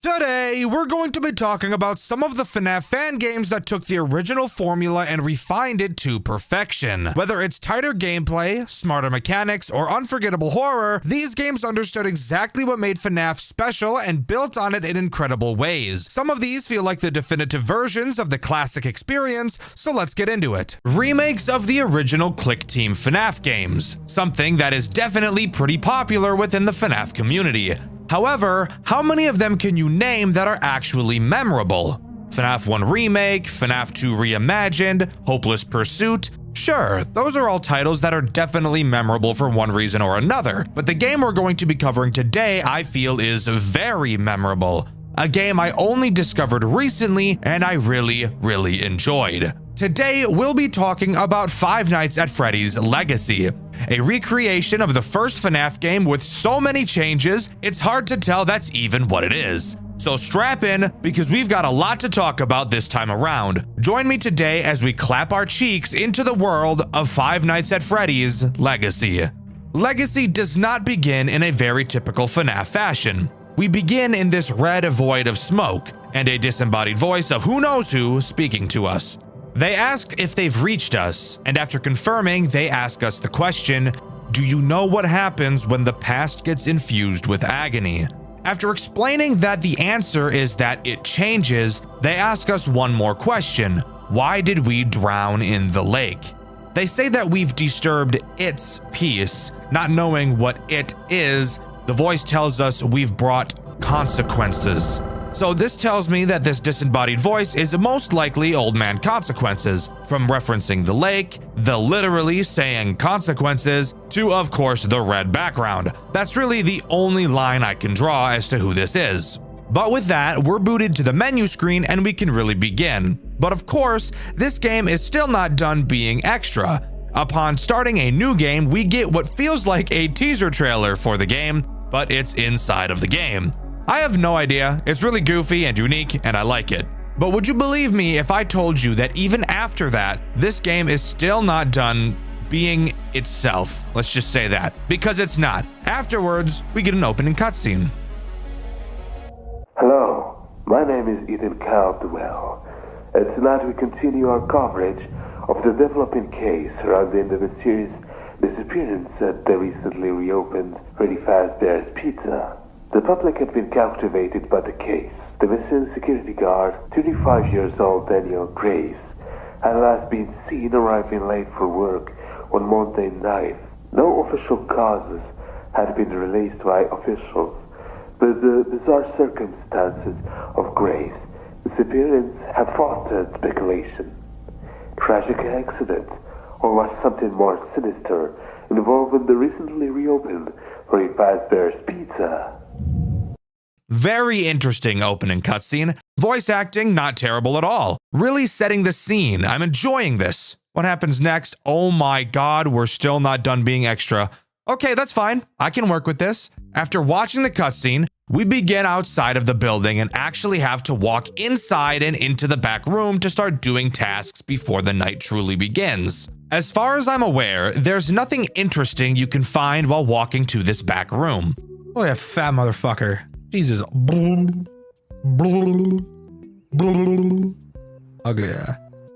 Today, we're going to be talking about some of the FNAF fan games that took the original formula and refined it to perfection. Whether it's tighter gameplay, smarter mechanics, or unforgettable horror, these games understood exactly what made FNAF special and built on it in incredible ways. Some of these feel like the definitive versions of the classic experience, so let's get into it. Remakes of the original Click Team FNAF games, something that is definitely pretty popular within the FNAF community. However, how many of them can you name that are actually memorable? FNAF 1 Remake, FNAF 2 Reimagined, Hopeless Pursuit? Sure, those are all titles that are definitely memorable for one reason or another, but the game we're going to be covering today I feel is very memorable. A game I only discovered recently and I really enjoyed. Today, we'll be talking about Five Nights at Freddy's Legacy, a recreation of the first FNAF game with so many changes, it's hard to tell that's even what it is. So strap in, because we've got a lot to talk about this time around. Join me today as we clap our cheeks into the world of Five Nights at Freddy's Legacy. Legacy does not begin in a very typical FNAF fashion. We begin in this red void of smoke, and a disembodied voice of who knows who speaking to us. They ask if they've reached us, and after confirming, they ask us the question, do you know what happens when the past gets infused with agony? After explaining that the answer is that it changes, they ask us one more question. Why did we drown in the lake? They say that we've disturbed its peace. Not knowing what it is, the voice tells us we've brought consequences. So this tells me that this disembodied voice is most likely Old Man Consequences, from referencing the lake, the literally saying consequences, to of course the red background. That's really the only line I can draw as to who this is. But with that, we're booted to the menu screen and we can really begin. But of course, this game is still not done being extra. Upon starting a new game, we get what feels like a teaser trailer for the game, but it's inside of the game. I have no idea, it's really goofy and unique and I like it. But would you believe me if I told you that even after that, this game is still not done being itself? Let's just say that, because it's not. Afterwards, we get an opening cutscene. Hello, my name is Ethan Caldwell, and tonight we continue our coverage of the developing case surrounding the mysterious disappearance at the recently reopened Freddy Fazbear's Pizza. The public had been captivated by the case. The missing security guard, 25 years old Daniel Grace, had last been seen arriving late for work on Monday night. No official causes had been released by officials, but the bizarre circumstances of Grace's disappearance had fostered speculation. Tragic accident, or was something more sinister involving the recently reopened Freddy Fazbear's Pizza? Very interesting opening cutscene. Voice acting, not terrible at all. Really setting the scene. I'm enjoying this. What happens next? Oh my god, we're still not done being extra. Okay, that's fine. I can work with this. After watching the cutscene, we begin outside of the building and actually have to walk inside and into the back room to start doing tasks before the night truly begins. As far as I'm aware, there's nothing interesting you can find while walking to this back room. Look at that fat motherfucker. Jesus. Ugly.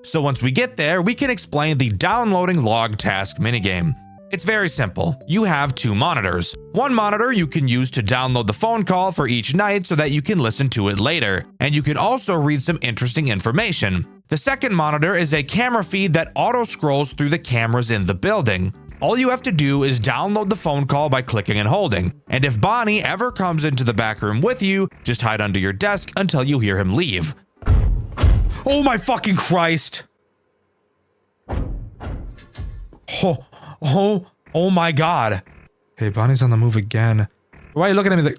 So once we get there, we can explain the downloading log task minigame. It's very simple. You have two monitors. One monitor you can use to download the phone call for each night so that you can listen to it later. And you can also read some interesting information. The second monitor is a camera feed that auto-scrolls through the cameras in the building. All you have to do is download the phone call by clicking and holding. And if Bonnie ever comes into the back room with you, just hide under your desk until you hear him leave. Oh my fucking Christ. Oh my god. Hey, Bonnie's on the move again. Why are you looking at me like...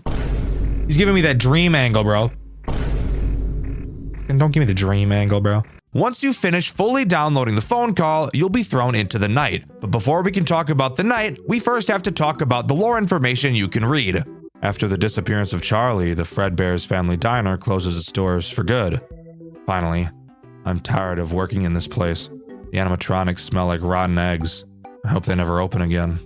He's giving me that dream angle, bro. And don't give me the dream angle, bro. Once you finish fully downloading the phone call, you'll be thrown into the night. But before we can talk about the night, we first have to talk about the lore information you can read. After the disappearance of Charlie, the Fredbear's Family Diner closes its doors for good. Finally, I'm tired of working in this place. The animatronics smell like rotten eggs. I hope they never open again.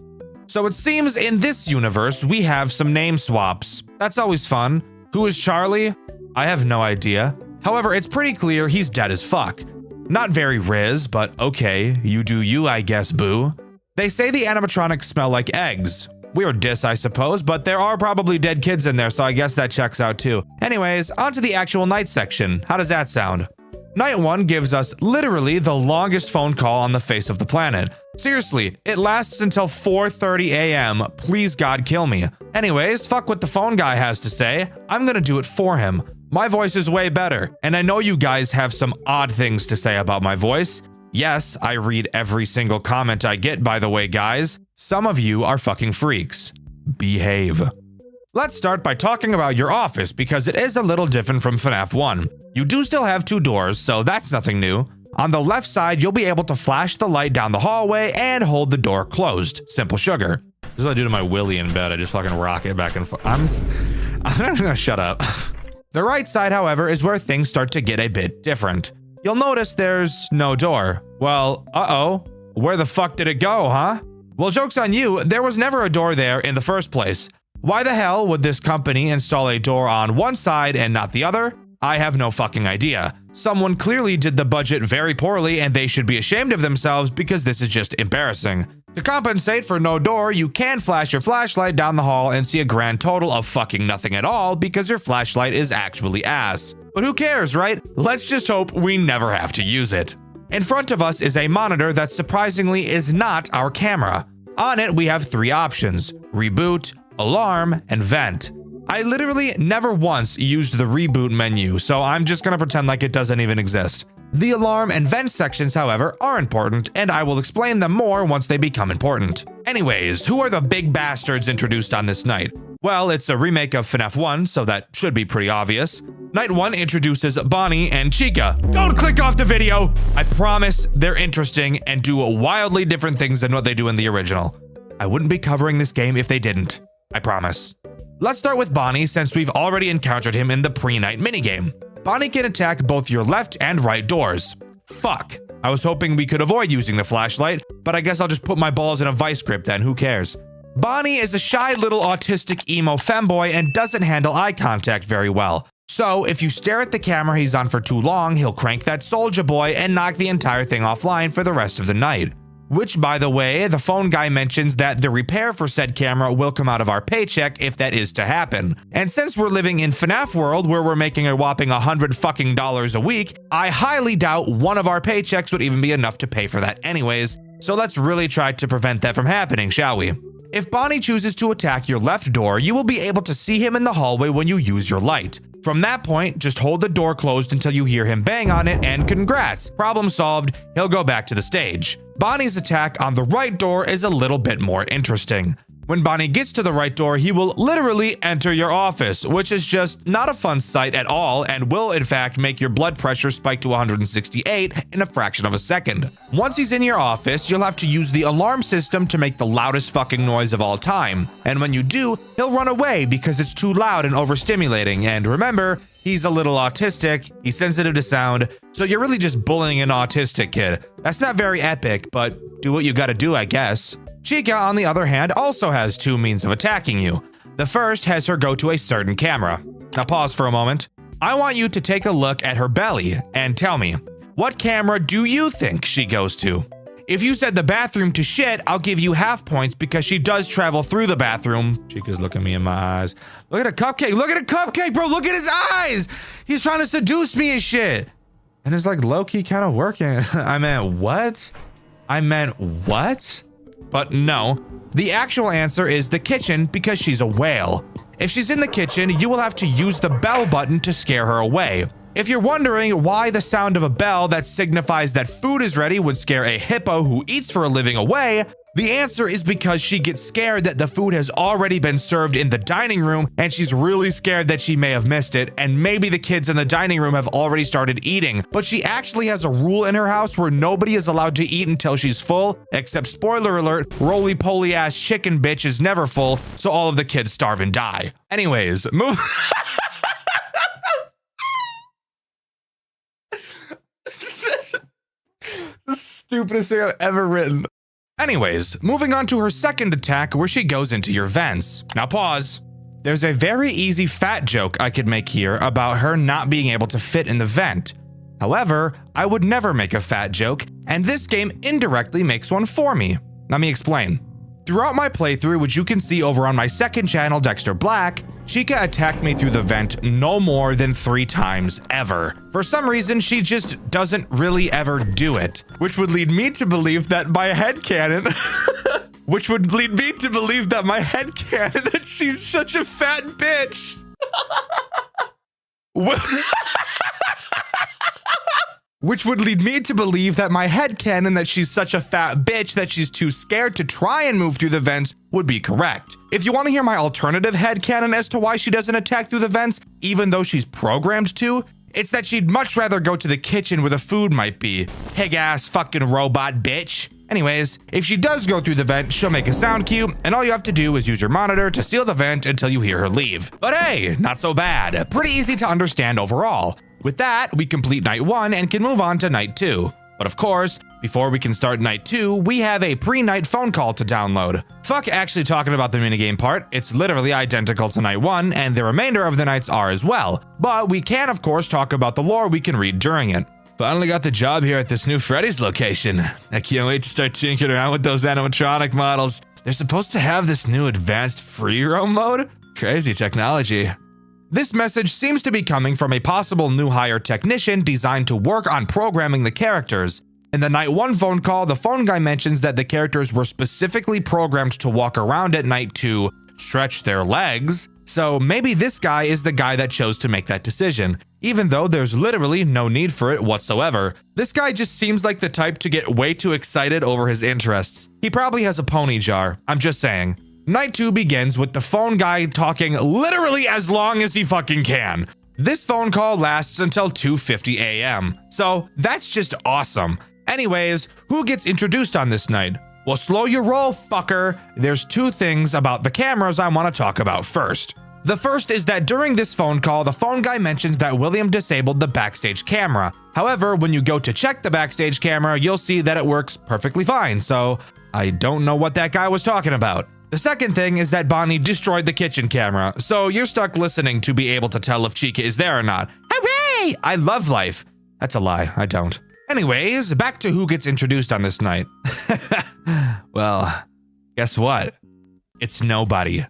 So it seems in this universe, we have some name swaps. That's always fun. Who is Charlie? I have no idea. However, it's pretty clear he's dead as fuck. Not very riz, but okay, you do you, I guess, boo. They say the animatronics smell like eggs. Weird diss, I suppose, but there are probably dead kids in there, so I guess that checks out too. Anyways, on to the actual night section. How does that sound? Night 1 gives us literally the longest phone call on the face of the planet. Seriously, it lasts until 4:30 a.m. Please God kill me. Anyways, fuck what the phone guy has to say. I'm gonna do it for him. My voice is way better, and I know you guys have some odd things to say about my voice. Yes, I read every single comment I get, by the way, guys. Some of you are fucking freaks. Behave. Let's start by talking about your office because it is a little different from FNAF 1. You do still have 2 doors, so that's nothing new. On the left side, you'll be able to flash the light down the hallway and hold the door closed. Simple sugar. This is what I do to my Willy in bed. I just fucking rock it back and forth. I'm gonna shut up. The right side, however, is where things start to get a bit different. You'll notice there's no door. Well, uh-oh. Where the fuck did it go, huh? Well, joke's on you, there was never a door there in the first place. Why the hell would this company install a door on one side and not the other? I have no fucking idea. Someone clearly did the budget very poorly and they should be ashamed of themselves because this is just embarrassing. To compensate for no door, you can flash your flashlight down the hall and see a grand total of fucking nothing at all because your flashlight is actually ass. But who cares, right? Let's just hope we never have to use it. In front of us is a monitor that surprisingly is not our camera. On it, we have 3 options: reboot, alarm, and vent. I literally never once used the reboot menu, so I'm just gonna pretend like it doesn't even exist. The alarm and vent sections, however, are important, and I will explain them more once they become important. Anyways, who are the big bastards introduced on this night? Well, it's a remake of FNAF 1, so that should be pretty obvious. Night 1 introduces Bonnie and Chica. Don't click off the video! I promise they're interesting and do wildly different things than what they do in the original. I wouldn't be covering this game if they didn't. I promise. Let's start with Bonnie since we've already encountered him in the pre-night minigame. Bonnie can attack both your left and right doors. Fuck. I was hoping we could avoid using the flashlight, but I guess I'll just put my balls in a vice grip then, who cares? Bonnie is a shy little autistic emo femboy and doesn't handle eye contact very well. So if you stare at the camera he's on for too long, he'll crank that Soulja Boy and knock the entire thing offline for the rest of the night. Which, by the way, the phone guy mentions that the repair for said camera will come out of our paycheck if that is to happen. And since we're living in FNAF world where we're making a whopping $100 fucking a week, I highly doubt one of our paychecks would even be enough to pay for that anyways. So let's really try to prevent that from happening, shall we? If Bonnie chooses to attack your left door, you will be able to see him in the hallway when you use your light. From that point, just hold the door closed until you hear him bang on it, and congrats, problem solved, he'll go back to the stage. Bonnie's attack on the right door is a little bit more interesting. When Bonnie gets to the right door, he will literally enter your office, which is just not a fun sight at all and will in fact make your blood pressure spike to 168 in a fraction of a second. Once he's in your office, you'll have to use the alarm system to make the loudest fucking noise of all time. And when you do, he'll run away because it's too loud and overstimulating. And remember, he's a little autistic, he's sensitive to sound, so you're really just bullying an autistic kid. That's not very epic, but do what you gotta do, I guess. Chica, on the other hand, also has 2 means of attacking you. The first has her go to a certain camera. Now pause for a moment. I want you to take a look at her belly and tell me, what camera do you think she goes to? If you said the bathroom to shit, I'll give you half points because she does travel through the bathroom. Chica's looking me in my eyes. Look at a cupcake. Look at a cupcake, bro. Look at his eyes. He's trying to seduce me and shit. And it's like low-key kind of working. I meant what? But no, the actual answer is the kitchen because she's a whale. If she's in the kitchen, you will have to use the bell button to scare her away. If you're wondering why the sound of a bell that signifies that food is ready would scare a hippo who eats for a living away, the answer is because she gets scared that the food has already been served in the dining room and she's really scared that she may have missed it and maybe the kids in the dining room have already started eating, but she actually has a rule in her house where nobody is allowed to eat until she's full, except spoiler alert, roly-poly ass chicken bitch is never full, so all of the kids starve and die. Anyways, move. The stupidest thing I've ever written. Anyways, moving on to her second attack where she goes into your vents. Now pause. There's a very easy fat joke I could make here about her not being able to fit in the vent. However, I would never make a fat joke, and this game indirectly makes one for me. Let me explain. Throughout my playthrough, which you can see over on my second channel, Dxtr Black, Chica attacked me through the vent no more than 3 times ever. For some reason, she just doesn't really ever do it, which would lead me to believe that my headcanon that she's such a fat bitch. Which would lead me to believe that my headcanon that she's such a fat bitch that she's too scared to try and move through the vents would be correct. If you want to hear my alternative headcanon as to why she doesn't attack through the vents, even though she's programmed to, it's that she'd much rather go to the kitchen where the food might be. Pig-ass fucking robot bitch. Anyways, if she does go through the vent, she'll make a sound cue, and all you have to do is use your monitor to seal the vent until you hear her leave. But hey, not so bad. Pretty easy to understand overall. With that, we complete night 1 and can move on to night 2. But of course, before we can start night 2, we have a pre-night phone call to download. Fuck actually talking about the minigame part, it's literally identical to night 1, and the remainder of the nights are as well. But we can of course talk about the lore we can read during it. Finally got the job here at this new Freddy's location. I can't wait to start tinkering around with those animatronic models. They're supposed to have this new advanced free roam mode? Crazy technology. This message seems to be coming from a possible new hire technician designed to work on programming the characters. In the night 1 phone call, the phone guy mentions that the characters were specifically programmed to walk around at night to stretch their legs. So maybe this guy is the guy that chose to make that decision, even though there's literally no need for it whatsoever. This guy just seems like the type to get way too excited over his interests. He probably has a pony jar, I'm just saying. Night 2 begins with the phone guy talking literally as long as he fucking can. This phone call lasts until 2:50 a.m. So that's just awesome. Anyways, who gets introduced on this night? Well, slow your roll, fucker. There's 2 things about the cameras I want to talk about first. The first is that during this phone call, the phone guy mentions that William disabled the backstage camera. However, when you go to check the backstage camera, you'll see that it works perfectly fine. So I don't know what that guy was talking about. The second thing is that Bonnie destroyed the kitchen camera, so you're stuck listening to be able to tell if Chica is there or not. Hooray! I love life. That's a lie, I don't. Anyways, back to who gets introduced on this night. Well, guess what? It's nobody.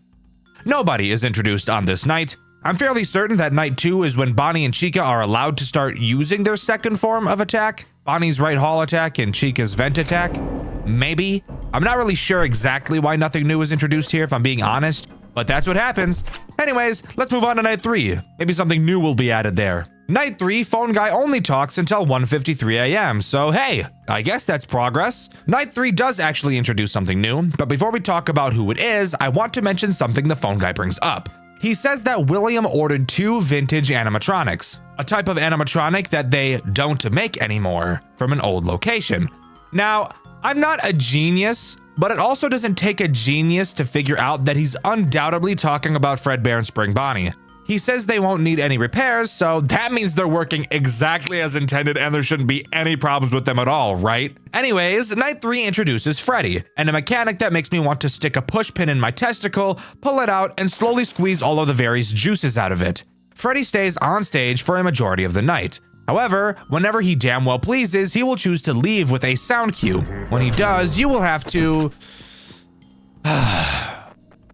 Nobody is introduced on this night. I'm fairly certain that night 2 is when Bonnie and Chica are allowed to start using their second form of attack. Bonnie's right hall attack and Chica's vent attack. Maybe. I'm not really sure exactly why nothing new is introduced here, if I'm being honest, but that's what happens. Anyways, let's move on to night 3. Maybe something new will be added there. Night 3, phone guy only talks until 1:53 a.m. So hey, I guess that's progress. Night 3 does actually introduce something new, but before we talk about who it is, I want to mention something the phone guy brings up. He says that William ordered 2 vintage animatronics, a type of animatronic that they don't make anymore, from an old location. Now, I'm not a genius, but it also doesn't take a genius to figure out that he's undoubtedly talking about Fredbear and Spring Bonnie. He says they won't need any repairs, so that means they're working exactly as intended and there shouldn't be any problems with them at all, right? Anyways, night 3 introduces Freddy, and a mechanic that makes me want to stick a push pin in my testicle, pull it out, and slowly squeeze all of the various juices out of it. Freddy stays on stage for a majority of the night. However, whenever he damn well pleases, he will choose to leave with a sound cue. When he does, you will have to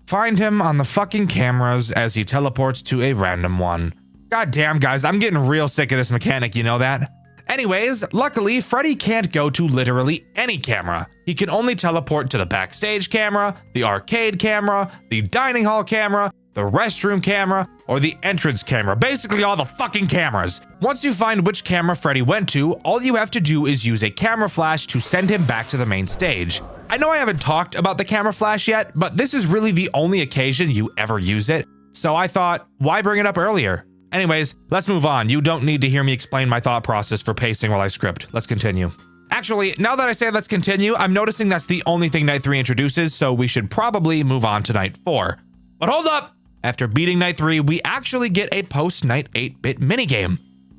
find him on the fucking cameras as he teleports to a random one. God damn, guys, I'm getting real sick of this mechanic, you know that? Anyways, luckily, Freddy can't go to literally any camera. He can only teleport to the backstage camera, the arcade camera, the dining hall camera, the restroom camera, or the entrance camera. Basically all the fucking cameras. Once you find which camera Freddy went to, all you have to do is use a camera flash to send him back to the main stage. I know I haven't talked about the camera flash yet, but this is really the only occasion you ever use it. So I thought, why bring it up earlier? Anyways, let's move on. You don't need to hear me explain my thought process for pacing while I script. Let's continue. Actually, now that I say let's continue, I'm noticing that's the only thing night 3 introduces, so we should probably move on to night 4. But hold up! After beating night 3, we actually get a post-night 8-bit minigame.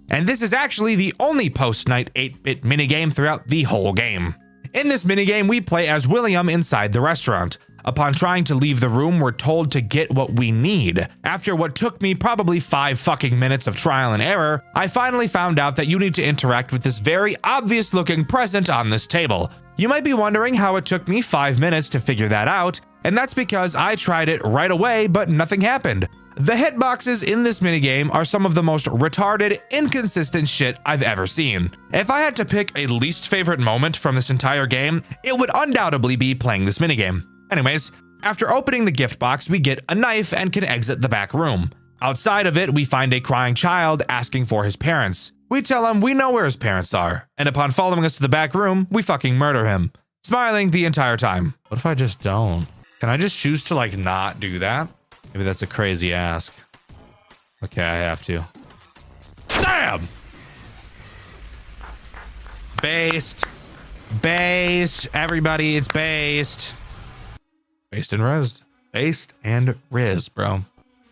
And this is actually the only post-night 8-bit minigame throughout the whole game. In this minigame, we play as William inside the restaurant. Upon trying to leave the room, we're told to get what we need. After what took me probably 5 fucking minutes of trial and error, I finally found out that you need to interact with this very obvious looking present on this table. You might be wondering how it took me 5 minutes to figure that out, and that's because I tried it right away, but nothing happened. The hitboxes in this minigame are some of the most retarded, inconsistent shit I've ever seen. If I had to pick a least favorite moment from this entire game, it would undoubtedly be playing this minigame. Anyways, after opening the gift box, we get a knife and can exit the back room. Outside of it, we find a crying child asking for his parents. We tell him we know where his parents are, and upon following us to the back room, we fucking murder him, smiling the entire time. What if I just don't? Can I just choose to like not do that? Maybe that's a crazy ask. Okay, I have to. Damn! Based. Based. Everybody, it's based. Based and rizzed. Based and riz, bro.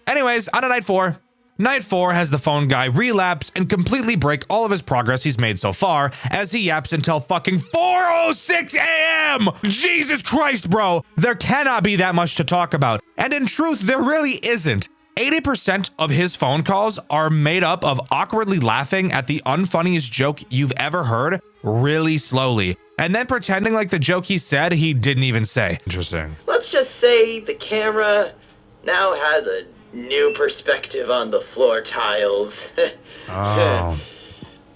Anyways, on to night 4. Night 4 has the phone guy relapse and completely break all of his progress he's made so far as he yaps until fucking 4:06 a.m. Jesus Christ, bro. There cannot be that much to talk about. And in truth, there really isn't. 80% of his phone calls are made up of awkwardly laughing at the unfunniest joke you've ever heard really slowly, and then pretending like the joke he said he didn't even say. Interesting. Let's just say the camera now has a new perspective on the floor tiles. Oh.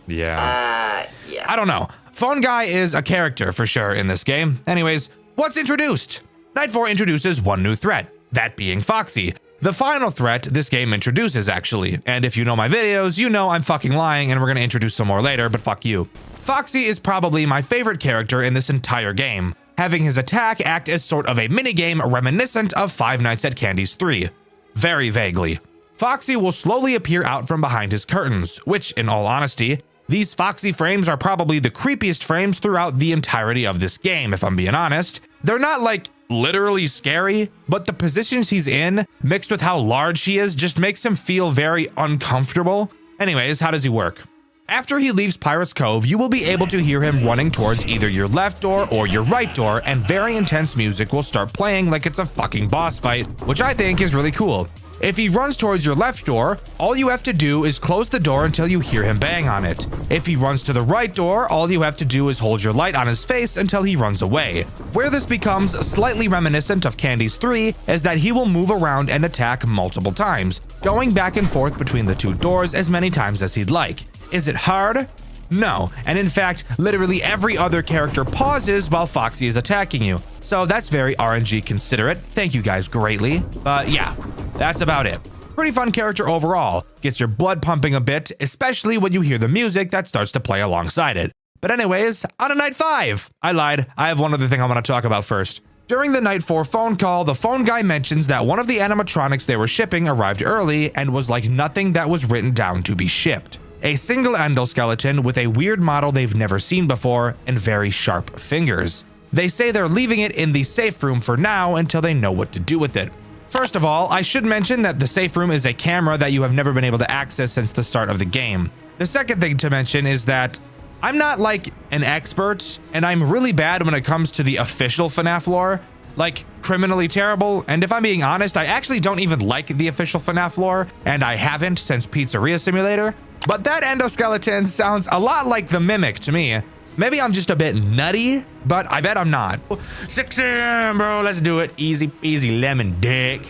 Yeah. Yeah. I don't know. Phone guy is a character for sure in this game. Anyways, what's introduced? Night 4 introduces one new threat, that being Foxy. The final threat this game introduces, actually. And if you know my videos, you know I'm fucking lying and we're gonna introduce some more later, but fuck you. Foxy is probably my favorite character in this entire game, having his attack act as sort of a minigame reminiscent of Five Nights at Candy's 3. Very vaguely. Foxy will slowly appear out from behind his curtains, which, in all honesty, these Foxy frames are probably the creepiest frames throughout the entirety of this game, if I'm being honest. They're not like literally scary, but the positions he's in, mixed with how large he is, just makes him feel very uncomfortable. Anyways, how does he work? After he leaves Pirate's Cove, you will be able to hear him running towards either your left door or your right door, and very intense music will start playing like it's a fucking boss fight, which I think is really cool. If he runs towards your left door, all you have to do is close the door until you hear him bang on it. If he runs to the right door, all you have to do is hold your light on his face until he runs away. Where this becomes slightly reminiscent of Candy's 3 is that he will move around and attack multiple times, going back and forth between the two doors as many times as he'd like. Is it hard? No, and in fact, literally every other character pauses while Foxy is attacking you. So that's very RNG considerate. Thank you guys greatly. But yeah, that's about it. Pretty fun character overall. Gets your blood pumping a bit, especially when you hear the music that starts to play alongside it. But anyways, on to night 5. I lied. I have one other thing I want to talk about first. During the night 4 phone call, the phone guy mentions that one of the animatronics they were shipping arrived early and was like nothing that was written down to be shipped. A single endoskeleton with a weird model they've never seen before and very sharp fingers. They say they're leaving it in the safe room for now until they know what to do with it. First of all, I should mention that the safe room is a camera that you have never been able to access since the start of the game. The second thing to mention is that I'm not like an expert, and I'm really bad when it comes to the official FNAF lore, like criminally terrible, and if I'm being honest, I actually don't even like the official FNAF lore, and I haven't since Pizzeria Simulator. But that endoskeleton sounds a lot like the Mimic to me. Maybe I'm just a bit nutty, but I bet I'm not. 6 a.m., bro, let's do it. Easy peasy lemon dick.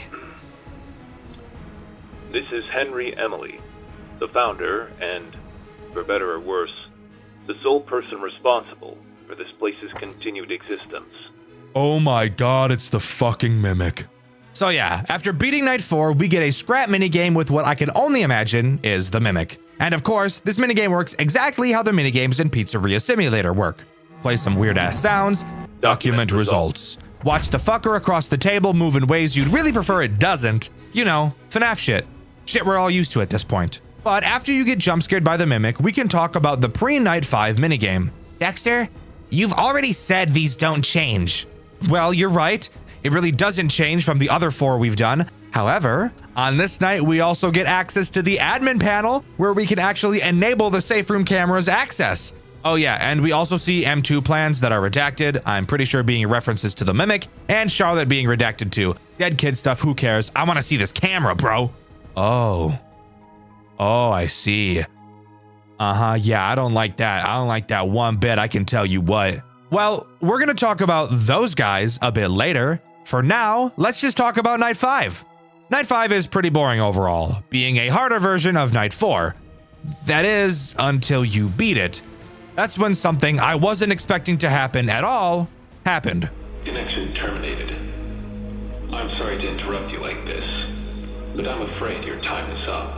This is Henry Emily, the founder and, for better or worse, the sole person responsible for this place's continued existence. Oh my god, it's the fucking Mimic. So yeah, after beating night 4, we get a scrap minigame with what I can only imagine is the Mimic. And of course, this minigame works exactly how the minigames in Pizzeria Simulator work. Play some weird-ass sounds, document results. Watch the fucker across the table move in ways you'd really prefer it doesn't. You know, FNAF shit. Shit we're all used to at this point. But after you get jump-scared by the Mimic, we can talk about the pre-Night 5 minigame. Dexter, you've already said these don't change. Well, you're right. It really doesn't change from the other 4 we've done. However, on this night, we also get access to the admin panel where we can actually enable the safe room camera's access. Oh yeah, and we also see M2 plans that are redacted. I'm pretty sure being references to the Mimic, and Charlotte being redacted too. Dead kid stuff, who cares? I want to see this camera, bro. Oh, I see. Yeah, I don't like that. I don't like that one bit, I can tell you what. Well, we're gonna talk about those guys a bit later. For now, let's just talk about Night 5. Night 5 is pretty boring overall, being a harder version of Night 4. That is, until you beat it. That's when something I wasn't expecting to happen at all happened. Connection terminated. I'm sorry to interrupt you like this, but I'm afraid your time is up.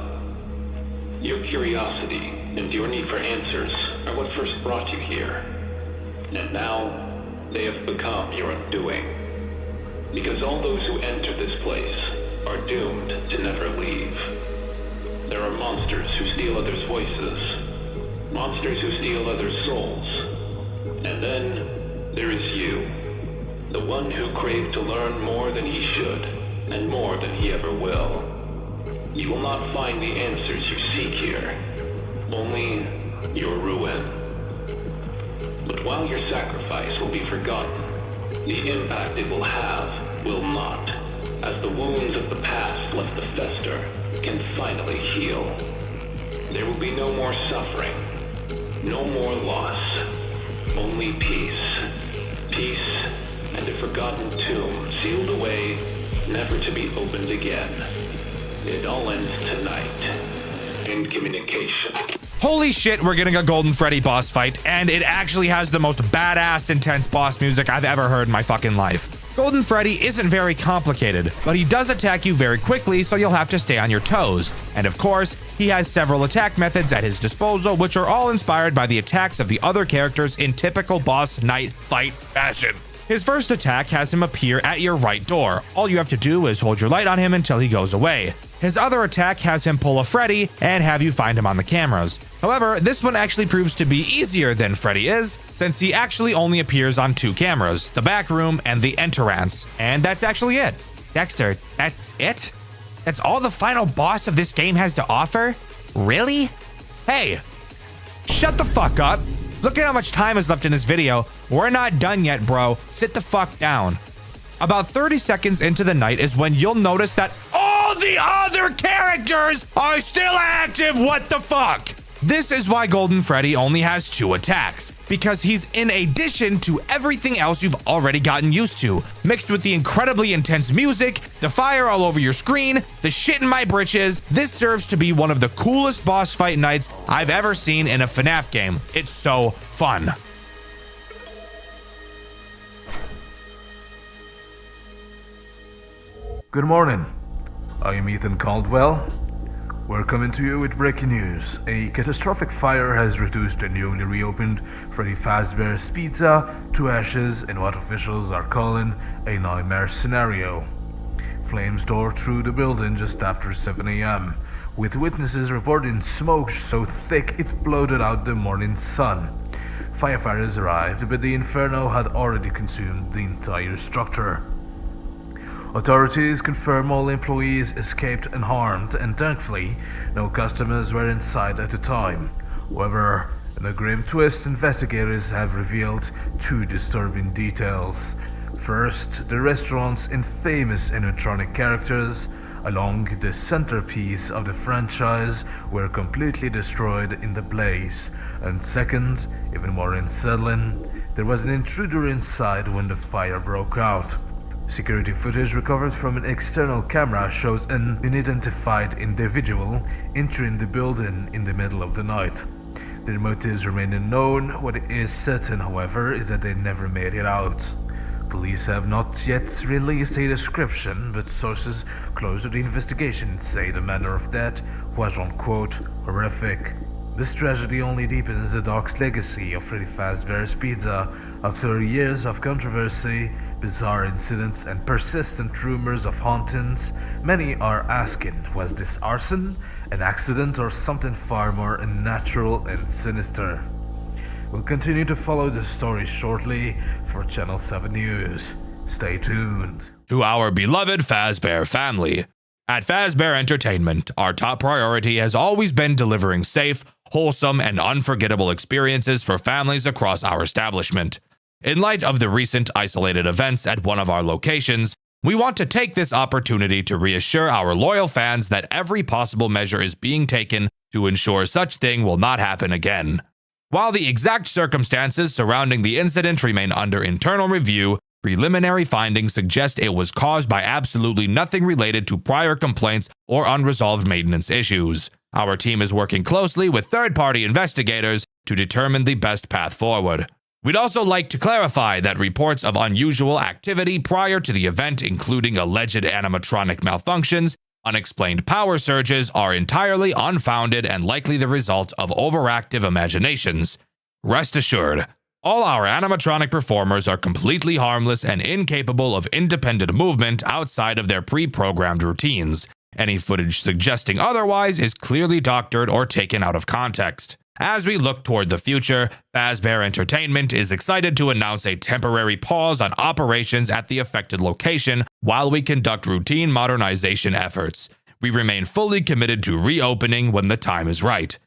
Your curiosity and your need for answers are what first brought you here. And now, they have become your undoing. Because all those who enter this place are doomed to never leave. There are monsters who steal others' voices, monsters who steal others' souls. And then, there is you, the one who craved to learn more than he should, and more than he ever will. You will not find the answers you seek here, only your ruin. But while your sacrifice will be forgotten, the impact it will have will not, as the wounds of the past left to fester can finally heal. There will be no more suffering, no more loss, only peace. Peace and a forgotten tomb sealed away, never to be opened again. It all ends tonight. End communication. Holy shit, we're getting a Golden Freddy boss fight, and it actually has the most badass intense boss music I've ever heard in my fucking life. Golden Freddy isn't very complicated, but he does attack you very quickly, so you'll have to stay on your toes. And of course, he has several attack methods at his disposal, which are all inspired by the attacks of the other characters in typical boss night fight fashion. His first attack has him appear at your right door. All you have to do is hold your light on him until he goes away. His other attack has him pull a Freddy and have you find him on the cameras. However, this one actually proves to be easier than Freddy is, since he actually only appears on 2 cameras, the back room and the entrance. And that's actually it. Dexter, that's it? That's all the final boss of this game has to offer? Really? Hey, shut the fuck up. Look at how much time is left in this video. We're not done yet, bro. Sit the fuck down. About 30 seconds into the night is when you'll notice that all the other characters are still active. What the fuck? This is why Golden Freddy only has 2 attacks, because he's in addition to everything else you've already gotten used to, mixed with the incredibly intense music, the fire all over your screen, the shit in my britches. This serves to be one of the coolest boss fight nights I've ever seen in a FNAF game. It's so fun. Good morning. I am Ethan Caldwell. We're coming to you with breaking news. A catastrophic fire has reduced a newly reopened Freddy Fazbear's Pizza to ashes in what officials are calling a nightmare scenario. Flames tore through the building just after 7 a.m., with witnesses reporting smoke so thick it blotted out the morning sun. Firefighters arrived, but the inferno had already consumed the entire structure. Authorities confirm all employees escaped unharmed, and thankfully, no customers were inside at the time. However, in a grim twist, investigators have revealed 2 disturbing details. First, the restaurant's infamous animatronic characters, along the centerpiece of the franchise, were completely destroyed in the blaze. And second, even more unsettling, there was an intruder inside when the fire broke out. Security footage recovered from an external camera shows an unidentified individual entering the building in the middle of the night. Their motives remain unknown. What is certain, however, is that they never made it out. Police have not yet released a description, but sources close to the investigation say the manner of death was, unquote, horrific. This tragedy only deepens the dark legacy of Freddy Fazbear's Pizza. After years of controversy, bizarre incidents, and persistent rumors of hauntings, many are asking, was this arson, an accident, or something far more unnatural and sinister? We'll continue to follow the story shortly for Channel 7 News. Stay tuned. To our beloved Fazbear family, At Fazbear Entertainment, our top priority has always been delivering safe, wholesome, and unforgettable experiences for families across our establishment. In light of the recent isolated events at one of our locations, we want to take this opportunity to reassure our loyal fans that every possible measure is being taken to ensure such thing will not happen again. While the exact circumstances surrounding the incident remain under internal review, preliminary findings suggest it was caused by absolutely nothing related to prior complaints or unresolved maintenance issues. Our team is working closely with third-party investigators to determine the best path forward. We'd also like to clarify that reports of unusual activity prior to the event, including alleged animatronic malfunctions, unexplained power surges, are entirely unfounded and likely the result of overactive imaginations. Rest assured, all our animatronic performers are completely harmless and incapable of independent movement outside of their pre-programmed routines. Any footage suggesting otherwise is clearly doctored or taken out of context. As we look toward the future, Fazbear Entertainment is excited to announce a temporary pause on operations at the affected location while we conduct routine modernization efforts. We remain fully committed to reopening when the time is right.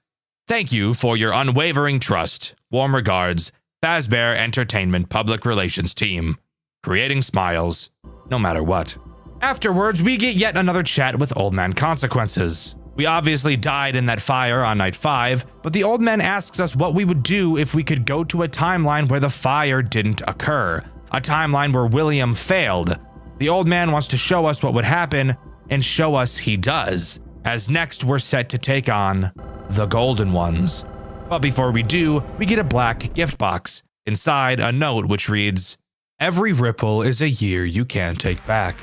Thank you for your unwavering trust. Warm regards, Fazbear Entertainment Public Relations Team. Creating smiles, no matter what. Afterwards, we get yet another chat with Old Man Consequences. We obviously died in that fire on night 5, but the old man asks us what we would do if we could go to a timeline where the fire didn't occur, a timeline where William failed. The old man wants to show us what would happen, and show us he does, as next we're set to take on the Golden Ones. But before we do, we get a black gift box. Inside, a note which reads, "Every ripple is a year you can't take back."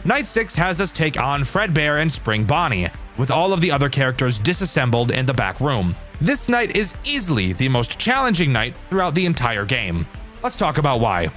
Night 6 has us take on Fredbear and Spring Bonnie, with all of the other characters disassembled in the back room. This night is easily the most challenging night throughout the entire game. Let's talk about why.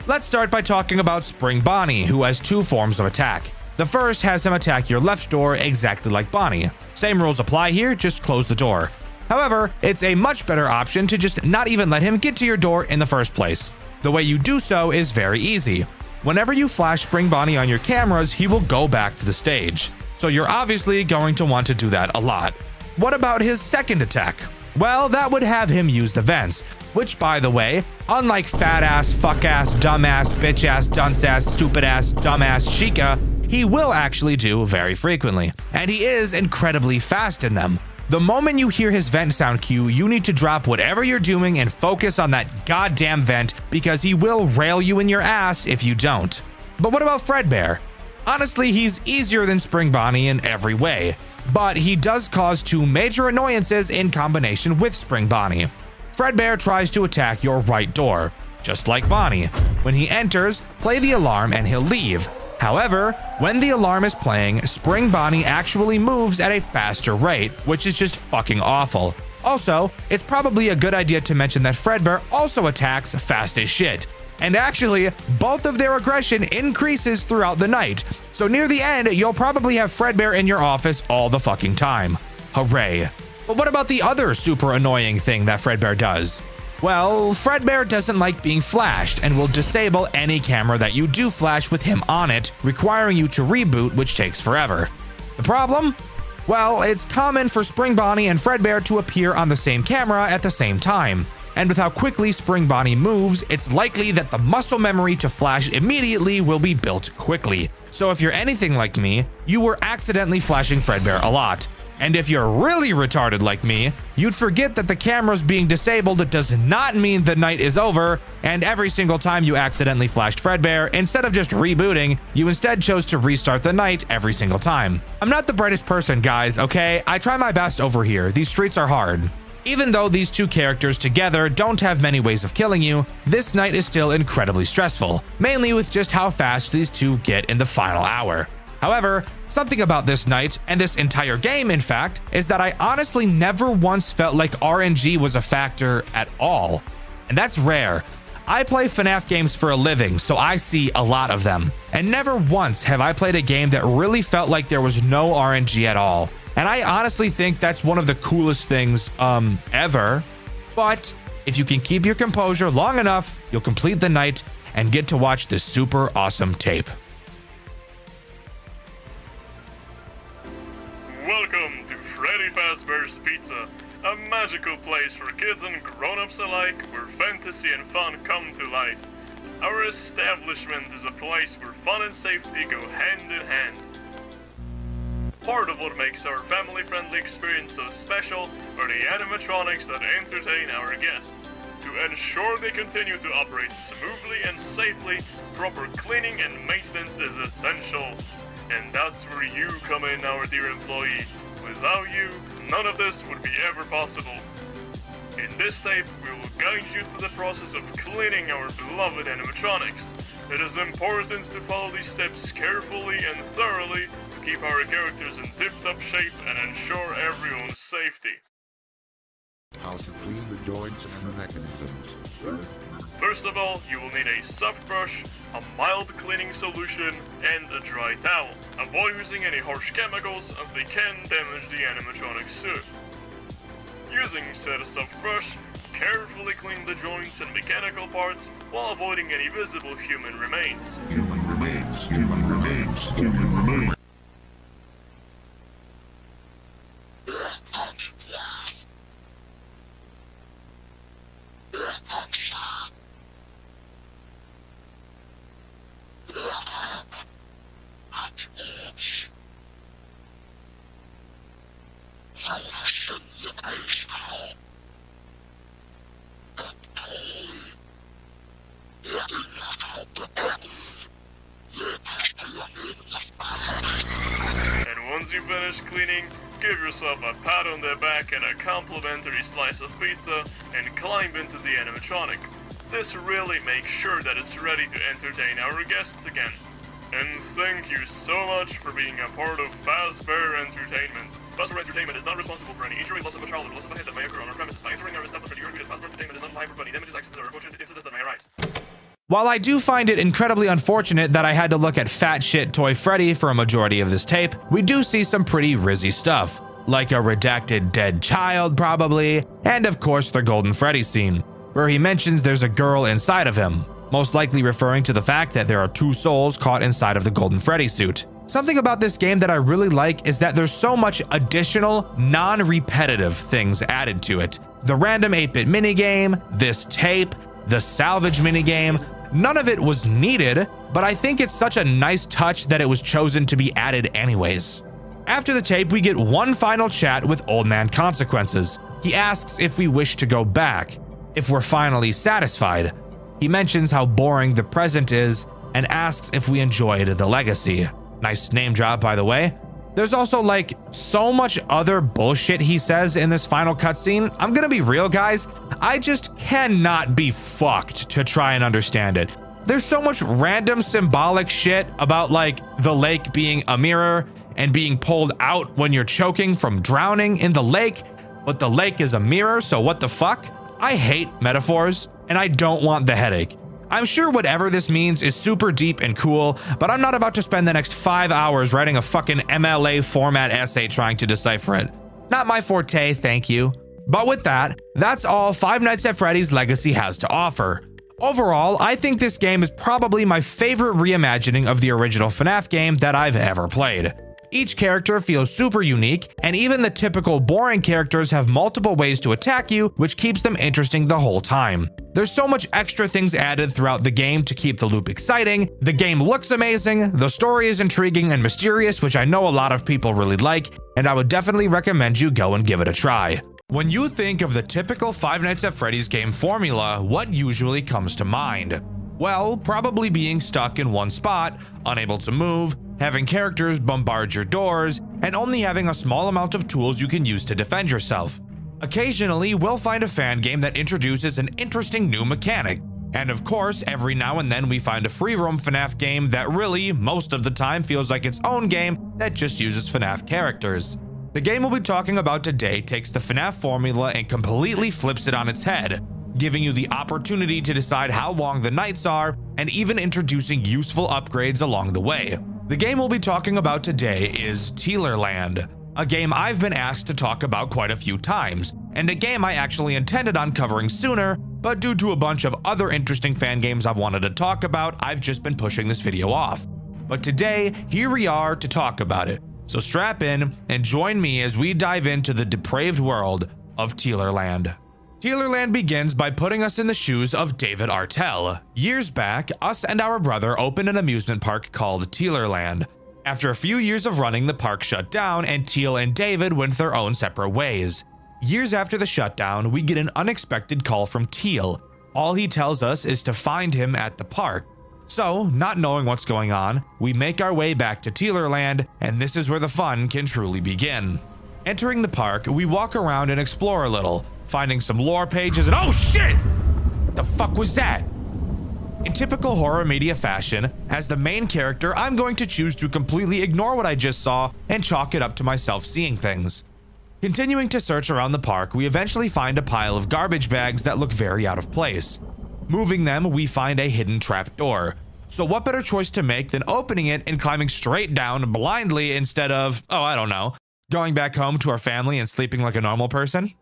Let's start by talking about Spring Bonnie, who has 2 forms of attack. The first has him attack your left door exactly like Bonnie. Same rules apply here, just close the door. However, it's a much better option to just not even let him get to your door in the first place. The way you do so is very easy. Whenever you flash Spring Bonnie on your cameras, he will go back to the stage. So you're obviously going to want to do that a lot. What about his second attack? Well, that would have him use the vents, which, by the way, unlike fat ass, fuck ass, dumb ass, bitch ass, dunce ass, stupid ass, dumb ass Chica, he will actually do very frequently. And he is incredibly fast in them. The moment you hear his vent sound cue, you need to drop whatever you're doing and focus on that goddamn vent, because he will rail you in your ass if you don't. But what about Fredbear? Honestly, he's easier than Spring Bonnie in every way, but he does cause 2 major annoyances in combination with Spring Bonnie. Fredbear tries to attack your right door, just like Bonnie. When he enters, play the alarm and he'll leave. However, when the alarm is playing, Spring Bonnie actually moves at a faster rate, which is just fucking awful. Also, it's probably a good idea to mention that Fredbear also attacks fast as shit. And actually, both of their aggression increases throughout the night. So near the end, you'll probably have Fredbear in your office all the fucking time. Hooray. But what about the other super annoying thing that Fredbear does? Well, Fredbear doesn't like being flashed and will disable any camera that you do flash with him on it, requiring you to reboot, which takes forever. The problem? Well, it's common for Spring Bonnie and Fredbear to appear on the same camera at the same time. And with how quickly Spring Bonnie moves, it's likely that the muscle memory to flash immediately will be built quickly. So if you're anything like me, you were accidentally flashing Fredbear a lot. And if you're really retarded like me, you'd forget that the camera's being disabled does not mean the night is over, and every single time you accidentally flashed Fredbear, instead of just rebooting, you instead chose to restart the night every single time. I'm not the brightest person, guys, okay? I try my best over here. These streets are hard. Even though these 2 characters together don't have many ways of killing you, this night is still incredibly stressful, mainly with just how fast these 2 get in the final hour. However, something about this night, and this entire game in fact, is that I honestly never once felt like RNG was a factor at all. And that's rare. I play FNAF games for a living, so I see a lot of them. And never once have I played a game that really felt like there was no RNG at all. And I honestly think that's one of the coolest things, ever. But if you can keep your composure long enough, you'll complete the night and get to watch this super awesome tape. Fazbear's Pizza, a magical place for kids and grown-ups alike where fantasy and fun come to life. Our establishment is a place where fun and safety go hand in hand. Part of what makes our family-friendly experience so special are the animatronics that entertain our guests. To ensure they continue to operate smoothly and safely, proper cleaning and maintenance is essential. And that's where you come in, our dear employee. Without you, none of this would be ever possible. In this tape, we will guide you through the process of cleaning our beloved animatronics. It is important to follow these steps carefully and thoroughly to keep our characters in tip-top shape and ensure everyone's safety. How to clean the joints and the mechanisms. First of all, you will need a soft brush, a mild cleaning solution, and a dry towel. Avoid using any harsh chemicals as they can damage the animatronic suit. Using said soft brush, carefully clean the joints and mechanical parts while avoiding any visible human remains. Human remains, human remains, human remains. And once you finish cleaning, give yourself a pat on the back and a complimentary slice of pizza and climb into the animatronic. This really makes sure that it's ready to entertain our guests again. And thank you so much for being a part of Fazbear Entertainment. Fazbear Entertainment is not responsible for any injury, loss of a child, or loss of a head that may occur on our premises. By entering our establishment, you agree that Fazbear Entertainment is not liable for any damages, accidents, or unfortunate incidents that may arise. While I do find it incredibly unfortunate that I had to look at Fat Shit Toy Freddy for a majority of this tape, we do see some pretty rizzy stuff, like a redacted dead child probably, and of course the Golden Freddy scene, where he mentions there's a girl inside of him, most likely referring to the fact that there are two souls caught inside of the Golden Freddy suit. Something about this game that I really like is that there's so much additional, non-repetitive things added to it. The random 8-bit minigame, this tape, the salvage minigame, none of it was needed, but I think it's such a nice touch that it was chosen to be added anyways. After the tape, we get one final chat with Old Man Consequences. He asks if we wish to go back, if we're finally satisfied. He mentions how boring the present is and asks if we enjoyed the legacy. Nice name drop, by the way. There's also like so much other bullshit he says in this final cutscene. I'm gonna be real, guys. I just cannot be fucked to try and understand it. There's so much random symbolic shit about like the lake being a mirror and being pulled out when you're choking from drowning in the lake, but the lake is a mirror, so what the fuck? I hate metaphors and I don't want the headache. I'm sure whatever this means is super deep and cool, but I'm not about to spend the next 5 hours writing a fucking MLA format essay trying to decipher it. Not my forte, thank you. But with that, that's all Five Nights at Freddy's Legacy has to offer. Overall, I think this game is probably my favorite reimagining of the original FNAF game that I've ever played. Each character feels super unique, and even the typical boring characters have multiple ways to attack you, which keeps them interesting the whole time. There's so much extra things added throughout the game to keep the loop exciting. The game looks amazing, the story is intriguing and mysterious, which I know a lot of people really like, and I would definitely recommend you go and give it a try. When you think of the typical Five Nights at Freddy's game formula, what usually comes to mind? Well, probably being stuck in one spot, unable to move, having characters bombard your doors, and only having a small amount of tools you can use to defend yourself. Occasionally, we'll find a fan game that introduces an interesting new mechanic. And of course, every now and then we find a free roam FNAF game that really, most of the time, feels like its own game that just uses FNAF characters. The game we'll be talking about today takes the FNAF formula and completely flips it on its head, giving you the opportunity to decide how long the nights are, and even introducing useful upgrades along the way. The game we'll be talking about today is Tealerland, a game I've been asked to talk about quite a few times, and a game I actually intended on covering sooner, but due to a bunch of other interesting fan games I've wanted to talk about, I've just been pushing this video off. But today, here we are to talk about it. So strap in and join me as we dive into the depraved world of Teelerland. Teelerland begins by putting us in the shoes of David Artell. Years back, us and our brother opened an amusement park called Teelerland. After a few years of running, the park shut down and Teal and David went their own separate ways. Years after the shutdown, we get an unexpected call from Teal. All he tells us is to find him at the park. So, not knowing what's going on, we make our way back to Teelerland, and this is where the fun can truly begin. Entering the park, we walk around and explore a little, finding some lore pages and oh shit! The fuck was that? In typical horror media fashion, as the main character, I'm going to choose to completely ignore what I just saw and chalk it up to myself seeing things. Continuing to search around the park, we eventually find a pile of garbage bags that look very out of place. Moving them, we find a hidden trapdoor. So what better choice to make than opening it and climbing straight down blindly instead of, oh, I don't know, going back home to our family and sleeping like a normal person?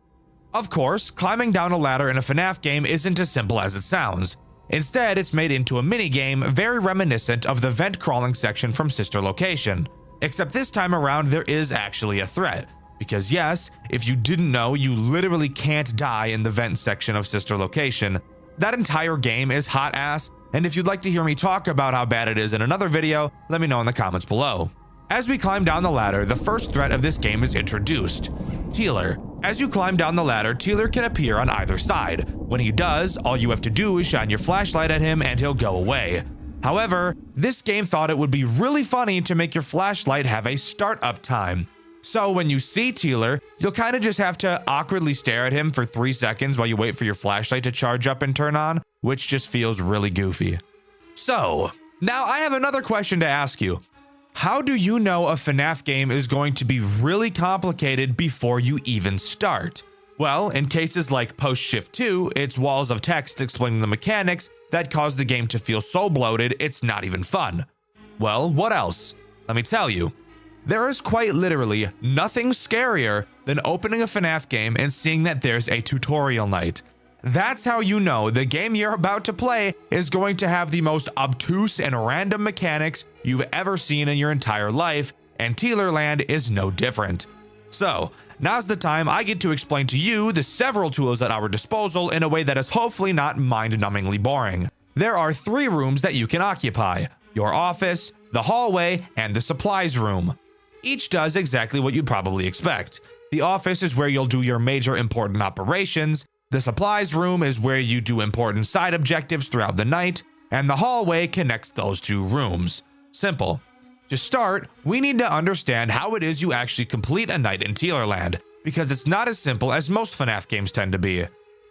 Of course, climbing down a ladder in a FNAF game isn't as simple as it sounds. Instead, it's made into a minigame very reminiscent of the vent crawling section from Sister Location. Except this time around, there is actually a threat. Because yes, if you didn't know, you literally can't die in the vent section of Sister Location. That entire game is hot ass, and if you'd like to hear me talk about how bad it is in another video, let me know in the comments below. As we climb down the ladder, the first threat of this game is introduced. Teeler. As you climb down the ladder, Teeler can appear on either side. When he does, all you have to do is shine your flashlight at him and he'll go away. However, this game thought it would be really funny to make your flashlight have a startup time. So when you see Teeler, you'll kind of just have to awkwardly stare at him for 3 seconds while you wait for your flashlight to charge up and turn on, which just feels really goofy. So, now I have another question to ask you. How do you know a FNAF game is going to be really complicated before you even start? Well, in cases like Post Shift 2, it's walls of text explaining the mechanics that cause the game to feel so bloated it's not even fun. Well, what else? Let me tell you. There is quite literally nothing scarier than opening a FNAF game and seeing that there's a tutorial night. That's how you know the game you're about to play is going to have the most obtuse and random mechanics you've ever seen in your entire life, and Teelerland is no different. So, now's the time I get to explain to you the several tools at our disposal in a way that is hopefully not mind-numbingly boring. There are 3 rooms that you can occupy: your office, the hallway, and the supplies room. Each does exactly what you'd probably expect. The office is where you'll do your major important operations, the supplies room is where you do important side objectives throughout the night, and the hallway connects those 2 rooms. Simple. To start, we need to understand how it is you actually complete a night in Teelerland, because it's not as simple as most FNAF games tend to be.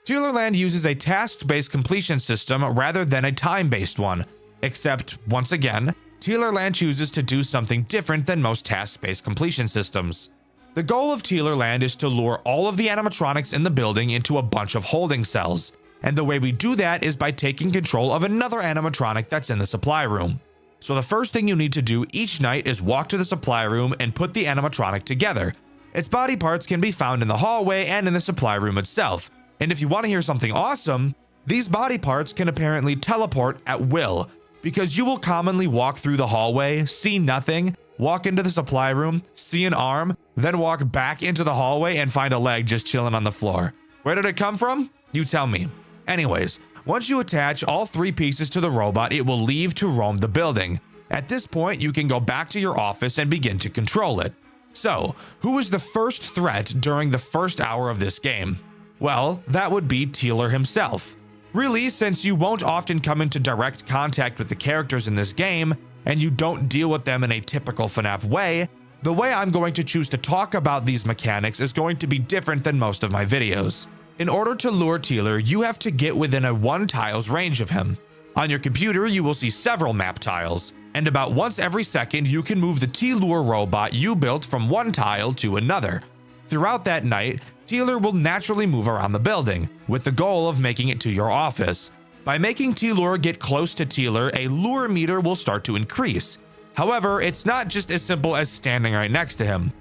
Teelerland uses a task-based completion system rather than a time-based one, except, once again, Teelerland chooses to do something different than most task-based completion systems. The goal of Teelerland is to lure all of the animatronics in the building into a bunch of holding cells, and the way we do that is by taking control of another animatronic that's in the supply room. So the first thing you need to do each night is walk to the supply room and put the animatronic together. Its body parts can be found in the hallway and in the supply room itself, and if you want to hear something awesome, these body parts can apparently teleport at will, because you will commonly walk through the hallway, see nothing, walk into the supply room, see an arm, then walk back into the hallway and find a leg just chilling on the floor. Where did it come from? You tell me. Anyways, once you attach all 3 pieces to the robot, it will leave to roam the building. At this point, you can go back to your office and begin to control it. So, who is the first threat during the first hour of this game? Well, that would be Teeler himself. Really, since you won't often come into direct contact with the characters in this game, and you don't deal with them in a typical FNAF way, the way I'm going to choose to talk about these mechanics is going to be different than most of my videos. In order to lure Teeler, you have to get within a 1 tile's range of him. On your computer, you will see several map tiles, and about once every second you can move the T-Lure robot you built from 1 tile to another. Throughout that night, Teeler will naturally move around the building, with the goal of making it to your office. By making T-Lure get close to Teeler, a lure meter will start to increase. However, it's not just as simple as standing right next to him.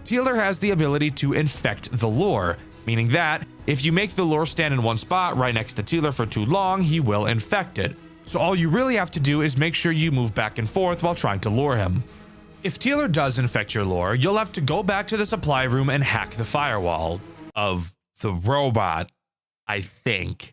Teeler has the ability to infect the lure, meaning that if you make the lure stand in one spot right next to Teeler for too long, he will infect it. So all you really have to do is make sure you move back and forth while trying to lure him. If Tealer does infect your lure, you'll have to go back to the supply room and hack the firewall of the robot, I think.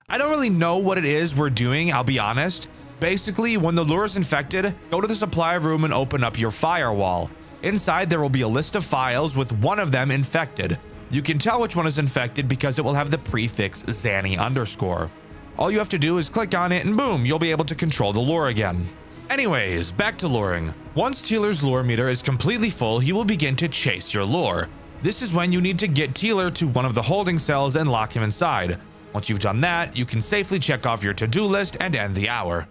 I don't really know what it is we're doing, I'll be honest. Basically, when the lure is infected, go to the supply room and open up your firewall. Inside, there will be a list of files with one of them infected. You can tell which one is infected because it will have the prefix Zanny_. All you have to do is click on it and boom, you'll be able to control the lure again. Anyways, back to luring. Once Tealer's lure meter is completely full, he will begin to chase your lure. This is when you need to get Tealer to one of the holding cells and lock him inside. Once you've done that, you can safely check off your to-do list and end the hour.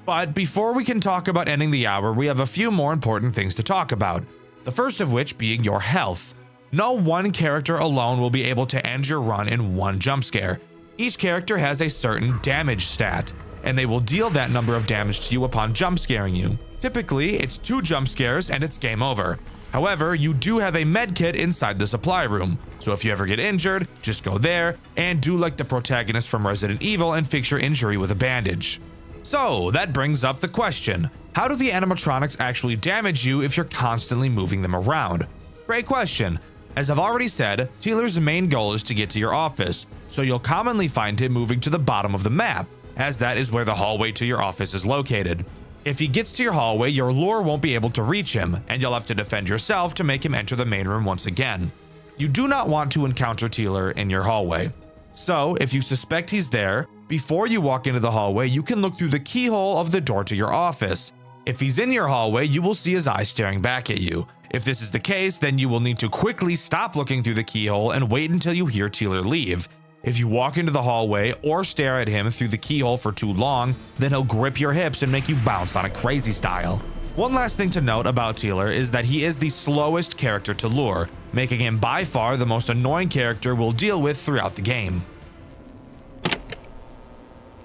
But before we can talk about ending the hour, we have a few more important things to talk about. The first of which being your health. No one character alone will be able to end your run in one jump scare. Each character has a certain damage stat, and they will deal that number of damage to you upon jump scaring you. Typically, it's 2 jump scares and it's game over. However, you do have a med kit inside the supply room, so if you ever get injured, just go there and do like the protagonist from Resident Evil and fix your injury with a bandage. So that brings up the question, how do the animatronics actually damage you if you're constantly moving them around? Great question. As I've already said, Tealer's main goal is to get to your office, so you'll commonly find him moving to the bottom of the map, as that is where the hallway to your office is located. If he gets to your hallway, your lure won't be able to reach him, and you'll have to defend yourself to make him enter the main room once again. You do not want to encounter Tealer in your hallway. So, if you suspect he's there, before you walk into the hallway, you can look through the keyhole of the door to your office. If he's in your hallway, you will see his eyes staring back at you. If this is the case, then you will need to quickly stop looking through the keyhole and wait until you hear Tealer leave. If you walk into the hallway or stare at him through the keyhole for too long, then he'll grip your hips and make you bounce on a crazy style. One last thing to note about Tealer is that he is the slowest character to lure, making him by far the most annoying character we'll deal with throughout the game.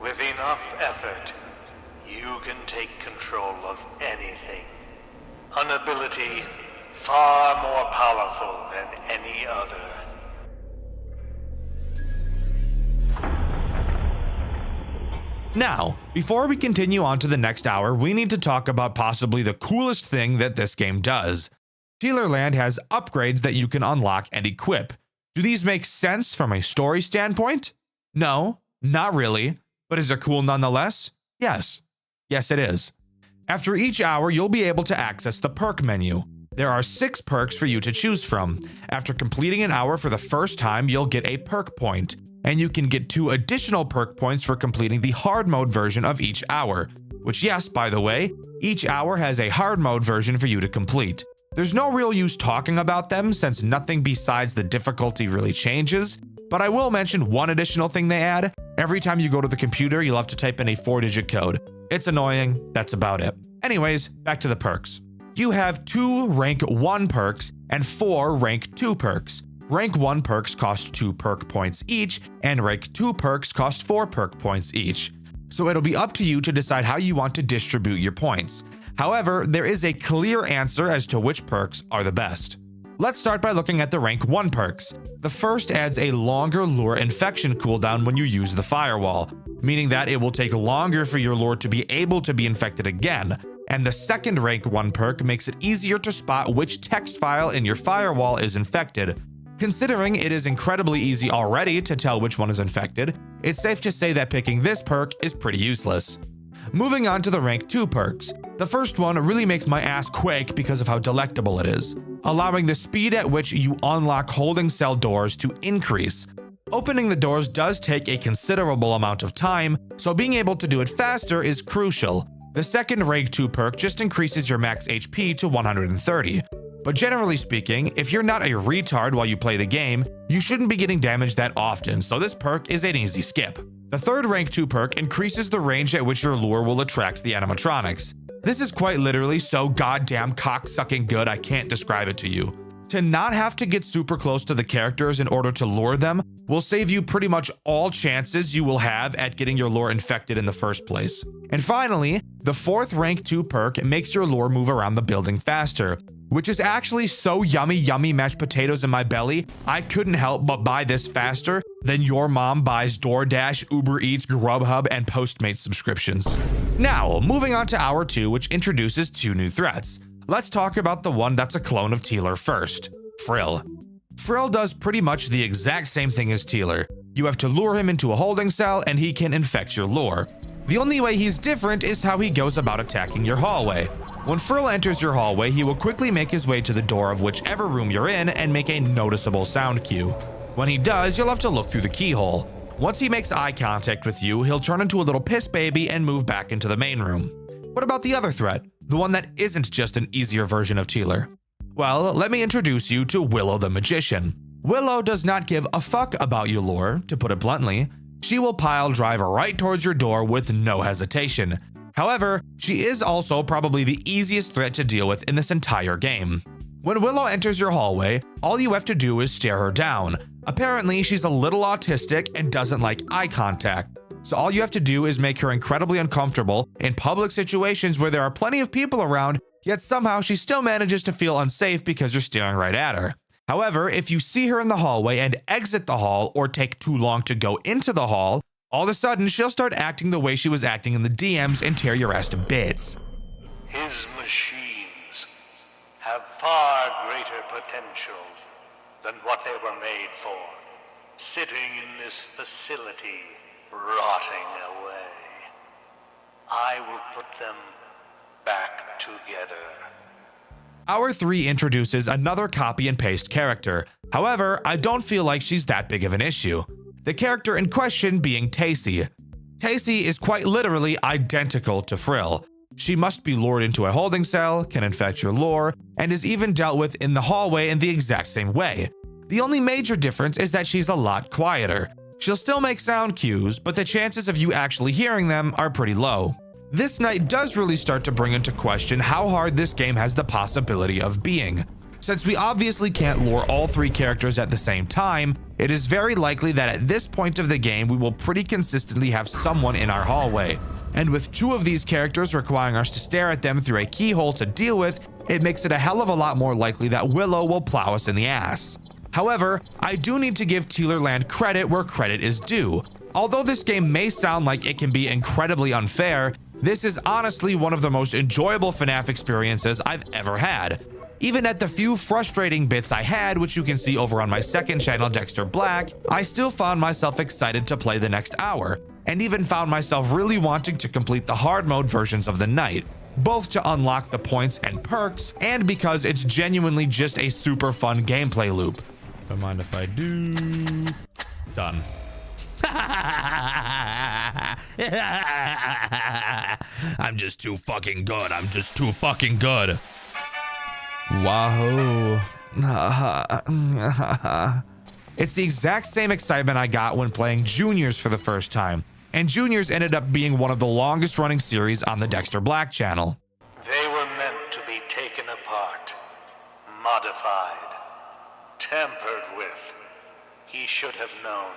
With enough effort, you can take control of anything. An ability far more powerful than any other. Now, before we continue on to the next hour, we need to talk about possibly the coolest thing that this game does. Tealer Land has upgrades that you can unlock and equip. Do these make sense from a story standpoint? No, not really. But is it cool nonetheless? Yes. Yes, it is. After each hour, you'll be able to access the perk menu. There are 6 perks for you to choose from. After completing an hour for the first time, you'll get a perk point, and you can get 2 additional perk points for completing the hard mode version of each hour, which, yes, by the way, each hour has a hard mode version for you to complete. There's no real use talking about them since nothing besides the difficulty really changes, but I will mention one additional thing they add. Every time you go to the computer, you'll have to type in a 4-digit code. It's annoying, that's about it. Anyways, back to the perks. You have 2 rank 1 perks and 4 rank 2 perks. Rank 1 perks cost 2 perk points each, and rank 2 perks cost 4 perk points each. So it'll be up to you to decide how you want to distribute your points. However, there is a clear answer as to which perks are the best. Let's start by looking at the rank 1 perks. The first adds a longer lure infection cooldown when you use the firewall, meaning that it will take longer for your lure to be able to be infected again. And the second rank 1 perk makes it easier to spot which text file in your firewall is infected. Considering it is incredibly easy already to tell which one is infected, it's safe to say that picking this perk is pretty useless. Moving on to the rank 2 perks. The first one really makes my ass quake because of how delectable it is, allowing the speed at which you unlock holding cell doors to increase. Opening the doors does take a considerable amount of time, so being able to do it faster is crucial. The second rank 2 perk just increases your max HP to 130. But generally speaking, if you're not a retard while you play the game, you shouldn't be getting damaged that often, so this perk is an easy skip. The third rank 2 perk increases the range at which your lure will attract the animatronics. This is quite literally so goddamn cock-sucking good I can't describe it to you. To not have to get super close to the characters in order to lure them will save you pretty much all chances you will have at getting your lure infected in the first place. And finally, the fourth rank 2 perk makes your lure move around the building faster, which is actually so yummy mashed potatoes in my belly, I couldn't help but buy this faster than your mom buys DoorDash, Uber Eats, Grubhub, and Postmates subscriptions. Now, moving on to Hour 2, which introduces 2 new threats. Let's talk about the one that's a clone of Teeler first, Frill. Frill does pretty much the exact same thing as Teeler. You have to lure him into a holding cell and he can infect your lure. The only way he's different is how he goes about attacking your hallway. When Frill enters your hallway, he will quickly make his way to the door of whichever room you're in and make a noticeable sound cue. When he does, you'll have to look through the keyhole. Once he makes eye contact with you, he'll turn into a little piss baby and move back into the main room. What about the other threat? The one that isn't just an easier version of Teeler? Well, let me introduce you to Willow the Magician. Willow does not give a fuck about your lure, to put it bluntly. She will pile drive right towards your door with no hesitation. However, she is also probably the easiest threat to deal with in this entire game. When Willow enters your hallway, all you have to do is stare her down. Apparently, she's a little autistic and doesn't like eye contact. So all you have to do is make her incredibly uncomfortable in public situations where there are plenty of people around, yet somehow she still manages to feel unsafe because you're staring right at her. However, if you see her in the hallway and exit the hall or take too long to go into the hall, all of a sudden she'll start acting the way she was acting in the DMs and tear your ass to bits. His machines have far greater potential than what they were made for, sitting in this facility, rotting away. I will put them back together. Hour 3 introduces another copy and paste character. However, I don't feel like she's that big of an issue. The character in question being Tacy. Tacy is quite literally identical to Frill. She must be lured into a holding cell, can infect your lure, and is even dealt with in the hallway in the exact same way. The only major difference is that she's a lot quieter. She'll still make sound cues, but the chances of you actually hearing them are pretty low. This night does really start to bring into question how hard this game has the possibility of being. Since we obviously can't lure all 3 characters at the same time, it is very likely that at this point of the game we will pretty consistently have someone in our hallway. And with 2 of these characters requiring us to stare at them through a keyhole to deal with, it makes it a hell of a lot more likely that Willow will plow us in the ass. However, I do need to give Teelerland credit where credit is due. Although this game may sound like it can be incredibly unfair, this is honestly one of the most enjoyable FNAF experiences I've ever had. Even at the few frustrating bits I had, which you can see over on my second channel, Dxtr Black, I still found myself excited to play the next hour, and even found myself really wanting to complete the hard mode versions of the night, both to unlock the points and perks, and because it's genuinely just a super fun gameplay loop. Don't mind if I do. Done. I'm just too fucking good. I'm just too fucking good. Wahoo. It's the exact same excitement I got when playing Juniors for the first time, and Juniors ended up being one of the longest running series on the Dxtr Black channel. They were meant to be taken apart, modified, tampered with. He should have known.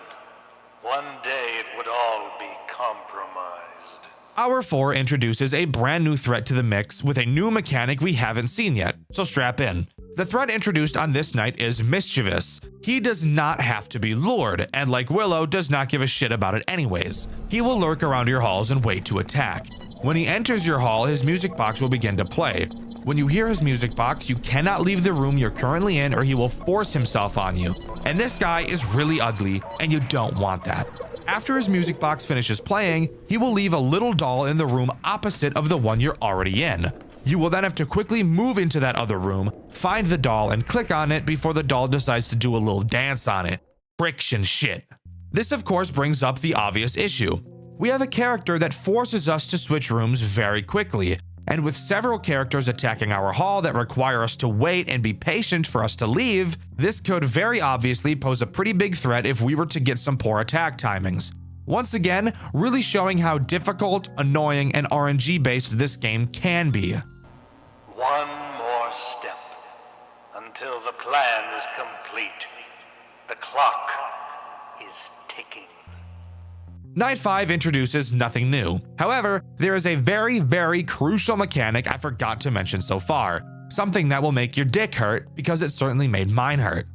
One day it would all be compromised. Hour 4 introduces a brand new threat to the mix with a new mechanic we haven't seen yet, so strap in. The threat introduced on this night is Mischievous. He does not have to be lured, and like Willow, does not give a shit about it anyways. He will lurk around your halls and wait to attack. When he enters your hall, his music box will begin to play. When you hear his music box, you cannot leave the room you're currently in or he will force himself on you. And this guy is really ugly, and you don't want that. After his music box finishes playing, he will leave a little doll in the room opposite of the one you're already in. You will then have to quickly move into that other room, find the doll, and click on it before the doll decides to do a little dance on it. Friction shit. This of course brings up the obvious issue. We have a character that forces us to switch rooms very quickly, and with several characters attacking our hall that require us to wait and be patient for us to leave, this could very obviously pose a pretty big threat if we were to get some poor attack timings. Once again, really showing how difficult, annoying, and RNG-based this game can be. One more step until the plan is complete. The clock is ticking. Night 5 introduces nothing new. However, there is a very, very crucial mechanic I forgot to mention so far. Something that will make your dick hurt, because it certainly made mine hurt.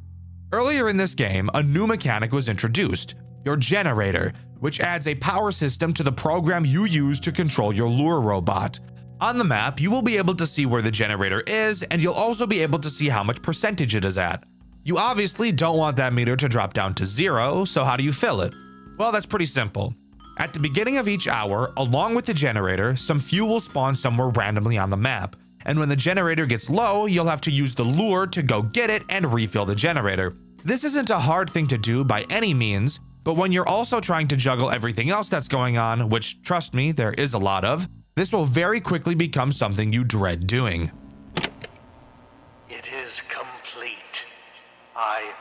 Earlier in this game, a new mechanic was introduced, your generator, which adds a power system to the program you use to control your lure robot. On the map, you will be able to see where the generator is, and you'll also be able to see how much percentage it is at. You obviously don't want that meter to drop down to 0, so how do you fill it? Well, that's pretty simple. At the beginning of each hour, along with the generator, some fuel will spawn somewhere randomly on the map. And when the generator gets low, you'll have to use the lure to go get it and refill the generator. This isn't a hard thing to do by any means, but when you're also trying to juggle everything else that's going on, which, trust me, there is a lot of, this will very quickly become something you dread doing. It is complete. I've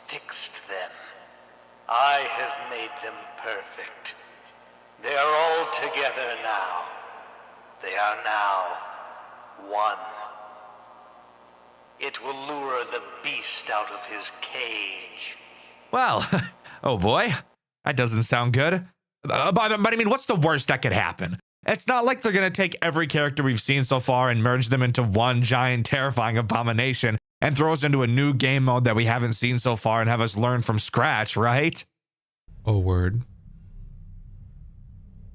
fixed them. I have made them perfect. They are all together now. They are now one. It will lure the beast out of his cage. Well, oh boy, that doesn't sound good. But I mean, what's the worst that could happen? It's not like they're gonna take every character we've seen so far and merge them into one giant terrifying abomination and throw us into a new game mode that we haven't seen so far and have us learn from scratch, right? Oh, word.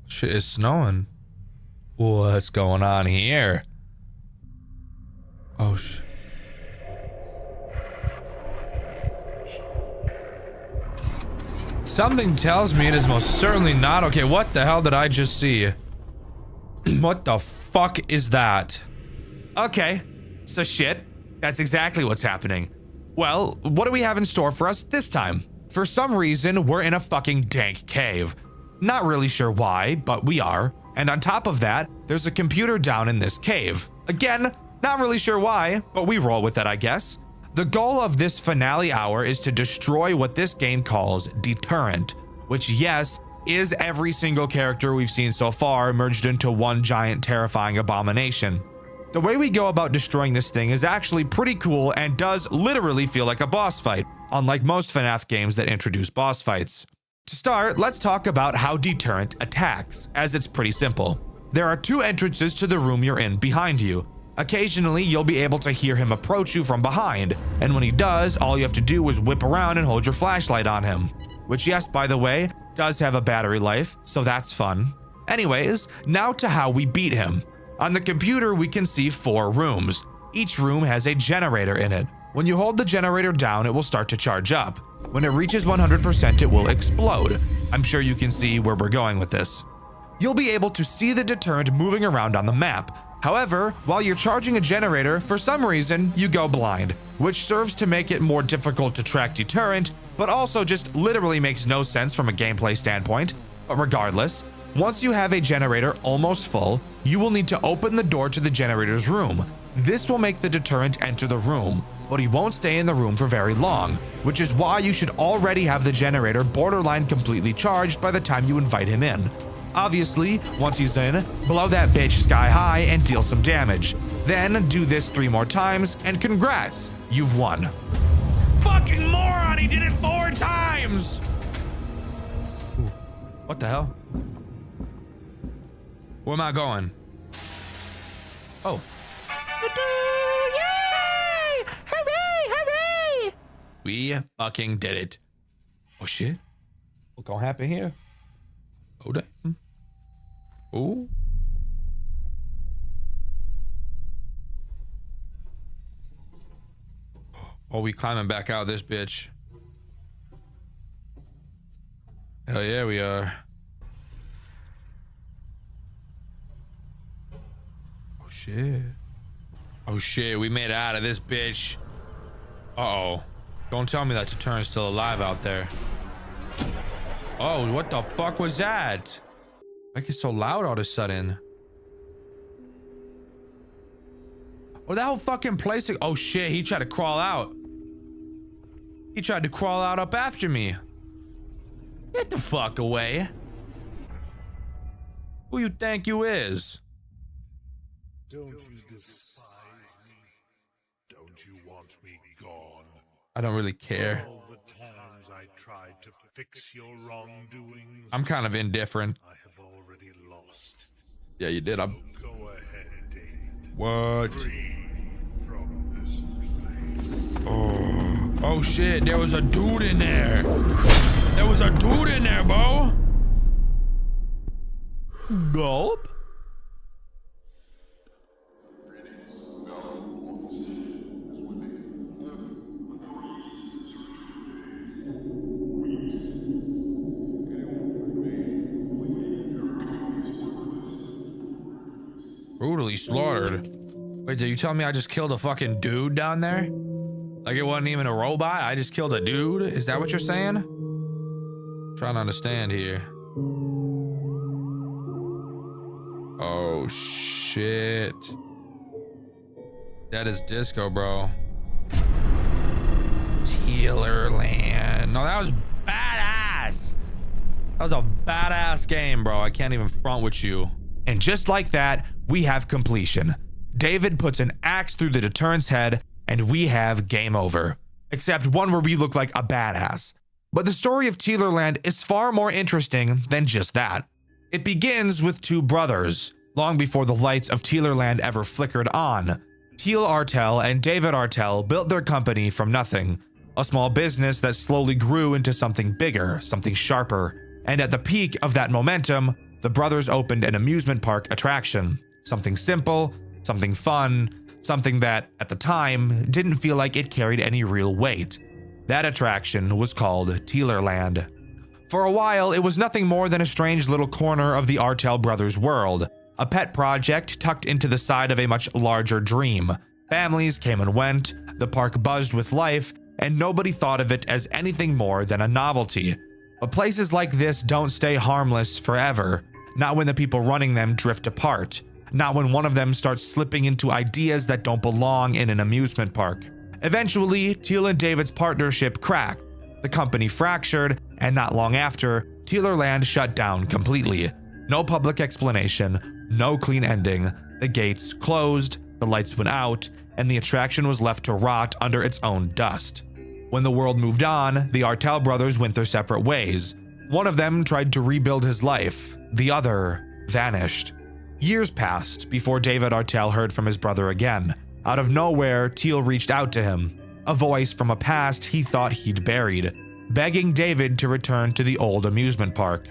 Shit is snowing. What's going on here? Oh, shit. Something tells me it is most certainly not. Okay, what the hell did I just see? What the fuck is that? Okay, so shit. That's exactly what's happening. Well, what do we have in store for us this time? For some reason, we're in a fucking dank cave. Not really sure why, but we are. And on top of that, there's a computer down in this cave. Again, not really sure why, but we roll with it, I guess. The goal of this finale hour is to destroy what this game calls Deterrent, which, yes, is every single character we've seen so far merged into one giant terrifying abomination. The way we go about destroying this thing is actually pretty cool and does literally feel like a boss fight, unlike most FNAF games that introduce boss fights. To start, let's talk about how Deterrent attacks, as it's pretty simple. There are two entrances to the room you're in behind you. Occasionally, you'll be able to hear him approach you from behind, and when he does, all you have to do is whip around and hold your flashlight on him. Which, yes, by the way, does have a battery life, so that's fun. Anyways, now to how we beat him. On the computer, we can see 4 rooms. Each room has a generator in it. When you hold the generator down, it will start to charge up. When it reaches 100%, it will explode. I'm sure you can see where we're going with this. You'll be able to see the deterrent moving around on the map. However, while you're charging a generator, for some reason, you go blind, which serves to make it more difficult to track deterrent, but also just literally makes no sense from a gameplay standpoint. But regardless, once you have a generator almost full, you will need to open the door to the generator's room. This will make the deterrent enter the room, but he won't stay in the room for very long, which is why you should already have the generator borderline completely charged by the time you invite him in. Obviously, once he's in, blow that bitch sky high and deal some damage. Then do this 3 more times, and congrats, you've won. Fucking moron, he did it 4 times! Ooh, what the hell? Where am I going? Oh. Yay! Hooray! Hooray! We fucking did it. Oh shit. What's gonna happen here? Oh damn. Oh. Oh, we climbing back out of this bitch. Hell yeah, we are. Oh shit. Oh shit, we made it out of this bitch. Uh-oh. Don't tell me that Deterrent's still alive out there. Oh, what the fuck was that? Why get so loud all of a sudden? Oh, that whole fucking place. Oh shit, he tried to crawl out. He tried to crawl out up after me. Get the fuck away. Who you think you is? Don't you despise me? Don't you want me gone? I don't really care. All the times I tried to fix your wrongdoings, I'm kind of indifferent. I have already lost. Yeah, you did. So go ahead, David. What? Free from this place. Oh shit, there was a dude in there. There was a dude in there, bro. Gulp. Brutally slaughtered. Wait, did you tell me I just killed a fucking dude down there? Like it wasn't even a robot? I just killed a dude? Is that what you're saying? Trying to understand here. Oh shit. That is disco, bro. Tealerland. No, that was badass. That was a badass game, bro. I can't even front with you. And just like that, we have completion. David puts an axe through the deterrent's head, and we have game over. Except one where we look like a badass. But the story of Tealerland is far more interesting than just that. It begins with two brothers, long before the lights of Tealerland ever flickered on. Teal Artel and David Artel built their company from nothing. A small business that slowly grew into something bigger, something sharper. And at the peak of that momentum, the brothers opened an amusement park attraction. Something simple, something fun, something that, at the time, didn't feel like it carried any real weight. That attraction was called Tealerland. For a while, it was nothing more than a strange little corner of the Artel brothers' world, a pet project tucked into the side of a much larger dream. Families came and went, the park buzzed with life, and nobody thought of it as anything more than a novelty. But places like this don't stay harmless forever, not when the people running them drift apart, not when one of them starts slipping into ideas that don't belong in an amusement park. Eventually, Teal and David's partnership cracked, the company fractured, and not long after, Tealerland shut down completely. No public explanation, no clean ending, the gates closed, the lights went out, and the attraction was left to rot under its own dust. When the world moved on, the Artel brothers went their separate ways. One of them tried to rebuild his life, the other vanished. Years passed before David Artel heard from his brother again. Out of nowhere, Teal reached out to him, a voice from a past he thought he'd buried, begging David to return to the old amusement park.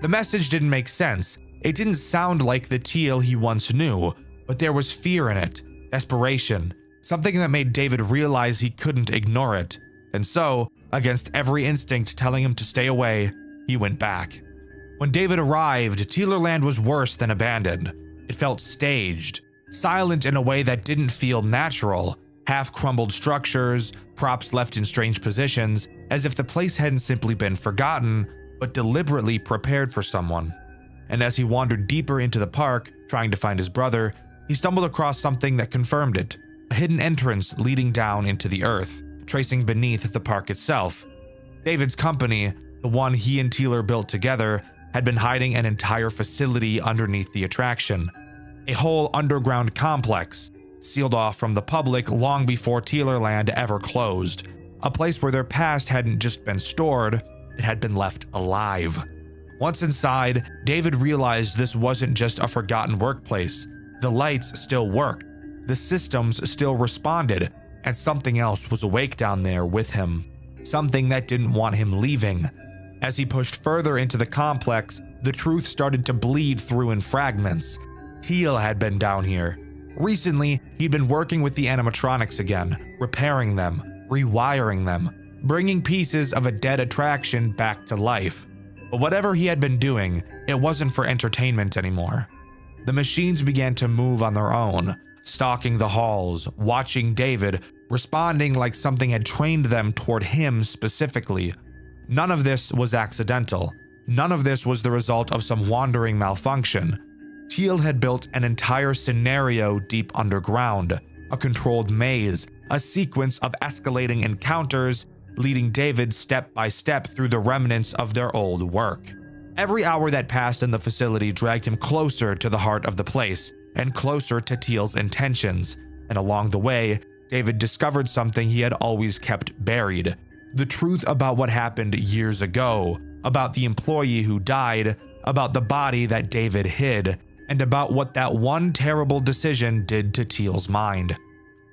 The message didn't make sense. It didn't sound like the Teal he once knew, but there was fear in it, desperation, something that made David realize he couldn't ignore it. And so, against every instinct telling him to stay away, he went back. When David arrived, Tealerland was worse than abandoned. It felt staged, silent in a way that didn't feel natural, half-crumbled structures, props left in strange positions, as if the place hadn't simply been forgotten, but deliberately prepared for someone. And as he wandered deeper into the park, trying to find his brother, he stumbled across something that confirmed it, a hidden entrance leading down into the earth, tracing beneath the park itself. David's company, the one he and Tealer built together, had been hiding an entire facility underneath the attraction. A whole underground complex, sealed off from the public long before Tealerland ever closed. A place where their past hadn't just been stored, it had been left alive. Once inside, David realized this wasn't just a forgotten workplace. The lights still worked, the systems still responded, and something else was awake down there with him. Something that didn't want him leaving. As he pushed further into the complex, the truth started to bleed through in fragments. Teal had been down here. Recently, he'd been working with the animatronics again, repairing them, rewiring them, bringing pieces of a dead attraction back to life. But whatever he had been doing, it wasn't for entertainment anymore. The machines began to move on their own, stalking the halls, watching David, responding like something had trained them toward him specifically. None of this was accidental. None of this was the result of some wandering malfunction. Teal had built an entire scenario deep underground, a controlled maze, a sequence of escalating encounters, leading David step by step through the remnants of their old work. Every hour that passed in the facility dragged him closer to the heart of the place, and closer to Teal's intentions, and along the way, David discovered something he had always kept buried. The truth about what happened years ago, about the employee who died, about the body that David hid, and about what that one terrible decision did to Teal's mind.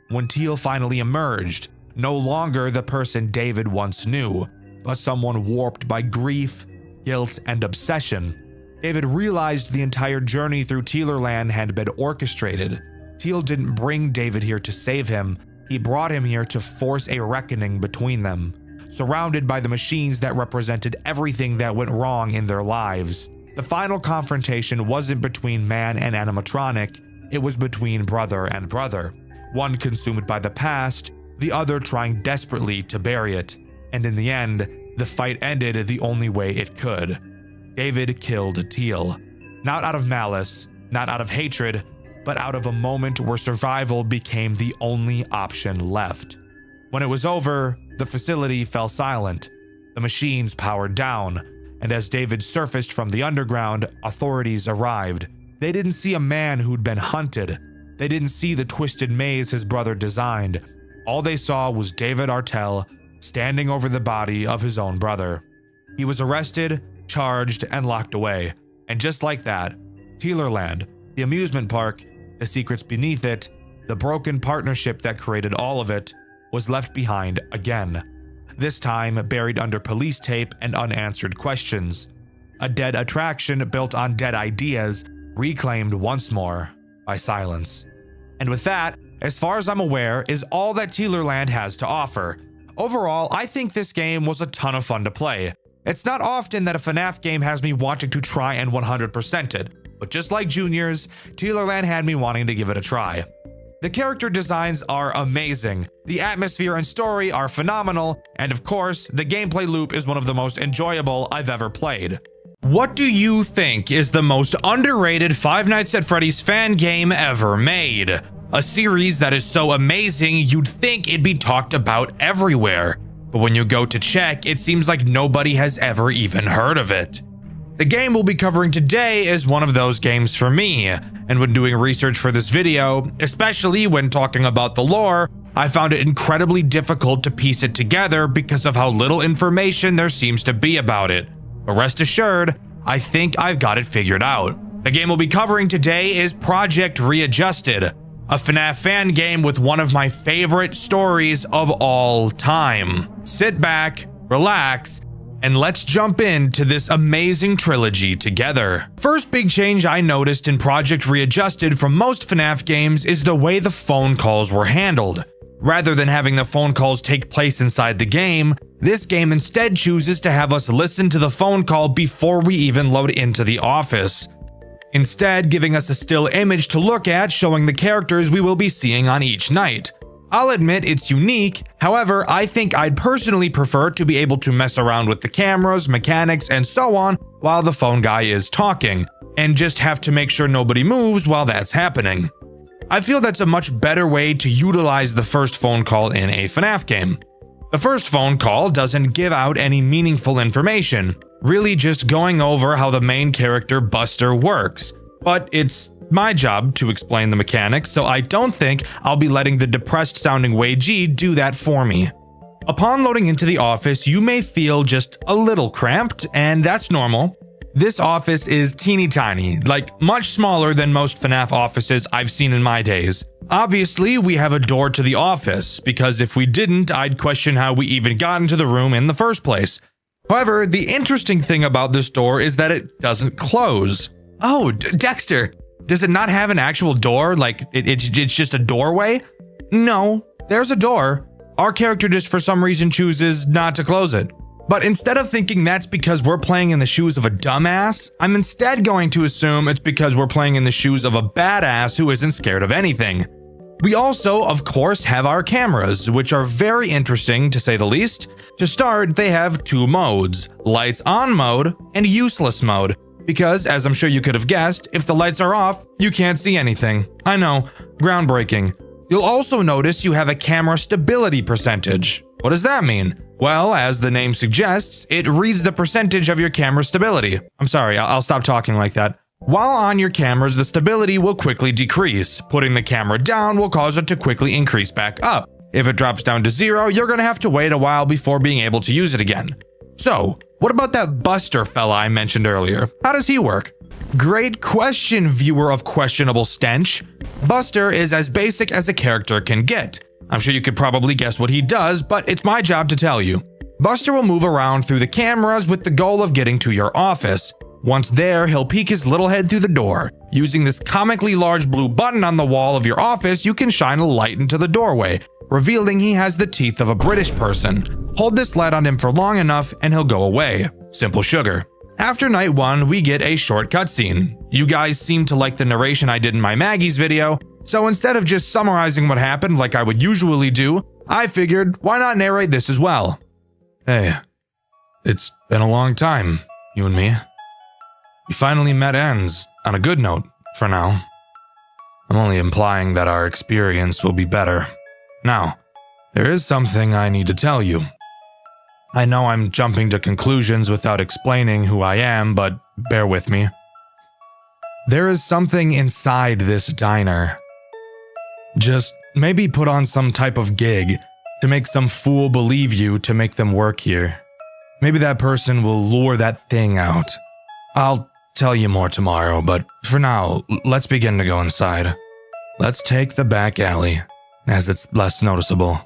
When Teal finally emerged, no longer the person David once knew, but someone warped by grief, guilt, and obsession, David realized the entire journey through Tealerland had been orchestrated. Teal didn't bring David here to save him, he brought him here to force a reckoning between them. Surrounded by the machines that represented everything that went wrong in their lives. The final confrontation wasn't between man and animatronic, it was between brother and brother, one consumed by the past, the other trying desperately to bury it. And in the end, the fight ended the only way it could. David killed Teal. Not out of malice, not out of hatred, but out of a moment where survival became the only option left. When it was over, the facility fell silent. The machines powered down, and as David surfaced from the underground, authorities arrived. They didn't see a man who'd been hunted. They didn't see the twisted maze his brother designed. All they saw was David Artell standing over the body of his own brother. He was arrested, charged, and locked away. And just like that, Tealerland, the amusement park, the secrets beneath it, the broken partnership that created all of it, was left behind again. This time buried under police tape and unanswered questions. A dead attraction built on dead ideas, reclaimed once more by silence. And with that, as far as I'm aware, is all that Tealerland has to offer. Overall, I think this game was a ton of fun to play. It's not often that a FNAF game has me wanting to try and 100% it, but just like Junior's, Tealerland had me wanting to give it a try. The character designs are amazing, the atmosphere and story are phenomenal, and of course, the gameplay loop is one of the most enjoyable I've ever played. What do you think is the most underrated Five Nights at Freddy's fan game ever made? A series that is so amazing you'd think it'd be talked about everywhere. But when you go to check, it seems like nobody has ever even heard of it. The game we'll be covering today is one of those games for me, and when doing research for this video, especially when talking about the lore, I found it incredibly difficult to piece it together because of how little information there seems to be about it. But rest assured, I think I've got it figured out. The game we'll be covering today is Project Readjusted, a FNAF fan game with one of my favorite stories of all time. Sit back, relax, and let's jump into this amazing trilogy together. First big change I noticed in Project Readjusted from most FNAF games is the way the phone calls were handled. Rather than having the phone calls take place inside the game, this game instead chooses to have us listen to the phone call before we even load into the office. Instead, giving us a still image to look at showing the characters we will be seeing on each night. I'll admit it's unique, however, I think I'd personally prefer to be able to mess around with the cameras, mechanics, and so on while the phone guy is talking, and just have to make sure nobody moves while that's happening. I feel that's a much better way to utilize the first phone call in a FNAF game. The first phone call doesn't give out any meaningful information, really just going over how the main character Buster works. But it's my job to explain the mechanics, so I don't think I'll be letting the depressed sounding Wei Ji do that for me. Upon loading into the office, you may feel just a little cramped, and that's normal. This office is teeny tiny, like much smaller than most FNAF offices I've seen in my days. Obviously, we have a door to the office, because if we didn't, I'd question how we even got into the room in the first place. However, the interesting thing about this door is that it doesn't close. Oh, Dexter, does it not have an actual door? Like, it's just a doorway? No, there's a door. Our character just for some reason chooses not to close it. But instead of thinking that's because we're playing in the shoes of a dumbass, I'm instead going to assume it's because we're playing in the shoes of a badass who isn't scared of anything. We also, of course, have our cameras, which are very interesting to say the least. To start, they have two modes, lights on mode and useless mode, because as I'm sure you could have guessed, if the lights are off, you can't see anything. I know, groundbreaking. You'll also notice you have a camera stability percentage. What does that mean? Well, as the name suggests, it reads the percentage of your camera stability. I'm sorry, I'll stop talking like that. While on your cameras, the stability will quickly decrease. Putting the camera down will cause it to quickly increase back up. If it drops down to 0, you're gonna have to wait a while before being able to use it again. So, what about that Buster fella I mentioned earlier? How does he work? Great question, viewer of questionable stench. Buster is as basic as a character can get. I'm sure you could probably guess what he does, but it's my job to tell you. Buster will move around through the cameras with the goal of getting to your office. Once there, he'll peek his little head through the door. Using this comically large blue button on the wall of your office, you can shine a light into the doorway, revealing he has the teeth of a British person. Hold this light on him for long enough and he'll go away. Simple sugar. After night 1, we get a short cutscene. You guys seem to like the narration I did in my Maggie's video, so instead of just summarizing what happened like I would usually do, I figured, why not narrate this as well? Hey, it's been a long time, you and me. We finally met ends on a good note, for now. I'm only implying that our experience will be better. Now, there is something I need to tell you. I know I'm jumping to conclusions without explaining who I am, but bear with me. There is something inside this diner. Just maybe put on some type of gig to make some fool believe you to make them work here. Maybe that person will lure that thing out. I'll tell you more tomorrow, but for now, let's begin to go inside. Let's take the back alley, as it's less noticeable.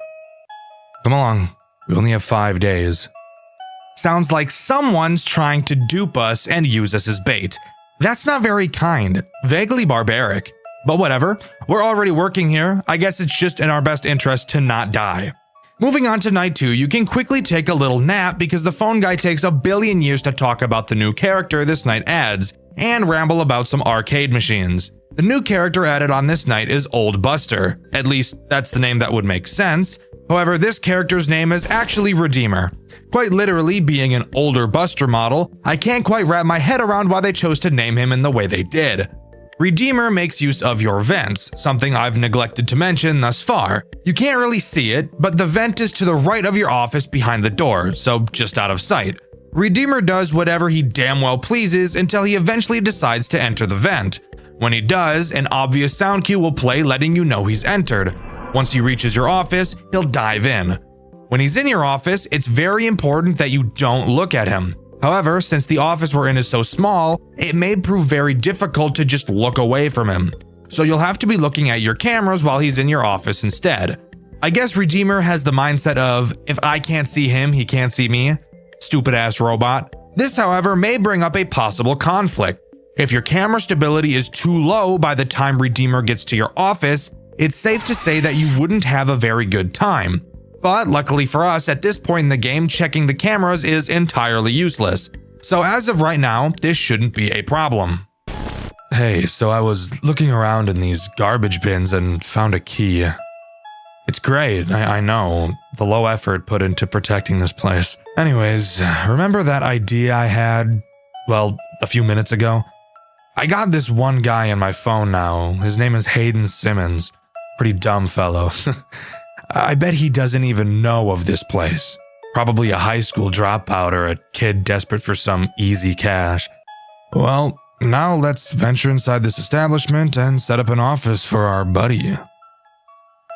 Come along, we only have 5 days. Sounds like someone's trying to dupe us and use us as bait. That's not very kind, vaguely barbaric. But whatever, we're already working here. I guess it's just in our best interest to not die. Moving on to night 2, you can quickly take a little nap because the phone guy takes a billion years to talk about the new character this night adds, and ramble about some arcade machines. The new character added on this night is Old Buster. At least, that's the name that would make sense. However, this character's name is actually Redeemer. Quite literally, being an older Buster model, I can't quite wrap my head around why they chose to name him in the way they did. Redeemer makes use of your vents, something I've neglected to mention thus far. You can't really see it, but the vent is to the right of your office behind the door, so just out of sight. Redeemer does whatever he damn well pleases until he eventually decides to enter the vent. When he does, an obvious sound cue will play letting you know he's entered. Once he reaches your office, he'll dive in. When he's in your office, it's very important that you don't look at him. However, since the office we're in is so small, it may prove very difficult to just look away from him. So you'll have to be looking at your cameras while he's in your office instead. I guess Redeemer has the mindset of, if I can't see him, he can't see me. Stupid ass robot. This, however, may bring up a possible conflict. If your camera stability is too low by the time Redeemer gets to your office, it's safe to say that you wouldn't have a very good time. But luckily for us, at this point in the game, checking the cameras is entirely useless. So as of right now, this shouldn't be a problem. Hey, so I was looking around in these garbage bins and found a key. It's great, I know, the low effort put into protecting this place. Anyways, remember that idea I had, well, a few minutes ago? I got this one guy on my phone now. His name is Hayden Simmons. Pretty dumb fellow. I bet he doesn't even know of this place. Probably a high school dropout or a kid desperate for some easy cash. Well, now let's venture inside this establishment and set up an office for our buddy.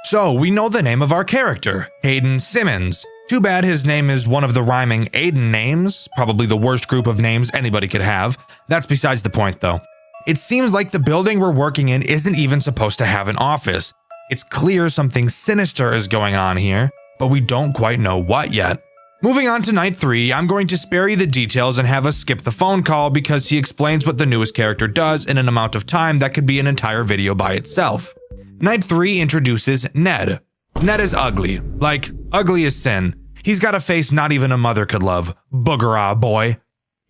So, we know the name of our character, Hayden Simmons. Too bad his name is one of the rhyming Aiden names, probably the worst group of names anybody could have. That's besides the point though. It seems like the building we're working in isn't even supposed to have an office. It's clear something sinister is going on here, but we don't quite know what yet. Moving on to night 3, I'm going to spare you the details and have us skip the phone call because he explains what the newest character does in an amount of time that could be an entire video by itself. Night 3 introduces Ned. Ned is ugly, like ugly as sin. He's got a face not even a mother could love. Booger-ah, boy.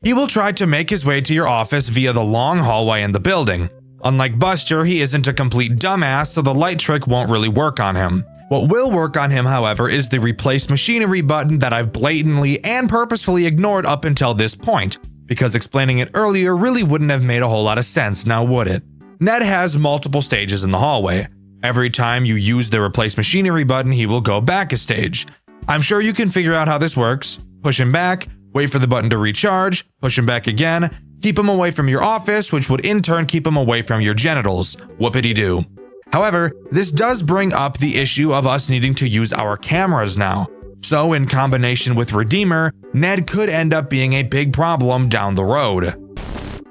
He will try to make his way to your office via the long hallway in the building. Unlike Buster, he isn't a complete dumbass, so the light trick won't really work on him. What will work on him, however, is the replace machinery button that I've blatantly and purposefully ignored up until this point, because explaining it earlier really wouldn't have made a whole lot of sense, now would it? Ned has multiple stages in the hallway. Every time you use the replace machinery button, he will go back a stage. I'm sure you can figure out how this works. Push him back, wait for the button to recharge, push him back again, keep him away from your office, which would in turn keep him away from your genitals. Whoopity-doo. However, this does bring up the issue of us needing to use our cameras now. So in combination with Redeemer, Ned could end up being a big problem down the road.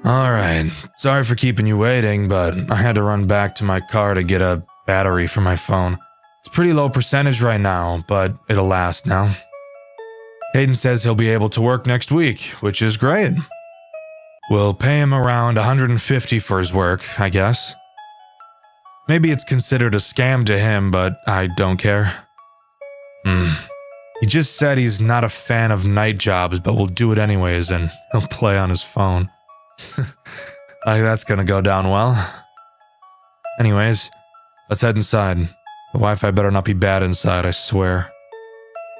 Alright, sorry for keeping you waiting, but I had to run back to my car to get a battery for my phone. It's pretty low percentage right now, but it'll last now. Hayden says he'll be able to work next week, which is great. We'll pay him around $150 for his work, I guess. Maybe it's considered a scam to him, but I don't care. He just said he's not a fan of night jobs, but will do it anyways, and he'll play on his phone. That's gonna go down well. Anyways, let's head inside. The Wi-Fi better not be bad inside, I swear.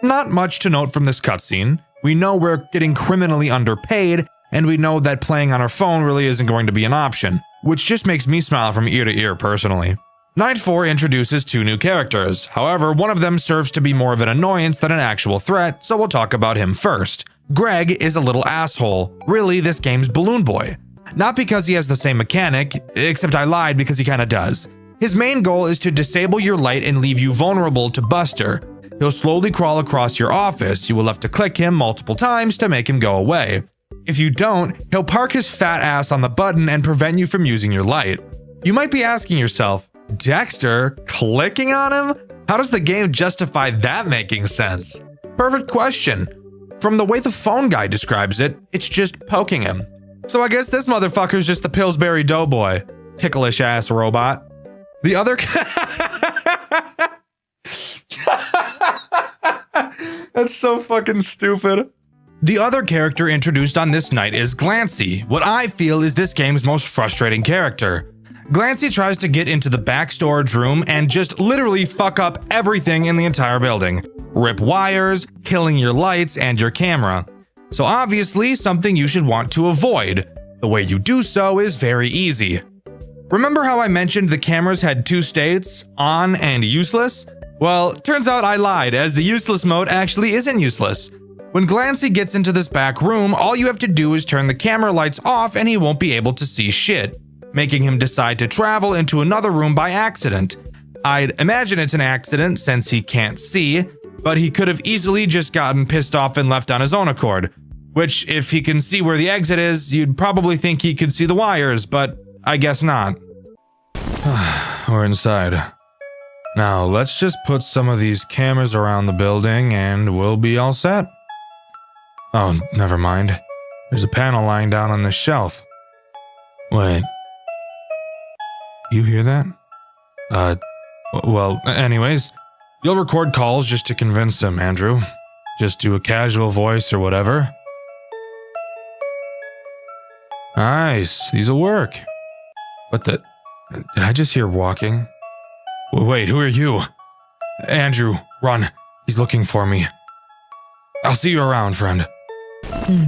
Not much to note from this cutscene. We know we're getting criminally underpaid, and we know that playing on our phone really isn't going to be an option, which just makes me smile from ear to ear personally. Night 4 introduces 2 new characters. However, one of them serves to be more of an annoyance than an actual threat, so we'll talk about him first. Greg is a little asshole. Really, this game's Balloon Boy. Not because he has the same mechanic, except I lied because he kinda does. His main goal is to disable your light and leave you vulnerable to Buster. He'll slowly crawl across your office. You will have to click him multiple times to make him go away. If you don't, he'll park his fat ass on the button and prevent you from using your light. You might be asking yourself, Dxtr, clicking on him? How does the game justify that making sense? Perfect question. From the way the phone guy describes it, it's just poking him. So I guess this motherfucker's just the Pillsbury Doughboy. Ticklish ass robot. The other That's so fucking stupid. The other character introduced on this night is Glancy, what I feel is this game's most frustrating character. Glancy tries to get into the back storage room and just literally fuck up everything in the entire building. Rip wires, killing your lights and your camera. So obviously something you should want to avoid. The way you do so is very easy. Remember how I mentioned the cameras had 2 states, on and useless? Well, turns out I lied, as the useless mode actually isn't useless. When Glancy gets into this back room, all you have to do is turn the camera lights off and he won't be able to see shit, making him decide to travel into another room by accident. I'd imagine it's an accident since he can't see, but he could have easily just gotten pissed off and left on his own accord. Which, if he can see where the exit is, you'd probably think he could see the wires, but I guess not. We're inside. Now, let's just put some of these cameras around the building and we'll be all set. Oh, never mind. There's a panel lying down on this shelf. Wait. You hear that? Well, anyways, you'll record calls just to convince him, Andrew. Just do a casual voice or whatever. Nice, these'll work. What the? Did I just hear walking? Wait, who are you? Andrew, run. He's looking for me. I'll see you around, friend.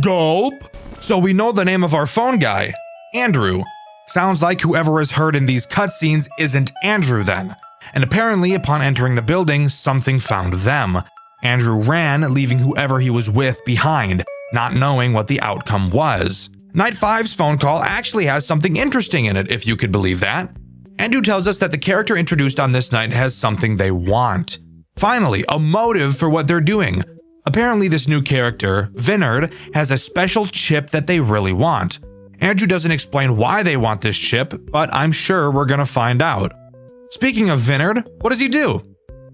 Gulp. So we know the name of our phone guy, Andrew. Sounds like whoever is heard in these cutscenes isn't Andrew then. And apparently upon entering the building, something found them. Andrew ran, leaving whoever he was with behind, not knowing what the outcome was. Night 5's phone call actually has something interesting in it, if you could believe that. Andrew tells us that the character introduced on this night has something they want. Finally, a motive for what they're doing. Apparently this new character, Vinard, has a special chip that they really want. Andrew doesn't explain why they want this chip, but I'm sure we're gonna find out. Speaking of Vinard, what does he do?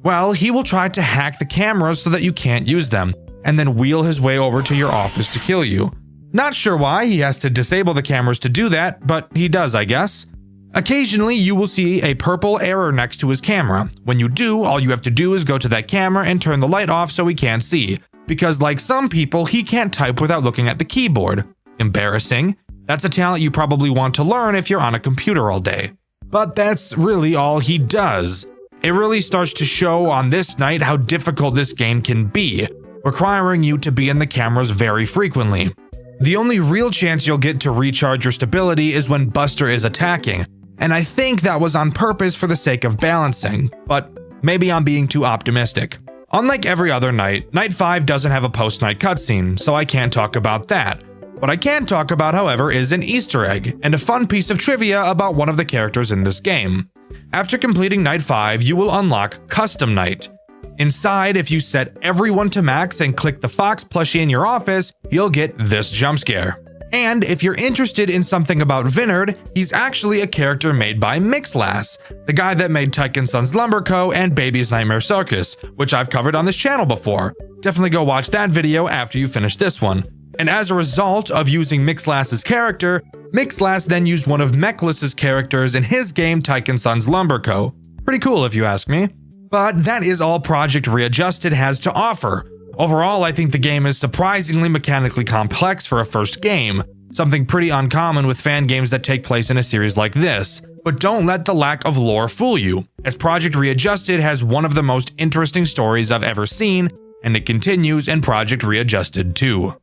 Well, he will try to hack the cameras so that you can't use them, and then wheel his way over to your office to kill you. Not sure why he has to disable the cameras to do that, but he does, I guess. Occasionally, you will see a purple error next to his camera. When you do, all you have to do is go to that camera and turn the light off so he can't see. Because like some people, he can't type without looking at the keyboard. Embarrassing. That's a talent you probably want to learn if you're on a computer all day. But that's really all he does. It really starts to show on this night how difficult this game can be, requiring you to be in the cameras very frequently. The only real chance you'll get to recharge your stability is when Buster is attacking, and I think that was on purpose for the sake of balancing, but maybe I'm being too optimistic. Unlike every other night, Night 5 doesn't have a post-night cutscene, so I can't talk about that. What I can talk about, however, is an Easter egg, and a fun piece of trivia about one of the characters in this game. After completing Night 5, you will unlock Custom Night. Inside, if you set everyone to max and click the Fox plushie in your office, you'll get this jump scare. And if you're interested in something about Vinard, he's actually a character made by Mixlass, the guy that made Tyke & Sons Lumber Co. and Baby's Nightmare Circus, which I've covered on this channel before. Definitely go watch that video after you finish this one. And as a result of using Mixlass's character, Mixlass then used one of Mechless's characters in his game Tyke & Sons Lumber Co. Pretty cool if you ask me. But that is all Project Readjusted has to offer. Overall, I think the game is surprisingly mechanically complex for a first game. something pretty uncommon with fan games that take place in a series like this. But don't let the lack of lore fool you, as Project Readjusted has one of the most interesting stories I've ever seen, and it continues in Project Readjusted 2.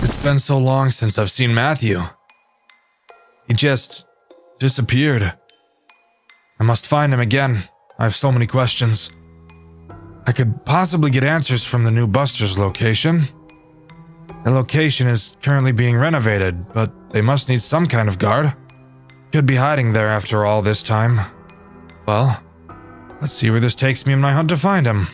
It's been so long since I've seen Matthew. He just disappeared. I must find him again. I have so many questions. I could possibly get answers from the new Buster's location. The location is currently being renovated, but they must need some kind of guard. Could be hiding there after all this time. Well, let's see where this takes me in my hunt to find him.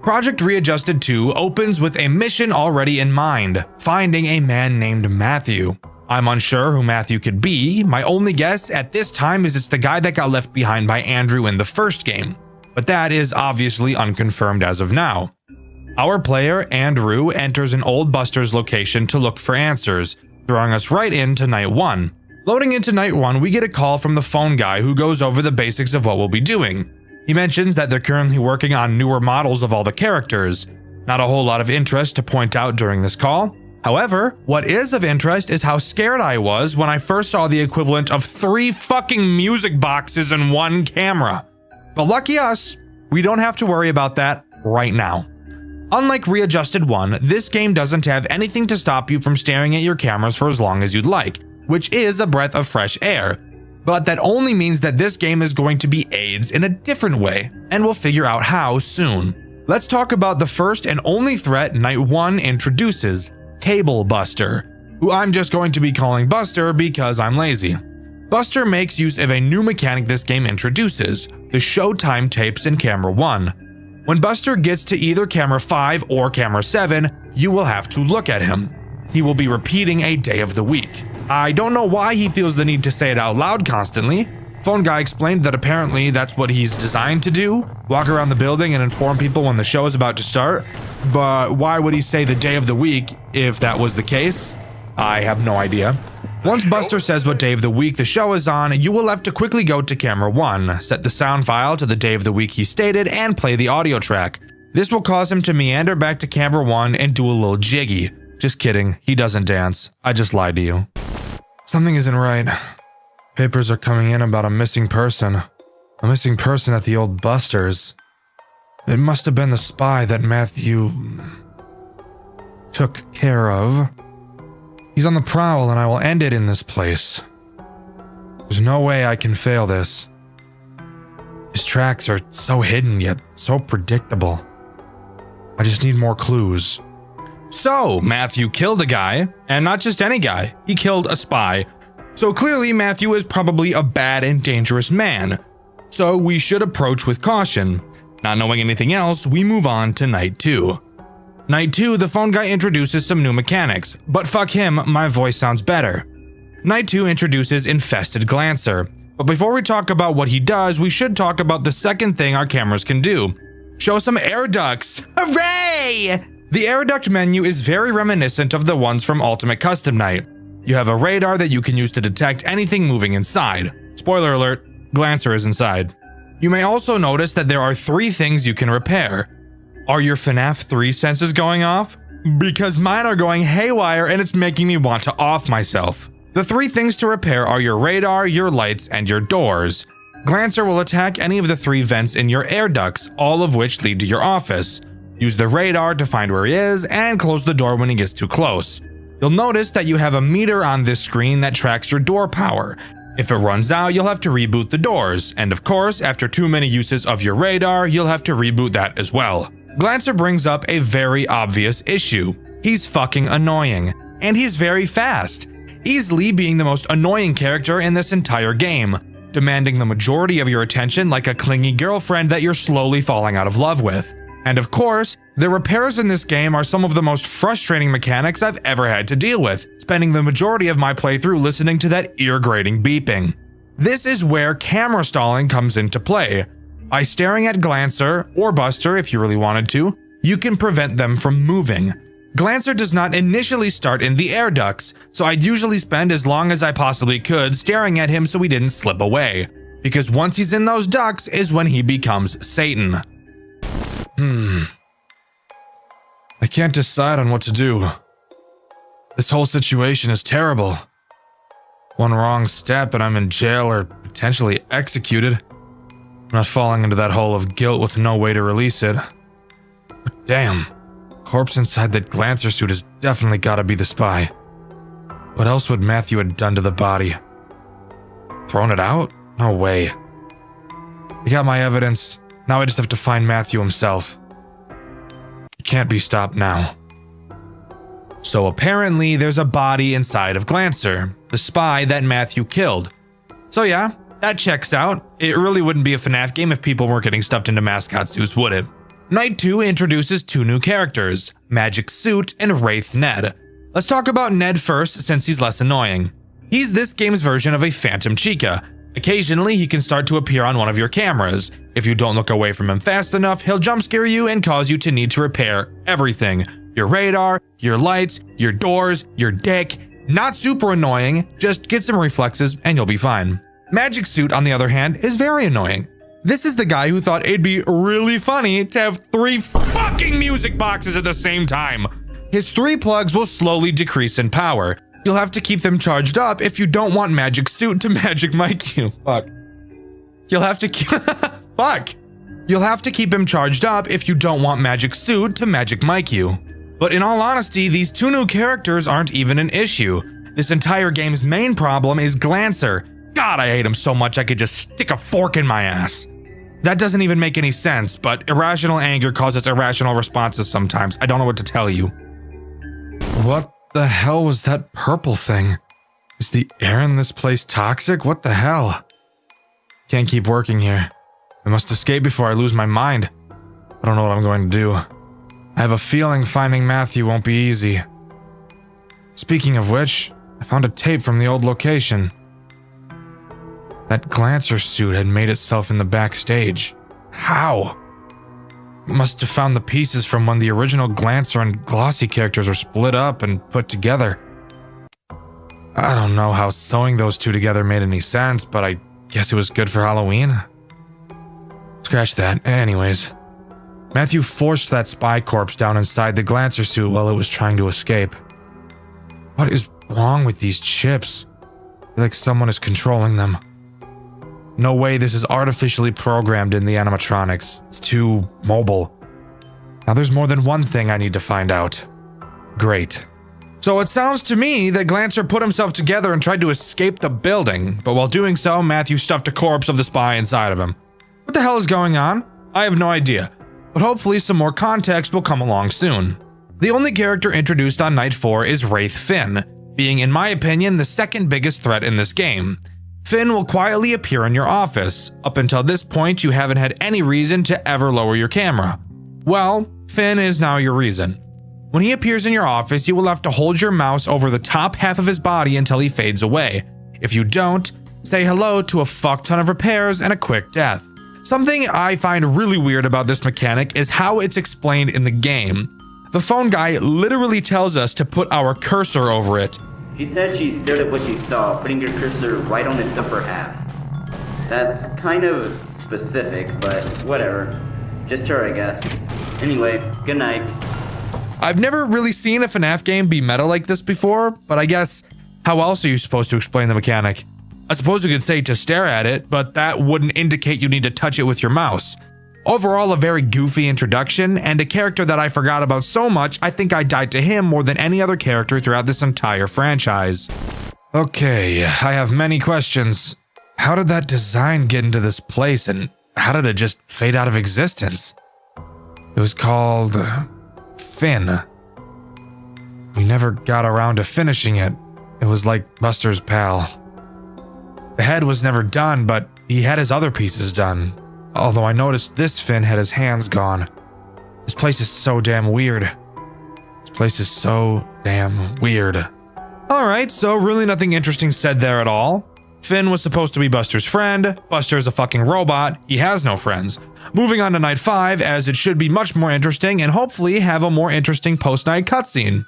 Project Readjusted 2 opens with a mission already in mind, finding a man named Matthew. I'm unsure who Matthew could be. My only guess at this time is it's the guy that got left behind by Andrew in the first game, but that is obviously unconfirmed as of now. Our player, Andrew, enters an old Buster's location to look for answers, throwing us right into Night 1. Loading into Night 1, we get a call from the phone guy who goes over the basics of what we'll be doing. He mentions that they're currently working on newer models of all the characters. Not a whole lot of interest to point out during this call. However, what is of interest is how scared I was when I first saw the equivalent of 3 fucking music boxes and 1 camera. But lucky us, we don't have to worry about that right now. Unlike Readjusted 1, this game doesn't have anything to stop you from staring at your cameras for as long as you'd like, which is a breath of fresh air. But that only means that this game is going to be AIDS in a different way, and we'll figure out how soon. Let's talk about the first and only threat Night 1 introduces, Cable Buster, who I'm just going to be calling Buster because I'm lazy. Buster makes use of a new mechanic this game introduces, the Showtime tapes in Camera 1. When Buster gets to either Camera 5 or Camera 7, you will have to look at him. He will be repeating a day of the week. I don't know why he feels the need to say it out loud constantly. Phone guy explained that apparently that's what he's designed to do, walk around the building and inform people when the show is about to start. But why would he say the day of the week if that was the case? I have no idea. Once Buster says what day of the week the show is on, you will have to quickly go to Camera 1, set the sound file to the day of the week he stated, and play the audio track. This will cause him to meander back to Camera 1 and do a little jiggy. Just kidding, he doesn't dance. I just lied to you. Something isn't right. Papers are coming in about a missing person. A missing person at the old Buster's. It must have been the spy that Matthew took care of. He's on the prowl and I will end it in this place. There's no way I can fail this. His tracks are so hidden yet so predictable. I just need more clues. So, Matthew killed a guy, and not just any guy, he killed a spy. So clearly Matthew is probably a bad and dangerous man. So we should approach with caution. Not knowing anything else, we move on to Night 2. Night 2, the phone guy introduces some new mechanics, but fuck him, my voice sounds better. Night 2 introduces Infested Glancer, but before we talk about what he does, we should talk about the second thing our cameras can do. Show some air ducts. Hooray! The air duct menu is very reminiscent of the ones from Ultimate Custom Night. You have a radar that you can use to detect anything moving inside. Spoiler alert, Glancer is inside. You may also notice that there are 3 things you can repair. Are your FNAF 3 senses going off? Because mine are going haywire and it's making me want to off myself. The 3 things to repair are your radar, your lights, and your doors. Glancer will attack any of the 3 vents in your air ducts, all of which lead to your office. Use the radar to find where he is, and close the door when he gets too close. You'll notice that you have a meter on this screen that tracks your door power. If it runs out, you'll have to reboot the doors, and of course, after too many uses of your radar, you'll have to reboot that as well. Glancer brings up a very obvious issue. He's fucking annoying, and he's very fast, easily being the most annoying character in this entire game, demanding the majority of your attention like a clingy girlfriend that you're slowly falling out of love with. And of course, the repairs in this game are some of the most frustrating mechanics I've ever had to deal with, spending the majority of my playthrough listening to that ear-grating beeping. This is where camera stalling comes into play. By staring at Glancer, or Buster if you really wanted to, you can prevent them from moving. Glancer does not initially start in the air ducts, so I'd usually spend as long as I possibly could staring at him so he didn't slip away, because once he's in those ducts is when he becomes Satan. I can't decide on what to do. This whole situation is terrible. One wrong step and I'm in jail or potentially executed. I'm not falling into that hole of guilt with no way to release it. But damn, corpse inside that Glancer suit has definitely gotta be the spy. What else would Matthew have done to the body? Thrown it out? No way. I got my evidence. Now I just have to find Matthew himself. He can't be stopped now. So apparently there's a body inside of Glancer, the spy that Matthew killed. So yeah, that checks out. It really wouldn't be a FNAF game if people weren't getting stuffed into mascot suits, would it? Night 2 introduces 2 new characters, Magic Suit and Wraith Ned. Let's talk about Ned first since he's less annoying. He's this game's version of a Phantom Chica. Occasionally, he can start to appear on one of your cameras. If you don't look away from him fast enough, he'll jump scare you and cause you to need to repair everything. Your radar, your lights, your doors, your dick. Not super annoying, just get some reflexes and you'll be fine. Magic Suit, on the other hand, is very annoying. This is the guy who thought it'd be really funny to have 3 fucking music boxes at the same time. His 3 plugs will slowly decrease in power. You'll have to keep them charged up if you don't want Magic Suit to Magic Mic you. Fuck. You'll have to keep Fuck. You'll have to keep him charged up if you don't want Magic Suit to Magic Mic you. But in all honesty, these 2 new characters aren't even an issue. This entire game's main problem is Glancer. God, I hate him so much I could just stick a fork in my ass. That doesn't even make any sense, but irrational anger causes irrational responses sometimes. I don't know what to tell you. What the hell was that purple thing? Is the air in this place toxic? What the hell? Can't keep working here. I must escape before I lose my mind. I don't know what I'm going to do. I have a feeling finding Matthew won't be easy. Speaking of which, I found a tape from the old location. That Glancer suit had made itself in the backstage. How? Must have found the pieces from when the original Glancer and Glossy characters were split up and put together. I don't know how sewing those 2 together made any sense, but I guess it was good for Halloween. Scratch that. Anyways, Matthew forced that spy corpse down inside the Glancer suit while it was trying to escape. What is wrong with these chips? I feel like someone is controlling them. No way this is artificially programmed in the animatronics. It's too mobile. Now there's more than one thing I need to find out. Great. So it sounds to me that Glancer put himself together and tried to escape the building, but while doing so, Matthew stuffed a corpse of the spy inside of him. What the hell is going on? I have no idea, but hopefully some more context will come along soon. The only character introduced on Night 4 is Wraith Finn, being in my opinion the second biggest threat in this game. Finn will quietly appear in your office. Up until this point, you haven't had any reason to ever lower your camera. Well, Finn is now your reason. When he appears in your office, you will have to hold your mouse over the top half of his body until he fades away. If you don't, say hello to a fuck ton of repairs and a quick death. Something I find really weird about this mechanic is how it's explained in the game. The phone guy literally tells us to put our cursor over it. She said she stared at what she saw, putting your cursor right on its upper half. That's kind of specific, but whatever. Just her, I guess. Anyway, good night. I've never really seen a FNAF game be meta like this before, but I guess, how else are you supposed to explain the mechanic? I suppose you could say to stare at it, but that wouldn't indicate you need to touch it with your mouse. Overall, a very goofy introduction, and a character that I forgot about so much, I think I died to him more than any other character throughout this entire franchise. Okay, I have many questions. How did that design get into this place, and how did it just fade out of existence? It was called Finn. We never got around to finishing it. It was like Buster's pal. The head was never done, but he had his other pieces done. Although I noticed this Finn had his hands gone. This place is so damn weird. This place is so damn weird. Alright, so really nothing interesting said there at all. Finn was supposed to be Buster's friend. Buster is a fucking robot. He has no friends. Moving on to Night 5, as it should be much more interesting and hopefully have a more interesting post-night cutscene.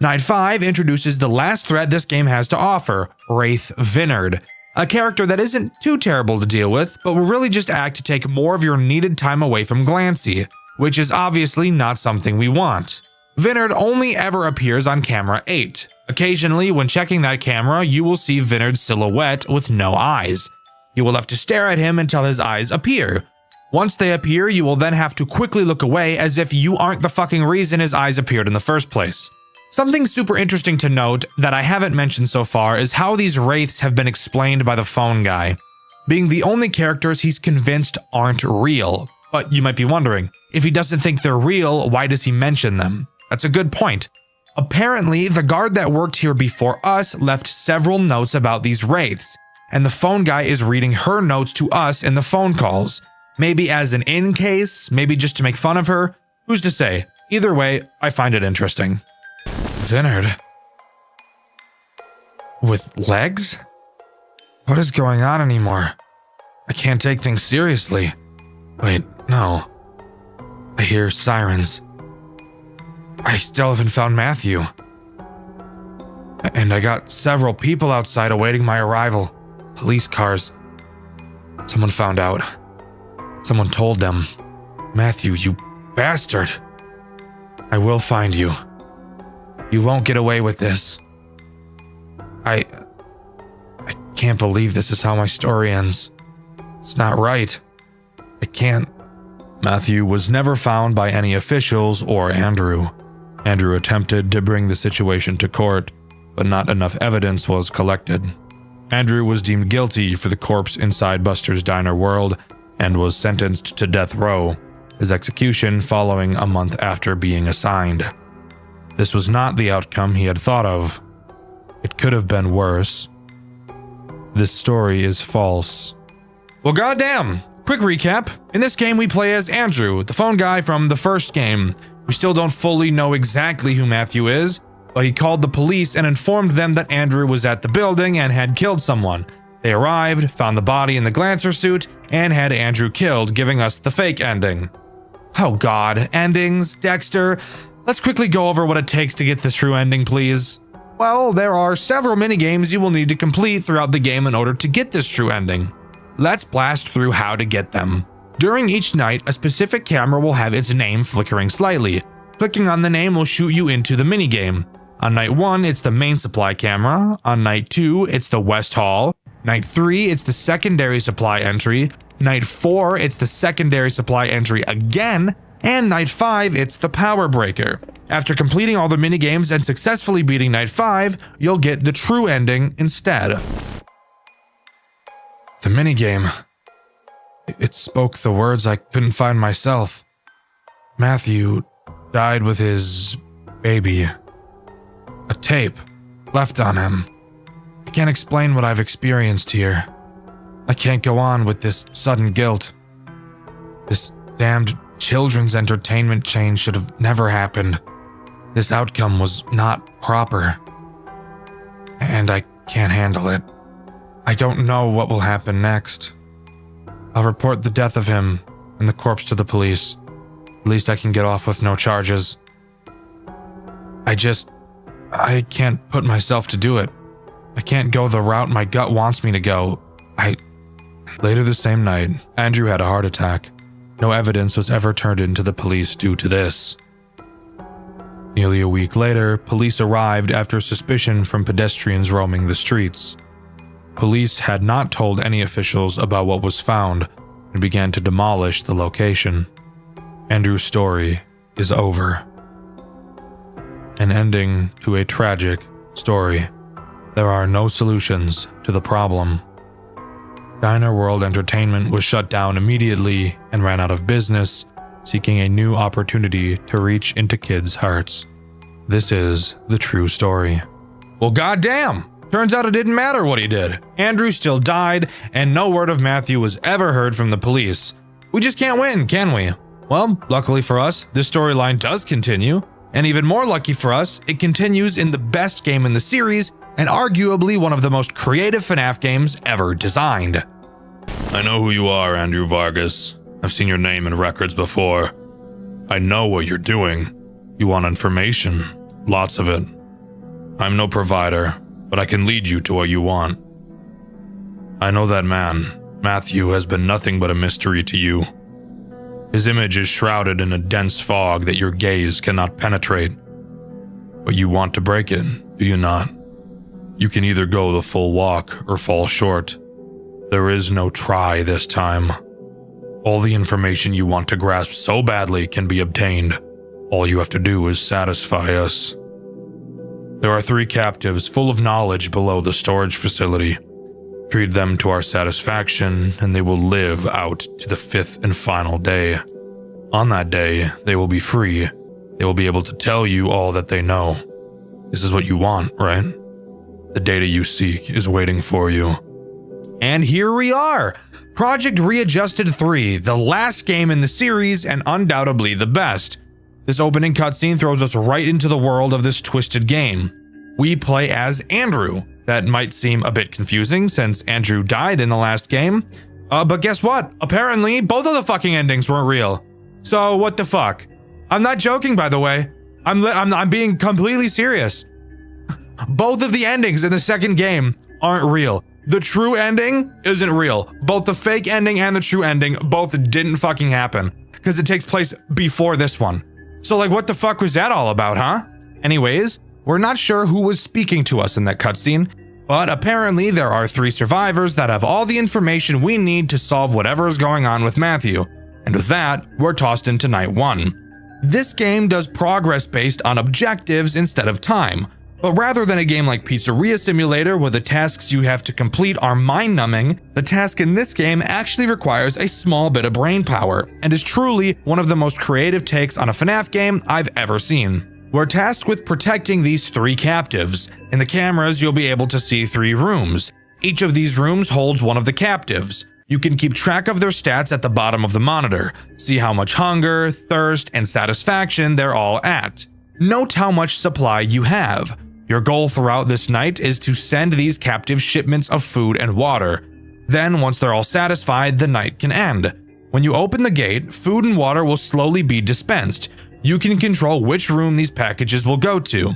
Night 5 introduces the last threat this game has to offer, Wraith Vinard. A character that isn't too terrible to deal with, but will really just act to take more of your needed time away from Glancy, which is obviously not something we want. Vinard only ever appears on camera 8. Occasionally, when checking that camera, you will see Vinard's silhouette with no eyes. You will have to stare at him until his eyes appear. Once they appear, you will then have to quickly look away as if you aren't the fucking reason his eyes appeared in the first place. Something super interesting to note that I haven't mentioned so far is how these wraiths have been explained by the phone guy, being the only characters he's convinced aren't real. But you might be wondering, if he doesn't think they're real, why does he mention them? That's a good point. Apparently, the guard that worked here before us left several notes about these wraiths, and the phone guy is reading her notes to us in the phone calls. Maybe as an in case, maybe just to make fun of her. Who's to say? Either way, I find it interesting. Vinard. With legs? What is going on anymore? I can't take things seriously. Wait, no. I hear sirens. I still haven't found Matthew. And I got several people outside awaiting my arrival. Police cars. Someone found out. Someone told them. Matthew, you bastard. I will find you. You won't get away with this. I can't believe this is how my story ends. It's not right. I can't. Matthew was never found by any officials or Andrew. Andrew attempted to bring the situation to court, but not enough evidence was collected. Andrew was deemed guilty for the corpse inside Buster's Diner World and was sentenced to death row, his execution following a month after being assigned. This was not the outcome he had thought of. It could have been worse. This story is false. Well, goddamn! Quick recap. In this game, we play as Andrew, the phone guy from the first game. We still don't fully know exactly who Matthew is, but he called the police and informed them that Andrew was at the building and had killed someone. They arrived, found the body in the Glancer suit, and had Andrew killed, giving us the fake ending. Oh god, endings, Dxtr. Let's quickly go over what it takes to get this true ending, please. Well, there are several minigames you will need to complete throughout the game in order to get this true ending. Let's blast through how to get them. During each night, a specific camera will have its name flickering slightly. Clicking on the name will shoot you into the minigame. On night 1, it's the main supply camera. On night 2, it's the West Hall. Night 3, it's the secondary supply entry. Night 4, it's the secondary supply entry again. And night 5, it's the power breaker. After completing all the minigames and successfully beating night 5, you'll get the true ending instead. The minigame. It spoke the words I couldn't find myself. Matthew died with his baby. A tape left on him. I can't explain what I've experienced here. I can't go on with this sudden guilt. This damned children's entertainment chain should have never happened. This outcome was not proper. And I can't handle it. I don't know what will happen next. I'll report the death of him and the corpse to the police. At least I can get off with no charges. I can't put myself to do it. I can't go the route my gut wants me to go. Later the same night, Andrew had a heart attack. No evidence was ever turned into the police due to this. Nearly a week later, police arrived after suspicion from pedestrians roaming the streets. Police had not told any officials about what was found and began to demolish the location. Andrew's story is over. An ending to a tragic story. There are no solutions to the problem. Diner World Entertainment was shut down immediately and ran out of business, seeking a new opportunity to reach into kids' hearts. This is the true story. Well, goddamn! Turns out it didn't matter what he did. Andrew still died, and no word of Matthew was ever heard from the police. We just can't win, can we? Well, luckily for us, this storyline does continue, and even more lucky for us, it continues in the best game in the series, and arguably one of the most creative FNAF games ever designed. I know who you are, Andrew Vargas. I've seen your name in records before. I know what you're doing. You want information. Lots of it. I'm no provider, but I can lead you to what you want. I know that man, Matthew, has been nothing but a mystery to you. His image is shrouded in a dense fog that your gaze cannot penetrate. But you want to break it, do you not? You can either go the full walk or fall short. There is no try this time. All the information you want to grasp so badly can be obtained. All you have to do is satisfy us. There are 3 captives full of knowledge below the storage facility. Treat them to our satisfaction, and they will live out to the 5th and final day. On that day, they will be free. They will be able to tell you all that they know. This is what you want, right? The data you seek is waiting for you. And here we are! Project Readjusted 3, the last game in the series and undoubtedly the best. This opening cutscene throws us right into the world of this twisted game. We play as Andrew. That might seem a bit confusing since Andrew died in the last game. But guess what? Apparently, both of the fucking endings weren't real. So what the fuck? I'm not joking, by the way. I'm being completely serious. Both of the endings in the second game aren't real. The true ending isn't real. Both the fake ending and the true ending both didn't fucking happen because it takes place before this one. So like, what the fuck was that all about, huh? Anyways, we're not sure who was speaking to us in that cutscene, but apparently there are 3 survivors that have all the information we need to solve whatever is going on with Matthew. And with that, we're tossed into night 1. This game does progress based on objectives instead of time. But rather than a game like Pizzeria Simulator where the tasks you have to complete are mind-numbing, the task in this game actually requires a small bit of brain power and is truly one of the most creative takes on a FNAF game I've ever seen. We're tasked with protecting these 3 captives. In the cameras, you'll be able to see 3 rooms. Each of these rooms holds one of the captives. You can keep track of their stats at the bottom of the monitor, see how much hunger, thirst, and satisfaction they're all at. Note how much supply you have. Your goal throughout this night is to send these captives shipments of food and water. Then, once they're all satisfied, the night can end. When you open the gate, food and water will slowly be dispensed. You can control which room these packages will go to.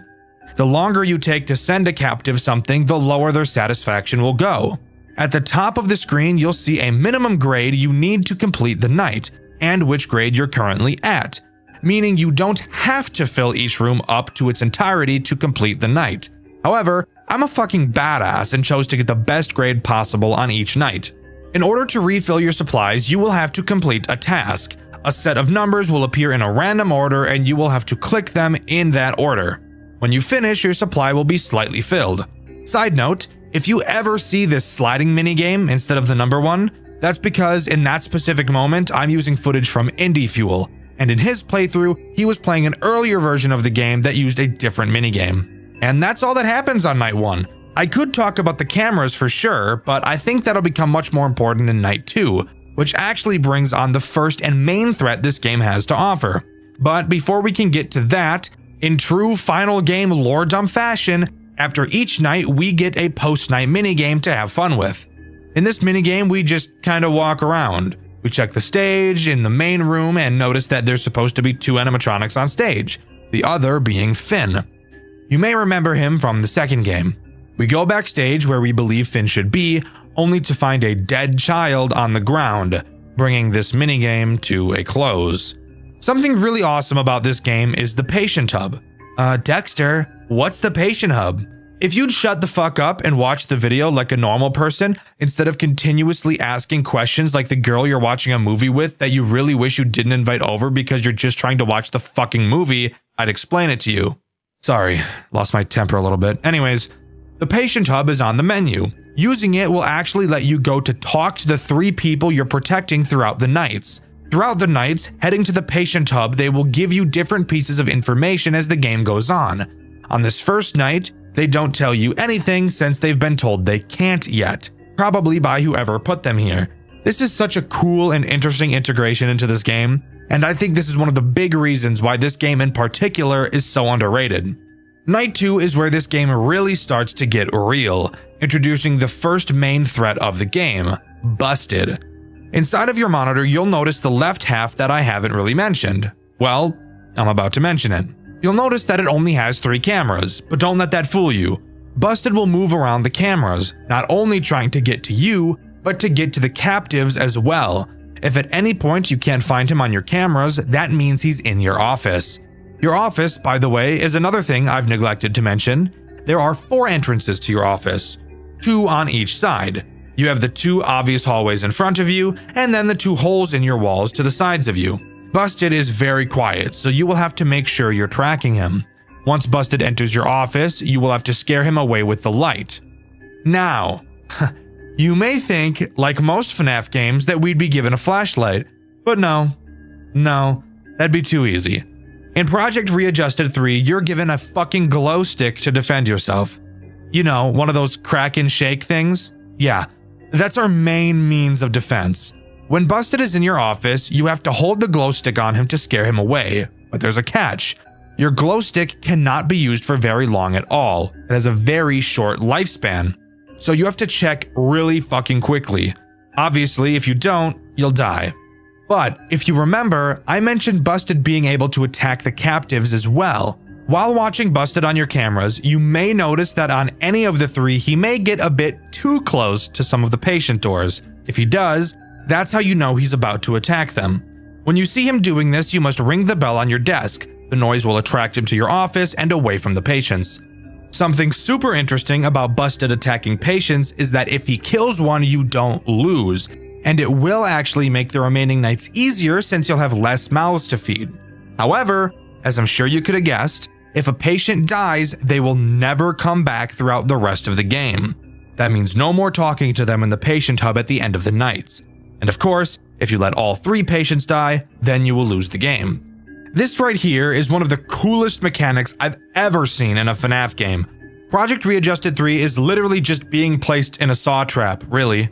The longer you take to send a captive something, the lower their satisfaction will go. At the top of the screen, you'll see a minimum grade you need to complete the night, and which grade you're currently at. Meaning you don't have to fill each room up to its entirety to complete the night. However, I'm a fucking badass and chose to get the best grade possible on each night. In order to refill your supplies, you will have to complete a task. A set of numbers will appear in a random order and you will have to click them in that order. When you finish, your supply will be slightly filled. Side note, if you ever see this sliding minigame instead of the number 1, that's because in that specific moment, I'm using footage from Indie Fuel. And in his playthrough, he was playing an earlier version of the game that used a different minigame. And that's all that happens on night 1. I could talk about the cameras for sure, but I think that'll become much more important in night 2, which actually brings on the first and main threat this game has to offer. But before we can get to that, in true final game lore dump fashion, after each night we get a post-night minigame to have fun with. In this minigame, we just kind of walk around. We check the stage in the main room and notice that there's supposed to be 2 animatronics on stage, the other being Finn. You may remember him from the second game. We go backstage where we believe Finn should be, only to find a dead child on the ground, bringing this minigame to a close. Something really awesome about this game is the patient hub. Dexter, what's the patient hub? If you'd shut the fuck up and watch the video like a normal person, instead of continuously asking questions like the girl you're watching a movie with that you really wish you didn't invite over because you're just trying to watch the fucking movie, I'd explain it to you. Sorry, lost my temper a little bit. Anyways, the patient hub is on the menu. Using it will actually let you go to talk to the 3 people you're protecting throughout the nights. Throughout the nights, heading to the patient hub, they will give you different pieces of information as the game goes on. On this first night, they don't tell you anything since they've been told they can't yet, probably by whoever put them here. This is such a cool and interesting integration into this game, and I think this is one of the big reasons why this game in particular is so underrated. Night 2 is where this game really starts to get real, introducing the first main threat of the game, Busted. Inside of your monitor, you'll notice the left half that I haven't really mentioned. Well, I'm about to mention it. You'll notice that it only has 3 cameras, but don't let that fool you. Busted will move around the cameras, not only trying to get to you, but to get to the captives as well. If at any point you can't find him on your cameras, that means he's in your office. Your office, by the way, is another thing I've neglected to mention. There are 4 entrances to your office, 2 on each side. You have the 2 obvious hallways in front of you, and then the 2 holes in your walls to the sides of you. Busted is very quiet, so you will have to make sure you're tracking him. Once Busted enters your office, you will have to scare him away with the light. Now, you may think, like most FNAF games, that we'd be given a flashlight, but no, that'd be too easy. In Project Readjusted 3, you're given a fucking glow stick to defend yourself. You know, one of those crack and shake things? Yeah, that's our main means of defense. When Busted is in your office, you have to hold the glow stick on him to scare him away, but there's a catch. Your glow stick cannot be used for very long at all. It has a very short lifespan, so you have to check really fucking quickly. Obviously, if you don't, you'll die. But if you remember, I mentioned Busted being able to attack the captives as well. While watching Busted on your cameras, you may notice that on any of the 3, he may get a bit too close to some of the patient doors. If he does, that's how you know he's about to attack them. When you see him doing this, you must ring the bell on your desk. The noise will attract him to your office and away from the patients. Something super interesting about Busted attacking patients is that if he kills one, you don't lose. And it will actually make the remaining nights easier since you'll have less mouths to feed. However, as I'm sure you could have guessed, if a patient dies, they will never come back throughout the rest of the game. That means no more talking to them in the patient hub at the end of the nights. And of course, if you let all 3 patients die, then you will lose the game. This right here is one of the coolest mechanics I've ever seen in a FNAF game. Project Readjusted 3 is literally just being placed in a saw trap, really.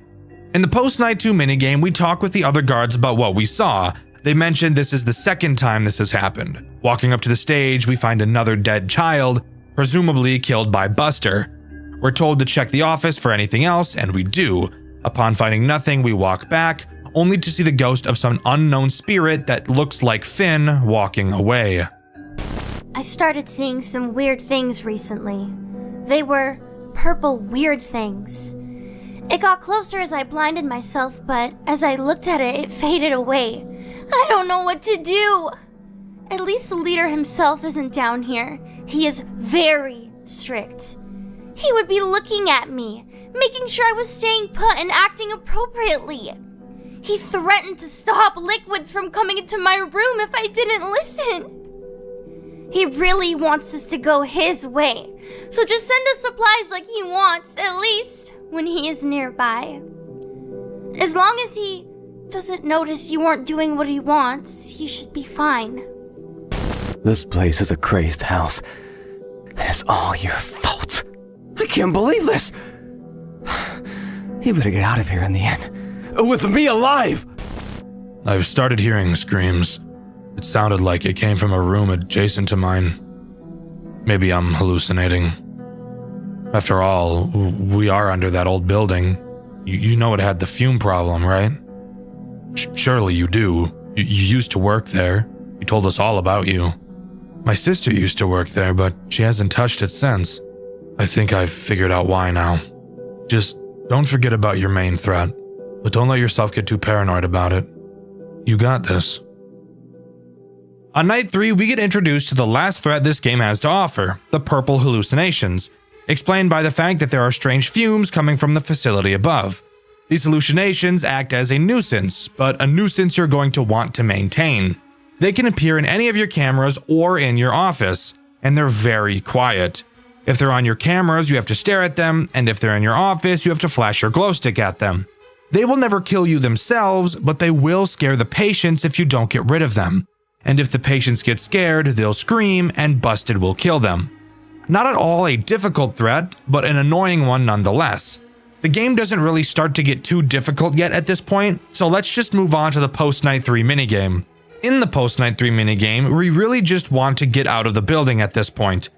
In the post-night 2 minigame, we talk with the other guards about what we saw. They mentioned this is the 2nd time this has happened. Walking up to the stage, we find another dead child, presumably killed by Buster. We're told to check the office for anything else, and we do. Upon finding nothing, we walk back, only to see the ghost of some unknown spirit that looks like Finn walking away. I started seeing some weird things recently. They were purple weird things. It got closer as I blinded myself, but as I looked at it, it faded away. I don't know what to do. At least the leader himself isn't down here. He is very strict. He would be looking at me, making sure I was staying put and acting appropriately. He threatened to stop liquids from coming into my room if I didn't listen. He really wants us to go his way, so just send us supplies like he wants, at least when he is nearby. As long as he doesn't notice you aren't doing what he wants, he should be fine. This place is a crazed house, and it's all your fault. I can't believe this! You better get out of here in the end. With me alive! I've started hearing screams. It sounded like it came from a room adjacent to mine. Maybe I'm hallucinating. After all, we are under that old building. You know it had the fume problem, right? Surely you do. You used to work there. You told us all about you. My sister used to work there, but she hasn't touched it since. I think I've figured out why now. Just don't forget about your main threat, but don't let yourself get too paranoid about it. You got this. On night 3, we get introduced to the last threat this game has to offer, the purple hallucinations, explained by the fact that there are strange fumes coming from the facility above. These hallucinations act as a nuisance, but a nuisance you're going to want to maintain. They can appear in any of your cameras or in your office, and they're very quiet. If they're on your cameras, you have to stare at them, and if they're in your office, you have to flash your glow stick at them. They will never kill you themselves, but they will scare the patients if you don't get rid of them. And if the patients get scared, they'll scream, and Busted will kill them. Not at all a difficult threat, but an annoying one nonetheless. The game doesn't really start to get too difficult yet at this point, so let's just move on to the post-night 3 minigame. In the post-night 3 minigame, we really just want to get out of the building at this point.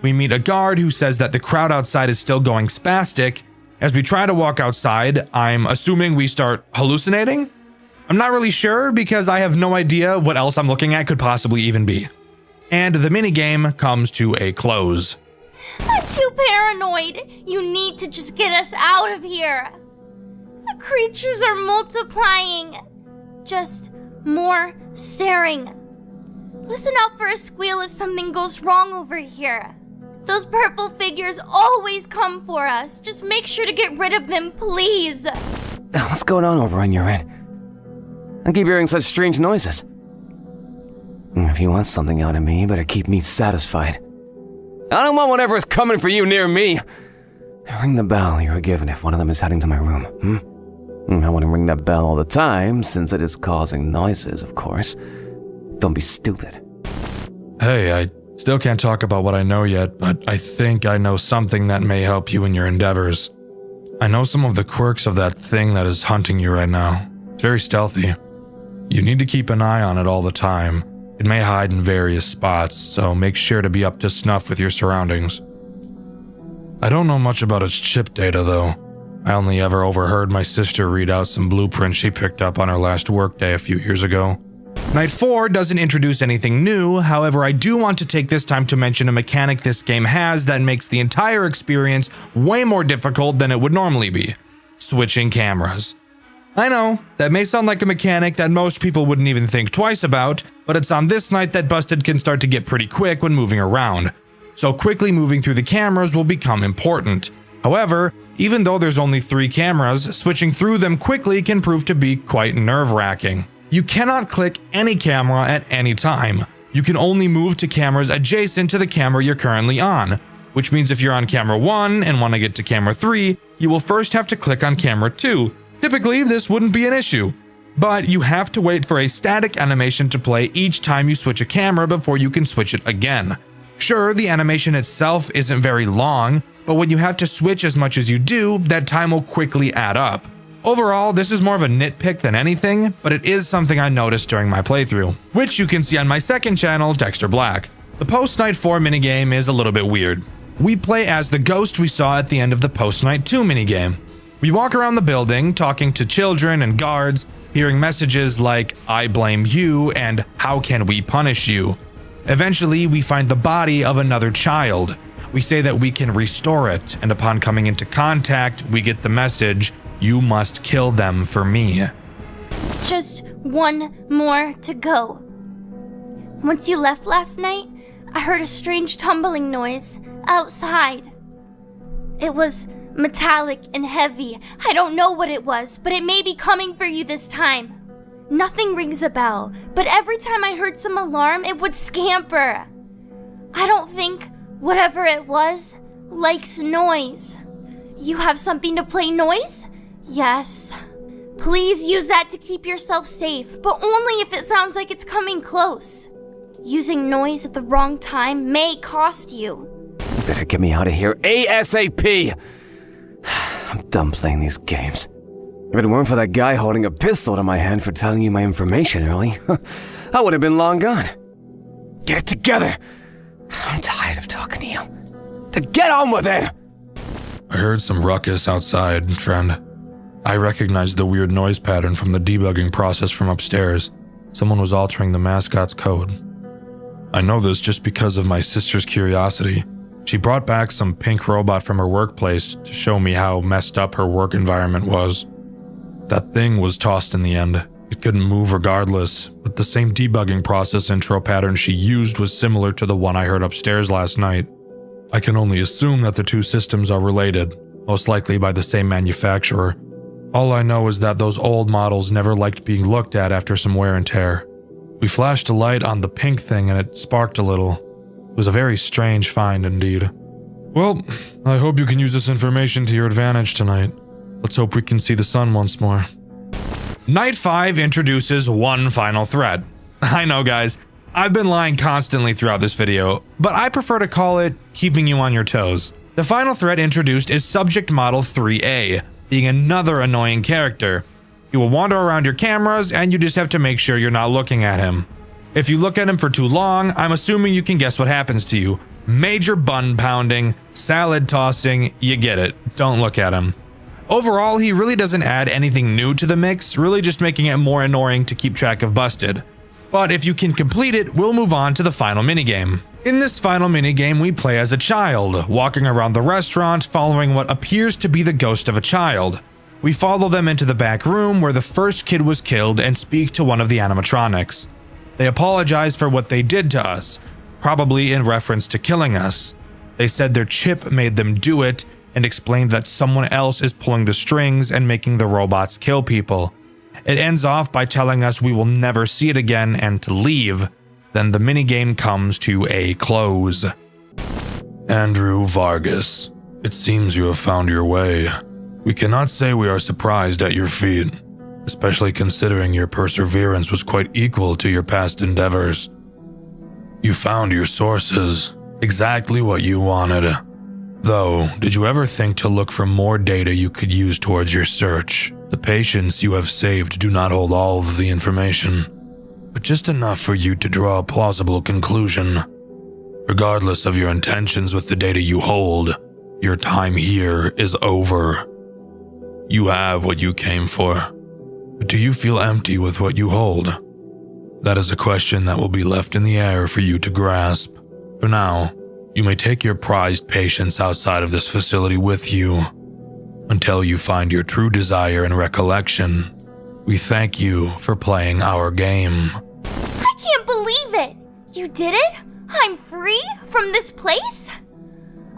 We meet a guard who says that the crowd outside is still going spastic. As we try to walk outside, I'm assuming we start hallucinating? I'm not really sure because I have no idea what else I'm looking at could possibly even be. And the minigame comes to a close. I'm too paranoid. You need to just get us out of here. The creatures are multiplying. Just more staring. Listen out for a squeal if something goes wrong over here. Those purple figures always come for us. Just make sure to get rid of them, please. What's going on over on your end? I keep hearing such strange noises. If you want something out of me, you better keep me satisfied. I don't want whatever is coming for you near me. Ring the bell you were given if one of them is heading to my room, I wouldn't ring that bell all the time, since it is causing noises, of course. Don't be stupid. Hey, I still can't talk about what I know yet, but I think I know something that may help you in your endeavors. I know some of the quirks of that thing that is hunting you right now. It's very stealthy. You need to keep an eye on it all the time. It may hide in various spots, so make sure to be up to snuff with your surroundings. I don't know much about its chip data, though. I only ever overheard my sister read out some blueprints she picked up on her last workday a few years ago. Night 4 doesn't introduce anything new, however I do want to take this time to mention a mechanic this game has that makes the entire experience way more difficult than it would normally be. Switching cameras. I know, that may sound like a mechanic that most people wouldn't even think twice about, but it's on this night that Busted can start to get pretty quick when moving around. So quickly moving through the cameras will become important. However, even though there's only 3 cameras, switching through them quickly can prove to be quite nerve-wracking. You cannot click any camera at any time. You can only move to cameras adjacent to the camera you're currently on, which means if you're on camera 1 and want to get to camera 3, you will first have to click on camera 2. Typically, this wouldn't be an issue, but you have to wait for a static animation to play each time you switch a camera before you can switch it again. Sure, the animation itself isn't very long, but when you have to switch as much as you do, that time will quickly add up. Overall, this is more of a nitpick than anything, but it is something I noticed during my playthrough, which you can see on my second channel, Dxtr Black. The post-Night 4 minigame is a little bit weird. We play as the ghost we saw at the end of the post-Night 2 minigame. We walk around the building, talking to children and guards, hearing messages like, "I blame you," and "How can we punish you?" Eventually, we find the body of another child. We say that we can restore it, and upon coming into contact, we get the message, "You must kill them for me." Just one more to go. Once you left last night, I heard a strange tumbling noise outside. It was metallic and heavy. I don't know what it was, but it may be coming for you this time. Nothing rings a bell, but every time I heard some alarm, it would scamper. I don't think whatever it was likes noise. You have something to play noise? Yes. Please use that to keep yourself safe, but only if it sounds like it's coming close. Using noise at the wrong time may cost you. You better get me out of here ASAP! I'm done playing these games. If it weren't for that guy holding a pistol to my hand for telling you my information early, I would have been long gone. Get it together! I'm tired of talking to you. Then get on with it! I heard some ruckus outside, friend. I recognized the weird noise pattern from the debugging process from upstairs. Someone was altering the mascot's code. I know this just because of my sister's curiosity. She brought back some pink robot from her workplace to show me how messed up her work environment was. That thing was tossed in the end. It couldn't move regardless, but the same debugging process intro pattern she used was similar to the one I heard upstairs last night. I can only assume that the two systems are related, most likely by the same manufacturer. All I know is that those old models never liked being looked at after some wear and tear. We flashed a light on the pink thing and it sparked a little. It was a very strange find indeed. Well, I hope you can use this information to your advantage tonight. Let's hope we can see the sun once more. Night 5 introduces one final threat. I know, guys, I've been lying constantly throughout this video, but I prefer to call it keeping you on your toes. The final threat introduced is Subject Model 3A, being another annoying character. He will wander around your cameras and you just have to make sure you're not looking at him. If you look at him for too long, I'm assuming you can guess what happens to you. Major bun pounding, salad tossing, you get it. Don't look at him. Overall, he really doesn't add anything new to the mix, really just making it more annoying to keep track of Busted. But if you can complete it, we'll move on to the final minigame. In this final minigame, we play as a child, walking around the restaurant following what appears to be the ghost of a child. We follow them into the back room where the first kid was killed and speak to one of the animatronics. They apologized for what they did to us, probably in reference to killing us. They said their chip made them do it and explained that someone else is pulling the strings and making the robots kill people. It ends off by telling us we will never see it again and to leave. Then the minigame comes to a close. Andrew Vargas, it seems you have found your way. We cannot say we are surprised at your feat, especially considering your perseverance was quite equal to your past endeavors. You found your sources, exactly what you wanted. Though, did you ever think to look for more data you could use towards your search? The patients you have saved do not hold all of the information, but just enough for you to draw a plausible conclusion. Regardless of your intentions with the data you hold, your time here is over. You have what you came for, but do you feel empty with what you hold? That is a question that will be left in the air for you to grasp. For now, you may take your prized patients outside of this facility with you. Until you find your true desire and recollection, we thank you for playing our game. I can't believe it! You did it? I'm free from this place?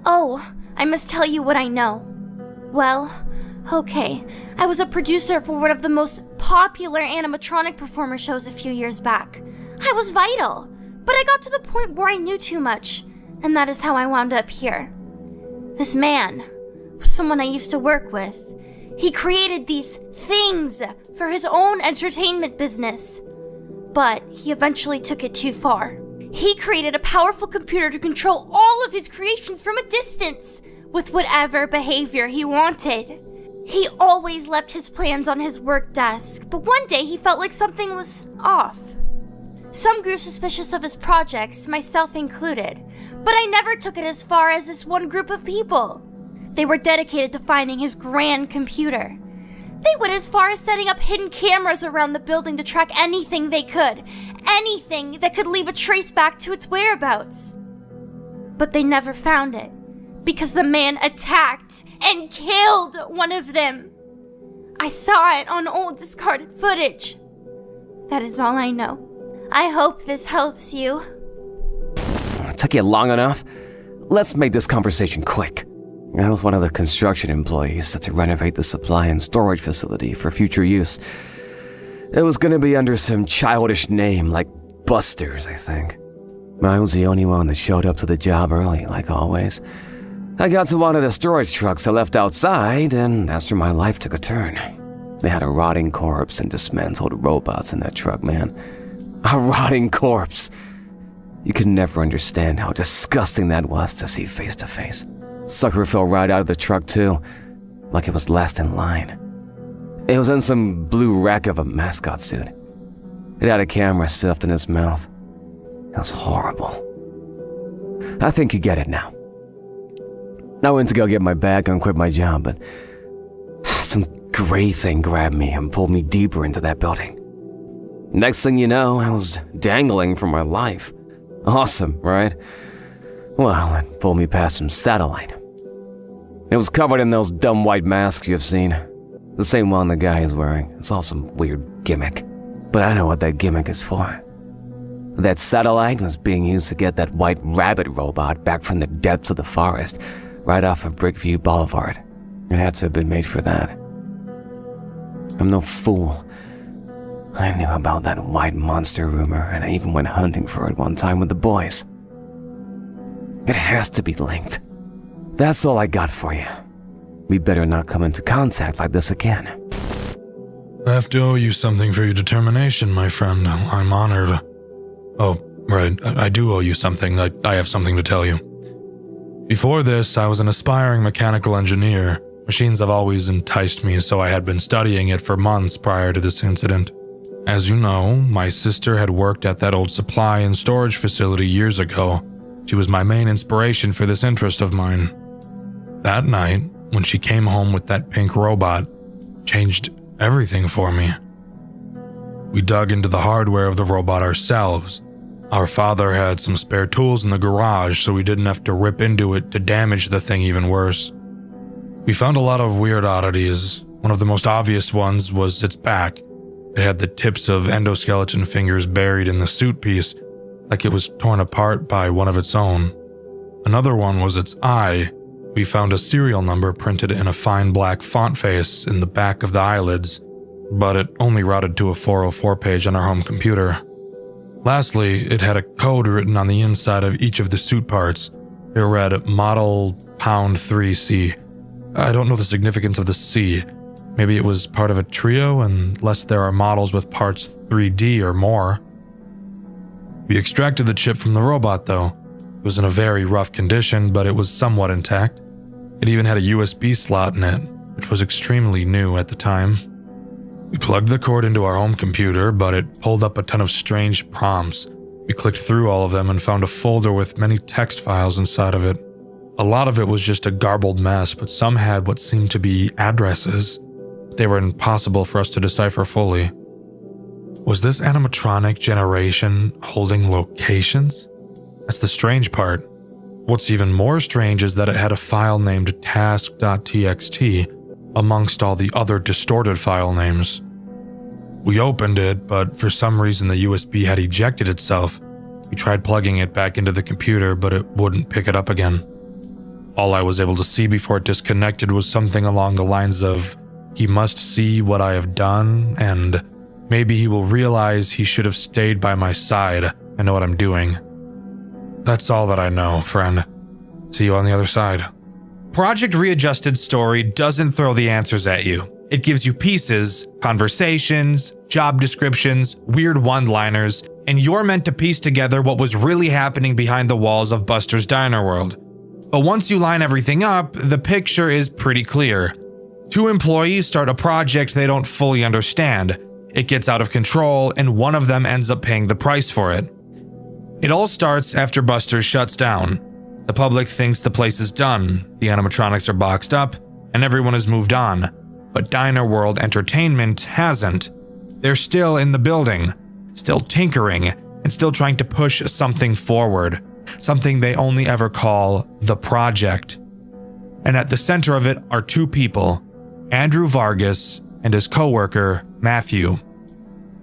Oh, I must tell you what I know. Well, okay, I was a producer for one of the most popular animatronic performer shows a few years back. I was vital, but I got to the point where I knew too much, and that is how I wound up here. This man was someone I used to work with. He created these things for his own entertainment business, but he eventually took it too far. He created a powerful computer to control all of his creations from a distance, with whatever behavior he wanted. He always left his plans on his work desk, but one day he felt like something was off. Some grew suspicious of his projects, myself included, but I never took it as far as this one group of people. They were dedicated to finding his grand computer. They went as far as setting up hidden cameras around the building to track anything they could, anything that could leave a trace back to its whereabouts. But they never found it, because the man attacked and killed one of them. I saw it on old discarded footage. That is all I know. I hope this helps you. It took you long enough? Let's make this conversation quick. I was one of the construction employees set to renovate the supply and storage facility for future use. It was gonna be under some childish name like Busters, I think. I was the only one that showed up to the job early, like always. I got to one of the storage trucks I left outside, and that's where my life took a turn. They had a rotting corpse and dismantled robots in that truck, man. A rotting corpse! You could never understand how disgusting that was to see face to face. Sucker fell right out of the truck too, like it was last in line. It was in some blue wreck of a mascot suit. It had a camera stuffed in its mouth. It was horrible. I think you get it now. I went to go get my bag and quit my job, but some gray thing grabbed me and pulled me deeper into that building. Next thing you know, I was dangling for my life. Awesome, right? Well, it pulled me past some satellite. It was covered in those dumb white masks you've seen. The same one the guy is wearing. It's all some weird gimmick. But I know what that gimmick is for. That satellite was being used to get that white rabbit robot back from the depths of the forest, right off of Brickview Boulevard. It had to have been made for that. I'm no fool. I knew about that white monster rumor, and I even went hunting for it one time with the boys. It has to be linked. That's all I got for you. We better not come into contact like this again. I have to owe you something for your determination, my friend. I'm honored. Oh, right, I do owe you something. I have something to tell you. Before this, I was an aspiring mechanical engineer. Machines have always enticed me, so I had been studying it for months prior to this incident. As you know, my sister had worked at that old supply and storage facility years ago. She was my main inspiration for this interest of mine. That night, when she came home with that pink robot, changed everything for me. We dug into the hardware of the robot ourselves. Our father had some spare tools in the garage, so we didn't have to rip into it to damage the thing even worse. We found a lot of weird oddities. One of the most obvious ones was its back. It had the tips of endoskeleton fingers buried in the suit piece, like it was torn apart by one of its own. Another one was its eye. We found a serial number printed in a fine black font face in the back of the eyelids, but it only routed to a 404 page on our home computer. Lastly, it had a code written on the inside of each of the suit parts. It read Model Pound 3C. I don't know the significance of the C. Maybe it was part of a trio, unless there are models with parts 3D or more. We extracted the chip from the robot, though. It was in a very rough condition, but it was somewhat intact. It even had a USB slot in it, which was extremely new at the time. We plugged the cord into our home computer, but it pulled up a ton of strange prompts. We clicked through all of them and found a folder with many text files inside of it. A lot of it was just a garbled mess, but some had what seemed to be addresses. They were impossible for us to decipher fully. Was this animatronic generation holding locations? That's the strange part. What's even more strange is that it had a file named task.txt amongst all the other distorted file names. We opened it, but for some reason the USB had ejected itself. We tried plugging it back into the computer, but it wouldn't pick it up again. All I was able to see before it disconnected was something along the lines of, "He must see what I have done, and maybe he will realize he should have stayed by my side. I know what I'm doing." That's all that I know, friend. See you on the other side. Project Readjusted's story doesn't throw the answers at you. It gives you pieces, conversations, job descriptions, weird one-liners, and you're meant to piece together what was really happening behind the walls of Buster's Diner World. But once you line everything up, the picture is pretty clear. Two employees start a project they don't fully understand. It gets out of control, and one of them ends up paying the price for it. It all starts after Buster shuts down. The public thinks the place is done, the animatronics are boxed up, and everyone has moved on. But Diner World Entertainment hasn't. They're still in the building, still tinkering, and still trying to push something forward, something they only ever call the project. And at the center of it are two people, Andrew Vargas and his co-worker, Matthew.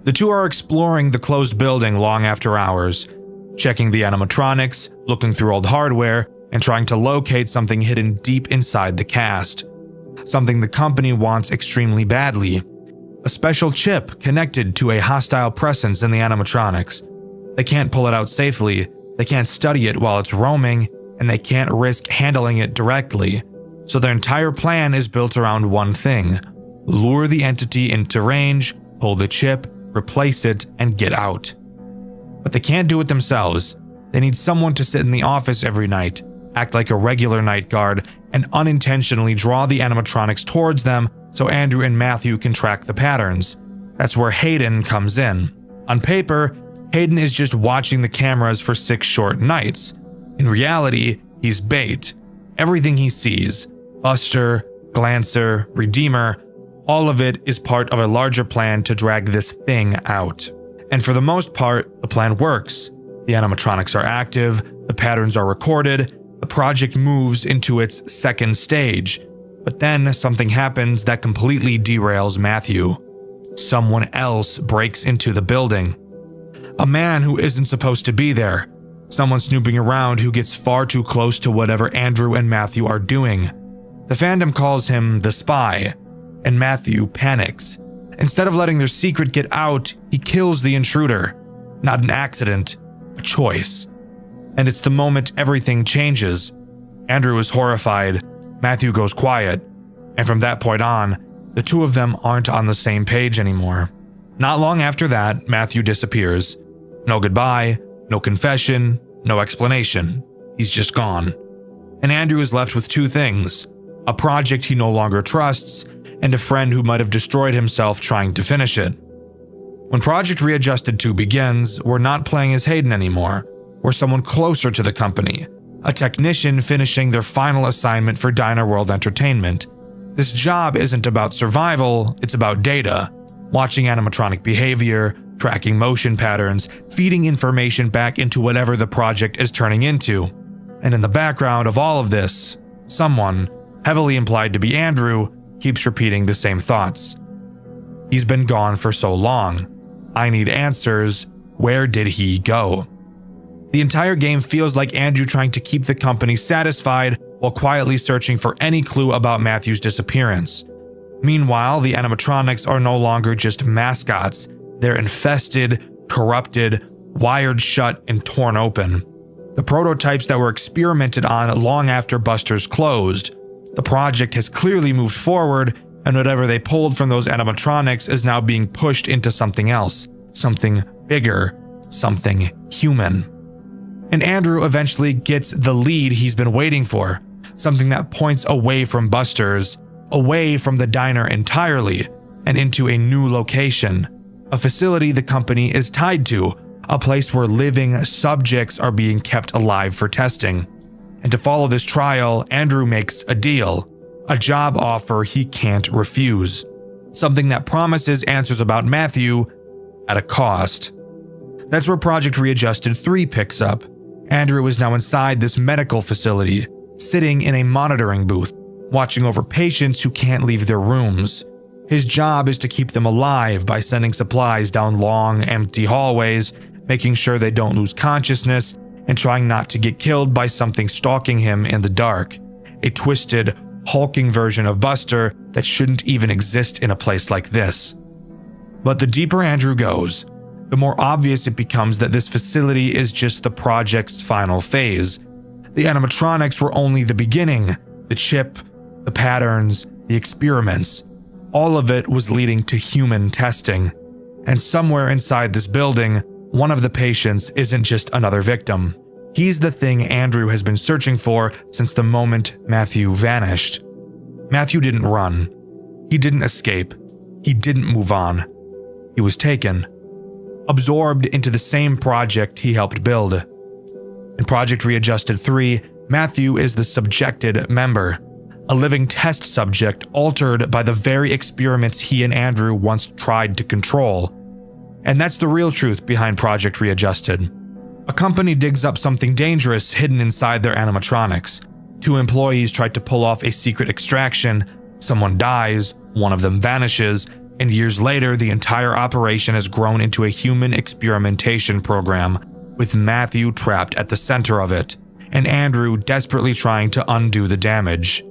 The two are exploring the closed building long after hours, checking the animatronics, looking through old hardware, and trying to locate something hidden deep inside the cast. Something the company wants extremely badly. A special chip connected to a hostile presence in the animatronics. They can't pull it out safely, they can't study it while it's roaming, and they can't risk handling it directly. So their entire plan is built around one thing: lure the entity into range, pull the chip, replace it, and get out. But they can't do it themselves. They need someone to sit in the office every night, act like a regular night guard, and unintentionally draw the animatronics towards them so Andrew and Matthew can track the patterns. That's where Hayden comes in. On paper, Hayden is just watching the cameras for 6 short nights. In reality, he's bait. Everything he sees, Buster, Glancer, Redeemer, all of it is part of a larger plan to drag this thing out. And for the most part, the plan works. The animatronics are active, the patterns are recorded, the project moves into its second stage. But then something happens that completely derails Matthew. Someone else breaks into the building. A man who isn't supposed to be there. Someone snooping around who gets far too close to whatever Andrew and Matthew are doing. The fandom calls him the Spy, and Matthew panics. Instead of letting their secret get out, he kills the intruder. Not an accident, a choice. And it's the moment everything changes. Andrew is horrified, Matthew goes quiet, and from that point on, the two of them aren't on the same page anymore. Not long after that, Matthew disappears. No goodbye, no confession, no explanation. He's just gone. And Andrew is left with two things: a project he no longer trusts, and a friend who might have destroyed himself trying to finish it. When Project Readjusted 2 begins, we're not playing as Hayden anymore. We're someone closer to the company, a technician finishing their final assignment for Diner World Entertainment. This job isn't about survival, it's about data. Watching animatronic behavior, tracking motion patterns, feeding information back into whatever the project is turning into. And in the background of all of this, someone, heavily implied to be Andrew, keeps repeating the same thoughts. He's been gone for so long. I need answers. Where did he go? The entire game feels like Andrew trying to keep the company satisfied while quietly searching for any clue about Matthew's disappearance. Meanwhile, the animatronics are no longer just mascots. They're infested, corrupted, wired shut, and torn open. The prototypes that were experimented on long after Buster's closed. The project has clearly moved forward, and whatever they pulled from those animatronics is now being pushed into something else, something bigger, something human. And Andrew eventually gets the lead he's been waiting for, something that points away from Buster's, away from the diner entirely, and into a new location, a facility the company is tied to, a place where living subjects are being kept alive for testing. And to follow this trial, Andrew makes a deal, a job offer he can't refuse, something that promises answers about Matthew at a cost. That's where Project Readjusted 3 picks up. Andrew is now inside this medical facility, sitting in a monitoring booth, watching over patients who can't leave their rooms. His job is to keep them alive by sending supplies down long, empty hallways, making sure they don't lose consciousness, and trying not to get killed by something stalking him in the dark. A twisted, hulking version of Buster that shouldn't even exist in a place like this. But the deeper Andrew goes, the more obvious it becomes that this facility is just the project's final phase. The animatronics were only the beginning. The chip, the patterns, the experiments. All of it was leading to human testing. And somewhere inside this building, one of the patients isn't just another victim. He's the thing Andrew has been searching for since the moment Matthew vanished. Matthew didn't run. He didn't escape. He didn't move on. He was taken. Absorbed into the same project he helped build. In Project Readjusted 3, Matthew is the subjected member, a living test subject altered by the very experiments he and Andrew once tried to control. And that's the real truth behind Project Readjusted. A company digs up something dangerous hidden inside their animatronics. 2 employees tried to pull off a secret extraction, someone dies, one of them vanishes, and years later the entire operation has grown into a human experimentation program, with Matthew trapped at the center of it, and Andrew desperately trying to undo the damage.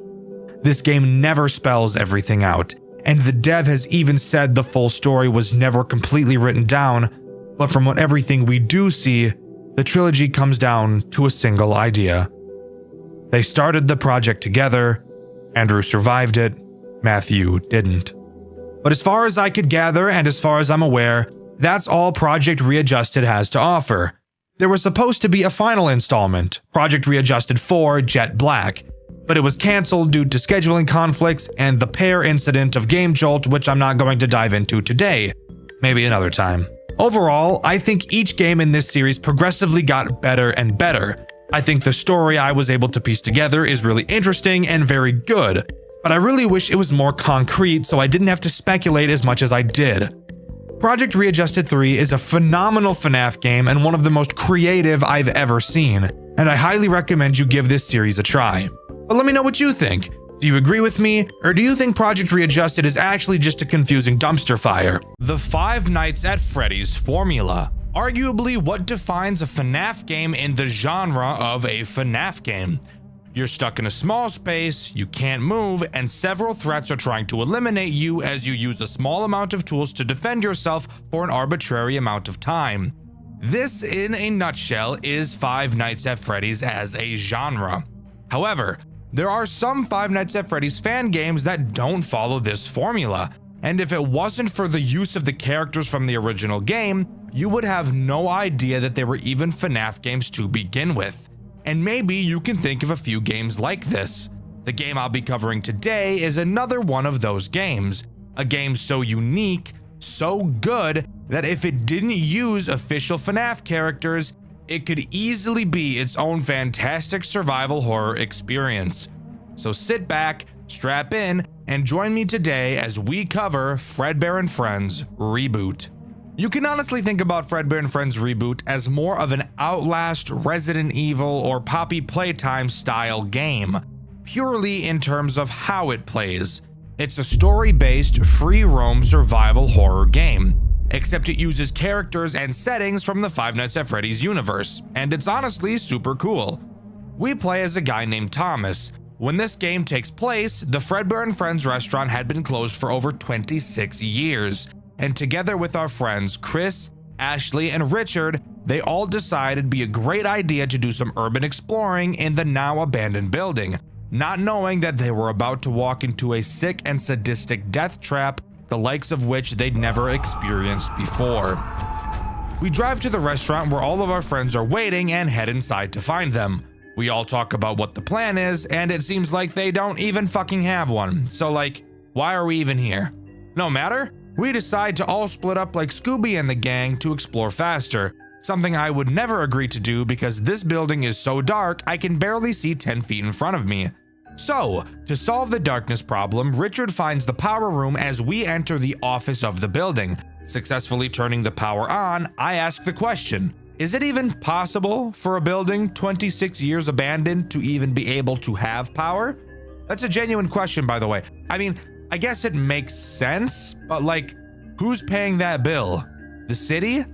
This game never spells everything out, and the dev has even said the full story was never completely written down, but from what everything we do see, the trilogy comes down to a single idea. They started the project together, Andrew survived it, Matthew didn't. But as far as I could gather and as far as I'm aware, that's all Project Readjusted has to offer. There was supposed to be a final installment, Project Readjusted 4 Jet Black, but it was cancelled due to scheduling conflicts and the pair incident of Game Jolt, which I'm not going to dive into today. Maybe another time. Overall, I think each game in this series progressively got better and better. I think the story I was able to piece together is really interesting and very good, but I really wish it was more concrete so I didn't have to speculate as much as I did. Project Readjusted 3 is a phenomenal FNAF game and one of the most creative I've ever seen, and I highly recommend you give this series a try. But let me know what you think. Do you agree with me, or do you think Project Readjusted is actually just a confusing dumpster fire? The Five Nights at Freddy's formula. Arguably what defines a FNAF game in the genre of a FNAF game. You're stuck in a small space, you can't move, and several threats are trying to eliminate you as you use a small amount of tools to defend yourself for an arbitrary amount of time. This, in a nutshell, is Five Nights at Freddy's as a genre. However, there are some Five Nights at Freddy's fan games that don't follow this formula, and if it wasn't for the use of the characters from the original game, you would have no idea that they were even FNAF games to begin with. And maybe you can think of a few games like this. The game I'll be covering today is another one of those games. A game so unique, so good, that if it didn't use official FNAF characters, it could easily be its own fantastic survival horror experience. So sit back, strap in, and join me today as we cover Fredbear and Friends Reboot. You can honestly think about Fredbear and Friends Reboot as more of an Outlast, Resident Evil, or Poppy Playtime style game, purely in terms of how it plays. It's a story-based, free-roam survival horror game, except it uses characters and settings from the Five Nights at Freddy's universe, and it's honestly super cool. We play as a guy named Thomas. When this game takes place, the Fredbear and Friends restaurant had been closed for over 26 years, and together with our friends Chris, Ashley, and Richard, they all decided it'd be a great idea to do some urban exploring in the now abandoned building, not knowing that they were about to walk into a sick and sadistic death trap, the likes of which they'd never experienced before. We drive to the restaurant where all of our friends are waiting and head inside to find them. We all talk about what the plan is, and it seems like they don't even fucking have one. So like, why are we even here? No matter, we decide to all split up like Scooby and the gang to explore faster, something I would never agree to do because this building is so dark I can barely see 10 feet in front of me. So, to solve the darkness problem, Richard finds the power room as we enter the office of the building. Successfully turning the power on, I ask the question, is it even possible for a building 26 years abandoned to even be able to have power? That's a genuine question, by the way. I mean, I guess it makes sense, but like, who's paying that bill? The city?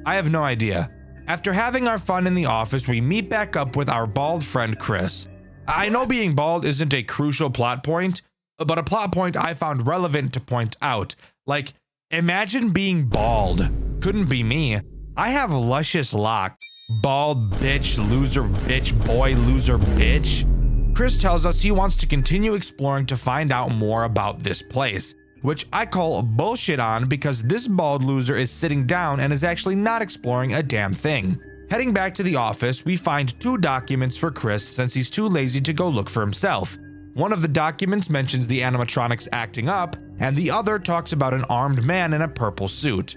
I have no idea. After having our fun in the office, we meet back up with our bald friend Chris. I know being bald isn't a crucial plot point, but a plot point I found relevant to point out. Like, imagine being bald. Couldn't be me. I have luscious locks. Bald bitch, loser bitch, boy, loser bitch. Chris tells us he wants to continue exploring to find out more about this place, which I call bullshit on because this bald loser is sitting down and is actually not exploring a damn thing. Heading back to the office, we find 2 documents for Chris since he's too lazy to go look for himself. One of the documents mentions the animatronics acting up, and the other talks about an armed man in a purple suit.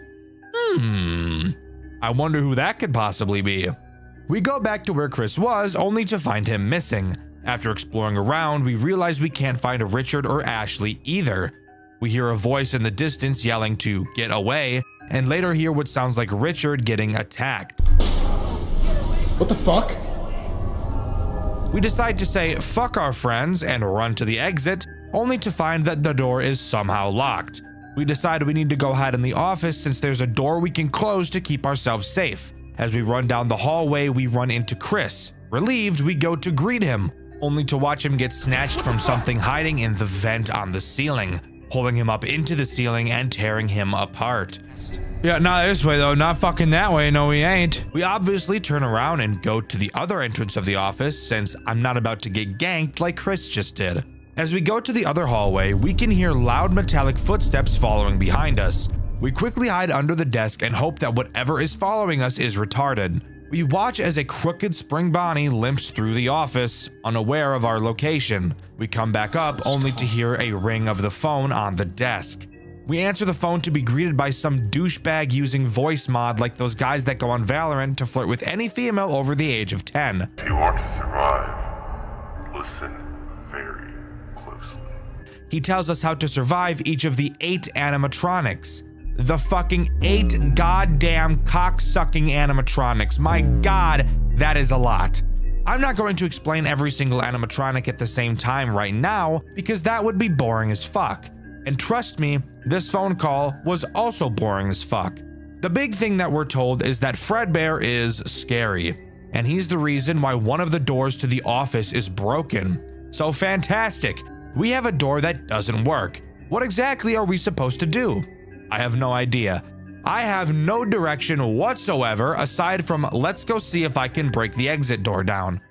I wonder who that could possibly be. We go back to where Chris was, only to find him missing. After exploring around, we realize we can't find Richard or Ashley either. We hear a voice in the distance yelling to get away, and later hear what sounds like Richard getting attacked. What the fuck? We decide to say fuck our friends and run to the exit, only to find that the door is somehow locked. We decide we need to go hide in the office since there's a door we can close to keep ourselves safe. As we run down the hallway, we run into Chris. Relieved, we go to greet him, only to watch him get snatched from something hiding in the vent on the ceiling, pulling him up into the ceiling and tearing him apart. Yeah, not this way though, not fucking that way, no we ain't. We obviously turn around and go to the other entrance of the office since I'm not about to get ganked like Chris just did. As we go to the other hallway, we can hear loud metallic footsteps following behind us. We quickly hide under the desk and hope that whatever is following us is retarded. We watch as a crooked spring Bonnie limps through the office, unaware of our location. We come back up only to hear a ring of the phone on the desk. We answer the phone to be greeted by some douchebag using voice mod like those guys that go on Valorant to flirt with any female over the age of 10. If you want to survive, listen very closely. He tells us how to survive each of the 8 animatronics. The fucking 8 goddamn cock-sucking animatronics. My god, that is a lot. I'm not going to explain every single animatronic at the same time right now because that would be boring as fuck. And trust me, this phone call was also boring as fuck. The big thing that we're told is that Fredbear is scary, and he's the reason why one of the doors to the office is broken. So fantastic, we have a door that doesn't work. What exactly are we supposed to do? I have no idea. I have no direction whatsoever aside from let's go see if I can break the exit door down.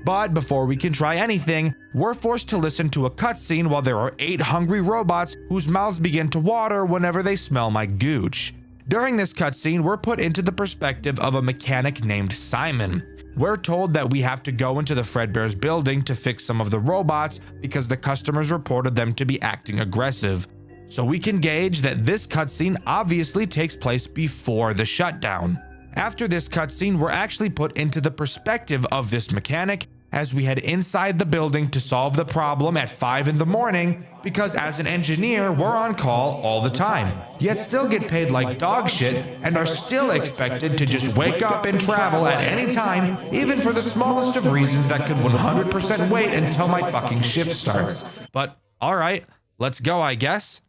But before we can try anything, we're forced to listen to a cutscene while there are 8 hungry robots whose mouths begin to water whenever they smell my gooch. During this cutscene, we're put into the perspective of a mechanic named Simon. We're told that we have to go into the Fredbear's building to fix some of the robots because the customers reported them to be acting aggressive. So we can gauge that this cutscene obviously takes place before the shutdown. After this cutscene, we're actually put into the perspective of this mechanic as we head inside the building to solve the problem at 5 in the morning because as an engineer, we're on call all the time, yet still get paid like dog shit and are still expected to just wake up and travel at any time, even for the smallest of reasons that could 100% wait until my fucking shift starts. But alright, Let's go, I guess.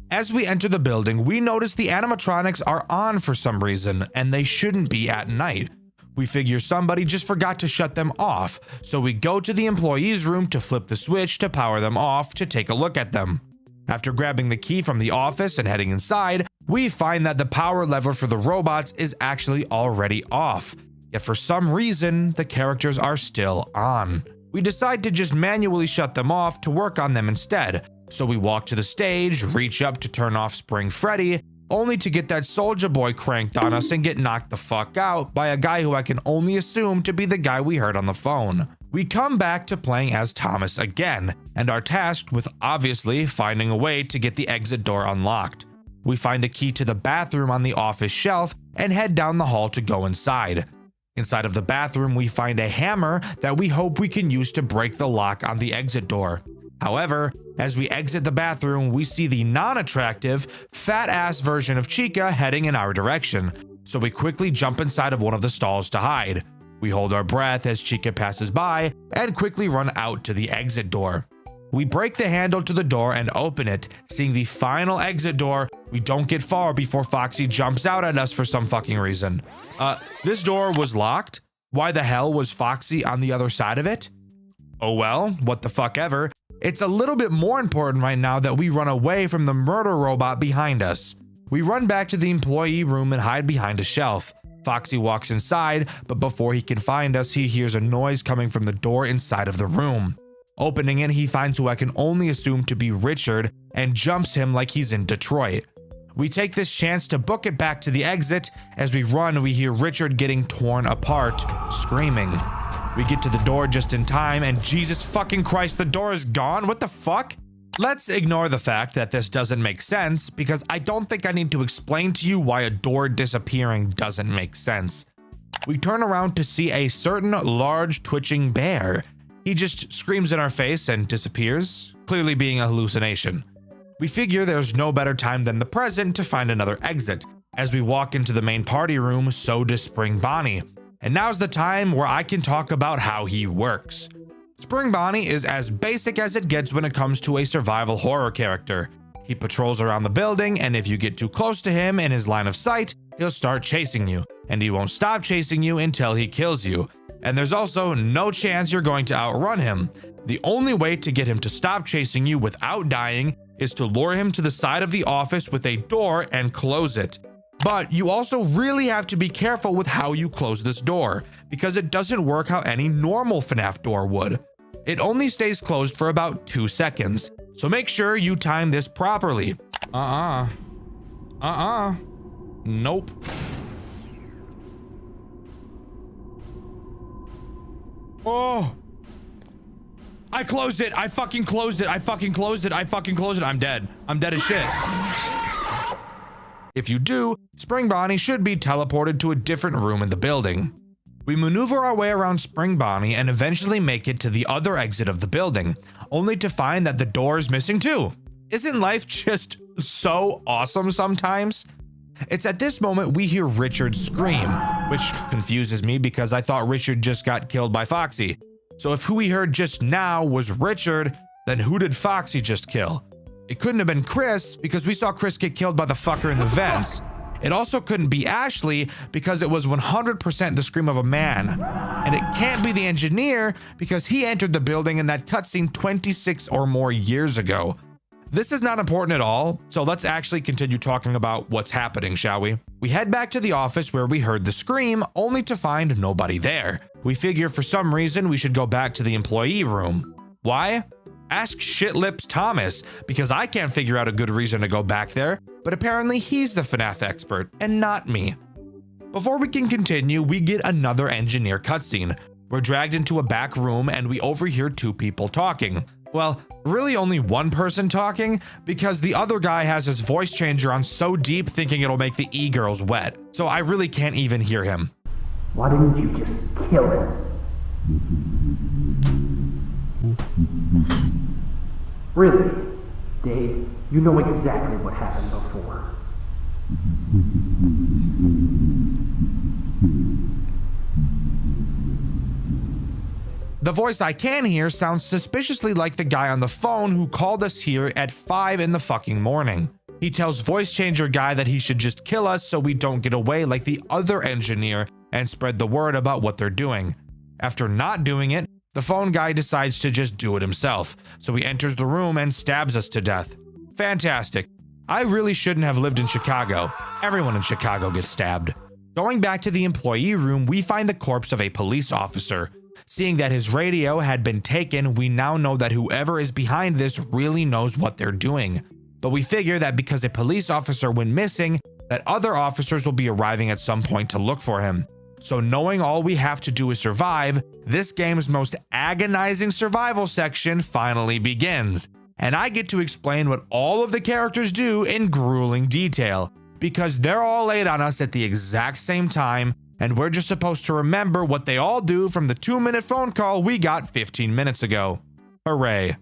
As we enter the building, we notice the animatronics are on for some reason, and they shouldn't be at night. We figure somebody just forgot to shut them off, so we go to the employees' room to flip the switch to power them off to take a look at them. After grabbing the key from the office and heading inside, we find that the power lever for the robots is actually already off, yet for some reason, the characters are still on. We decide to just manually shut them off to work on them instead. So we walk to the stage, reach up to turn off Spring Freddy, only to get that Soulja Boy cranked on us and get knocked the fuck out by a guy who I can only assume to be the guy we heard on the phone. We come back to playing as Thomas again, and are tasked with obviously finding a way to get the exit door unlocked. We find a key to the bathroom on the office shelf and head down the hall to go inside. Inside of the bathroom, we find a hammer that we hope we can use to break the lock on the exit door. However, as we exit the bathroom, we see the non-attractive, fat-ass version of Chica heading in our direction, so we quickly jump inside of one of the stalls to hide. We hold our breath as Chica passes by and quickly run out to the exit door. We break the handle to the door and open it, seeing the final exit door. We don't get far before Foxy jumps out at us for some fucking reason. This door was locked? Why the hell was Foxy on the other side of it? Oh well, what the fuck ever. It's a little bit more important right now that we run away from the murder robot behind us. We run back to the employee room and hide behind a shelf. Foxy walks inside, but before he can find us, he hears a noise coming from the door inside of the room. Opening it, he finds who I can only assume to be Richard and jumps him like he's in Detroit. We take this chance to book it back to the exit. As we run, we hear Richard getting torn apart, screaming. We get to the door just in time, and Jesus fucking Christ, the door is gone? What the fuck? Let's ignore the fact that this doesn't make sense, because I don't think I need to explain to you why a door disappearing doesn't make sense. We turn around to see a certain large twitching bear. He just screams in our face and disappears, clearly being a hallucination. We figure there's no better time than the present to find another exit. As we walk into the main party room, so does Spring Bonnie. And now's the time where I can talk about how he works. Spring Bonnie is as basic as it gets when it comes to a survival horror character. He patrols around the building, and if you get too close to him in his line of sight, he'll start chasing you, and he won't stop chasing you until he kills you. And there's also no chance you're going to outrun him. The only way to get him to stop chasing you without dying is to lure him to the side of the office with a door and close it. But you also really have to be careful with how you close this door, because it doesn't work how any normal FNAF door would. It only stays closed for about 2 seconds, so make sure you time this properly. Nope. Oh! I closed it! I fucking closed it! I fucking closed it! I fucking closed it! I'm dead. I'm dead as shit. If you do, Spring Bonnie should be teleported to a different room in the building. We maneuver our way around Spring Bonnie and eventually make it to the other exit of the building, only to find that the door is missing too. Isn't life just so awesome sometimes? It's at this moment we hear Richard scream, which confuses me because I thought Richard just got killed by Foxy. So if who we heard just now was Richard, then who did Foxy just kill? It couldn't have been Chris because we saw Chris get killed by the fucker in the vents. It also couldn't be Ashley because it was 100% the scream of a man. And it can't be the engineer because he entered the building in that cutscene 26 or more years ago. This is not important at all, so let's actually continue talking about what's happening, shall we? We head back to the office where we heard the scream, only to find nobody there. We figure for some reason we should go back to the employee room. Why? Ask Shitlips Thomas, because I can't figure out a good reason to go back there, but apparently he's the FNAF expert and not me. Before we can continue, we get another engineer cutscene. We're dragged into a back room and we overhear 2 people talking. Well, really only one person talking, because the other guy has his voice changer on so deep thinking it'll make the e-girls wet, so I really can't even hear him. Why didn't you just kill him? Really? Dave, you know exactly what happened before. The voice I can hear sounds suspiciously like the guy on the phone who called us here at 5 in the fucking morning. He tells voice changer guy that he should just kill us so we don't get away like the other engineer and spread the word about what they're doing. After not doing it, the phone guy decides to just do it himself, so he enters the room and stabs us to death. Fantastic. I really shouldn't have lived in Chicago. Everyone in Chicago gets stabbed. Going back to the employee room, we find the corpse of a police officer. Seeing that his radio had been taken, we now know that whoever is behind this really knows what they're doing. But we figure that because a police officer went missing, that other officers will be arriving at some point to look for him. So knowing all we have to do is survive, this game's most agonizing survival section finally begins. And I get to explain what all of the characters do in grueling detail, because they're all laid on us at the exact same time, and we're just supposed to remember what they all do from the 2-minute phone call we got 15 minutes ago. Hooray.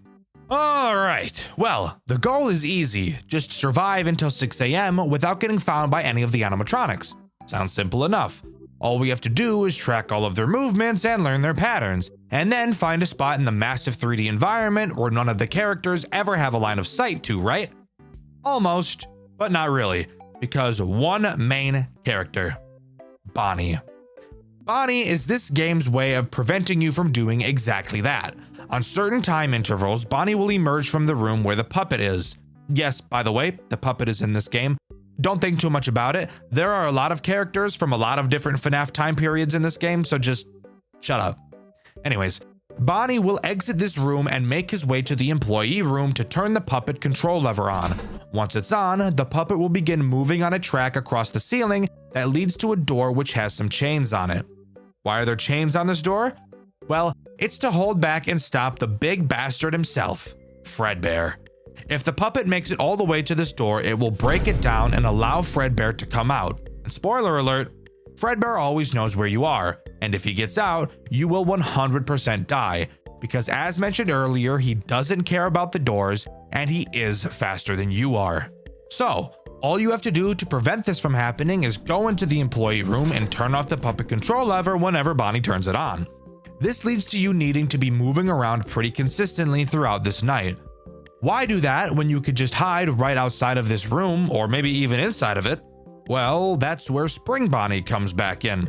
Alright, well, the goal is easy. Just survive until 6 AM without getting found by any of the animatronics. Sounds simple enough. All we have to do is track all of their movements and learn their patterns, and then find a spot in the massive 3D environment where none of the characters ever have a line of sight to, right? Almost, but not really, because one main character. Bonnie. Bonnie is this game's way of preventing you from doing exactly that. On certain time intervals, Bonnie will emerge from the room where the puppet is. Yes, by the way, the puppet is in this game. Don't think too much about it. There are a lot of characters from a lot of different FNAF time periods in this game, so just shut up. Anyways, Bonnie will exit this room and make his way to the employee room to turn the puppet control lever on. Once it's on, the puppet will begin moving on a track across the ceiling that leads to a door which has some chains on it. Why are there chains on this door? Well, it's to hold back and stop the big bastard himself, Fredbear. If the puppet makes it all the way to this door, it will break it down and allow Fredbear to come out. And spoiler alert, Fredbear always knows where you are, and if he gets out, you will 100% die, because as mentioned earlier, he doesn't care about the doors, and he is faster than you are. So, all you have to do to prevent this from happening is go into the employee room and turn off the puppet control lever whenever Bonnie turns it on. This leads to you needing to be moving around pretty consistently throughout this night. Why do that when you could just hide right outside of this room, or maybe even inside of it? Well, that's where Spring Bonnie comes back in.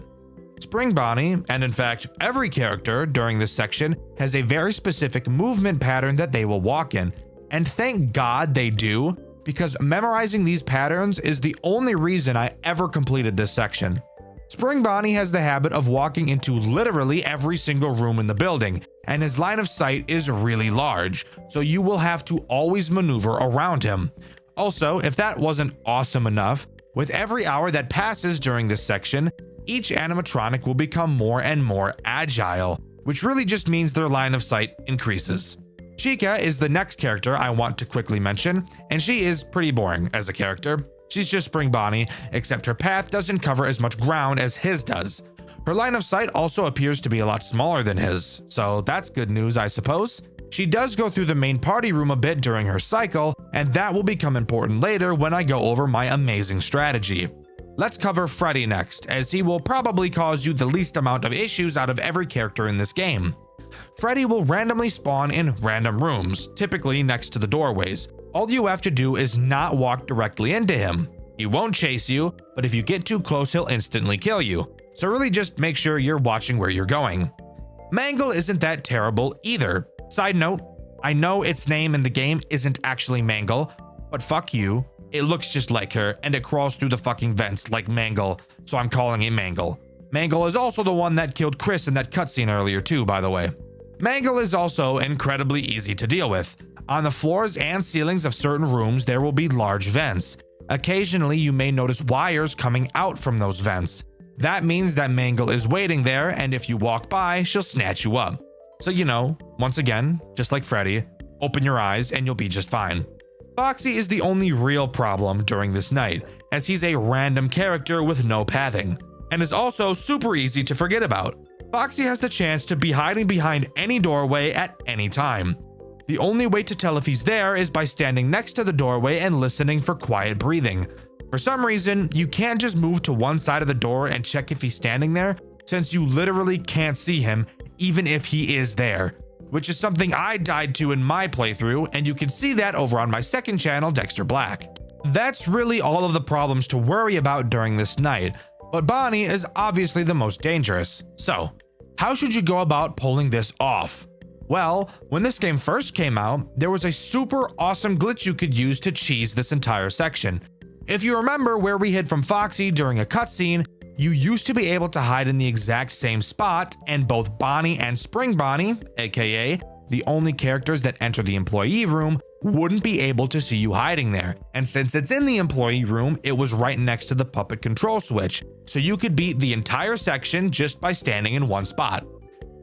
Spring Bonnie, and in fact every character during this section, has a very specific movement pattern that they will walk in. And thank God they do, because memorizing these patterns is the only reason I ever completed this section. Spring Bonnie has the habit of walking into literally every single room in the building, and his line of sight is really large, so you will have to always maneuver around him. Also, if that wasn't awesome enough, with every hour that passes during this section, each animatronic will become more and more agile, which really just means their line of sight increases. Chica is the next character I want to quickly mention, and she is pretty boring as a character. She's just Spring Bonnie, except her path doesn't cover as much ground as his does. Her line of sight also appears to be a lot smaller than his, so that's good news, I suppose. She does go through the main party room a bit during her cycle, and that will become important later when I go over my amazing strategy. Let's cover Freddy next, as he will probably cause you the least amount of issues out of every character in this game. Freddy will randomly spawn in random rooms, typically next to the doorways. All you have to do is not walk directly into him. He won't chase you, but if you get too close, he'll instantly kill you. So really just make sure you're watching where you're going. Mangle isn't that terrible either. Side note, I know its name in the game isn't actually Mangle, but fuck you. It looks just like her, and it crawls through the fucking vents like Mangle, so I'm calling it Mangle. Mangle is also the one that killed Chris in that cutscene earlier too, by the way. Mangle is also incredibly easy to deal with. On the floors and ceilings of certain rooms, there will be large vents. Occasionally, you may notice wires coming out from those vents. That means that Mangle is waiting there, and if you walk by, she'll snatch you up. So once again, just like Freddy, open your eyes and you'll be just fine. Foxy is the only real problem during this night, as he's a random character with no pathing, and is also super easy to forget about. Foxy has the chance to be hiding behind any doorway at any time. The only way to tell if he's there is by standing next to the doorway and listening for quiet breathing. For some reason, you can't just move to one side of the door and check if he's standing there, since you literally can't see him even if he is there, which is something I died to in my playthrough, and you can see that over on my second channel, Dxtr Black. That's really all of the problems to worry about during this night, but Bonnie is obviously the most dangerous. So, how should you go about pulling this off? Well, when this game first came out, there was a super awesome glitch you could use to cheese this entire section. If you remember where we hid from Foxy during a cutscene, you used to be able to hide in the exact same spot, and both Bonnie and Spring Bonnie, aka the only characters that enter the employee room, wouldn't be able to see you hiding there. And since it's in the employee room, it was right next to the puppet control switch, so you could beat the entire section just by standing in one spot.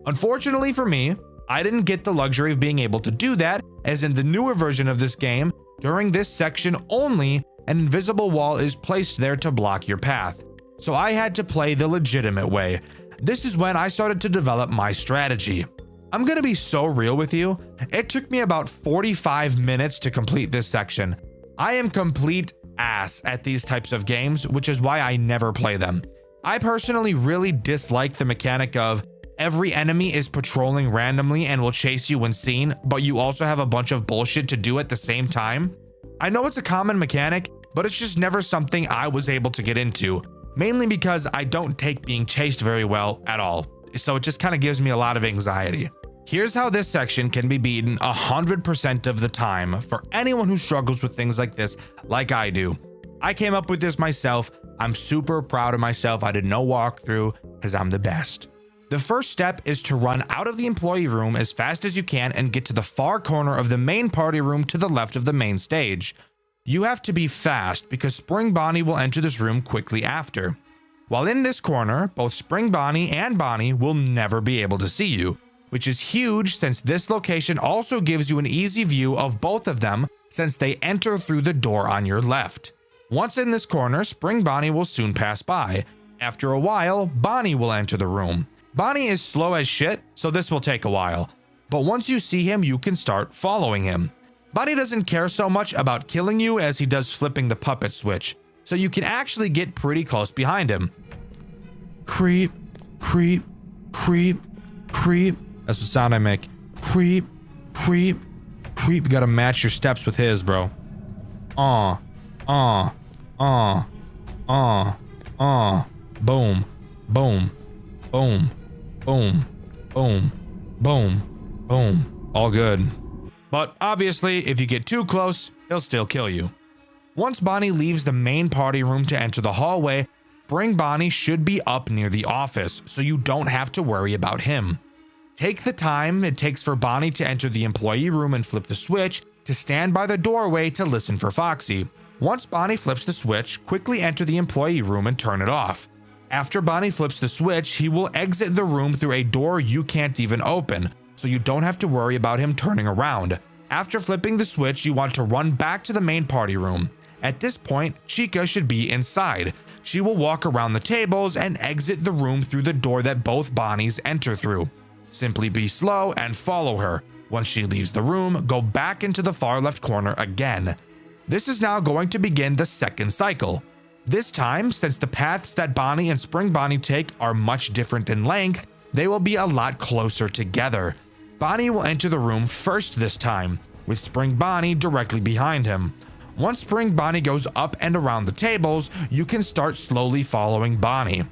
Unfortunately for me, I didn't get the luxury of being able to do that, as in the newer version of this game, during this section only, an invisible wall is placed there to block your path. So I had to play the legitimate way. This is when I started to develop my strategy. I'm gonna be so real with you, it took me about 45 minutes to complete this section. I am complete ass at these types of games, which is why I never play them. I personally really dislike the mechanic of every enemy is patrolling randomly and will chase you when seen, but you also have a bunch of bullshit to do at the same time. I know it's a common mechanic, but it's just never something I was able to get into, mainly because I don't take being chased very well at all, so it just kind of gives me a lot of anxiety. Here's how this section can be beaten 100% of the time for anyone who struggles with things like this, like I do. I came up with this myself. I'm super proud of myself. I did no walkthrough because I'm the best. The first step is to run out of the employee room as fast as you can and get to the far corner of the main party room to the left of the main stage. You have to be fast because Spring Bonnie will enter this room quickly after. While in this corner, both Spring Bonnie and Bonnie will never be able to see you, which is huge since this location also gives you an easy view of both of them since they enter through the door on your left. Once in this corner, Spring Bonnie will soon pass by. After a while, Bonnie will enter the room. Bonnie is slow as shit, so this will take a while. But once you see him, you can start following him. Bonnie doesn't care so much about killing you as he does flipping the puppet switch, so you can actually get pretty close behind him. Creep, creep, creep, creep. That's the sound I make. Creep, creep, creep. You gotta match your steps with his, bro. Boom, boom, boom. Boom, boom, boom, boom. All good. But obviously, if you get too close, he'll still kill you. Once Bonnie leaves the main party room to enter the hallway, Spring Bonnie should be up near the office, so you don't have to worry about him. Take the time it takes for Bonnie to enter the employee room and flip the switch to stand by the doorway to listen for Foxy. Once Bonnie flips the switch, quickly enter the employee room and turn it off. After Bonnie flips the switch, he will exit the room through a door you can't even open, so you don't have to worry about him turning around. After flipping the switch, you want to run back to the main party room. At this point, Chica should be inside. She will walk around the tables and exit the room through the door that both Bonnies enter through. Simply be slow and follow her. Once she leaves the room, go back into the far left corner again. This is now going to begin the second cycle. This time, since the paths that Bonnie and Spring Bonnie take are much different in length, they will be a lot closer together. Bonnie will enter the room first this time, with Spring Bonnie directly behind him. Once Spring Bonnie goes up and around the tables, you can start slowly following Bonnie.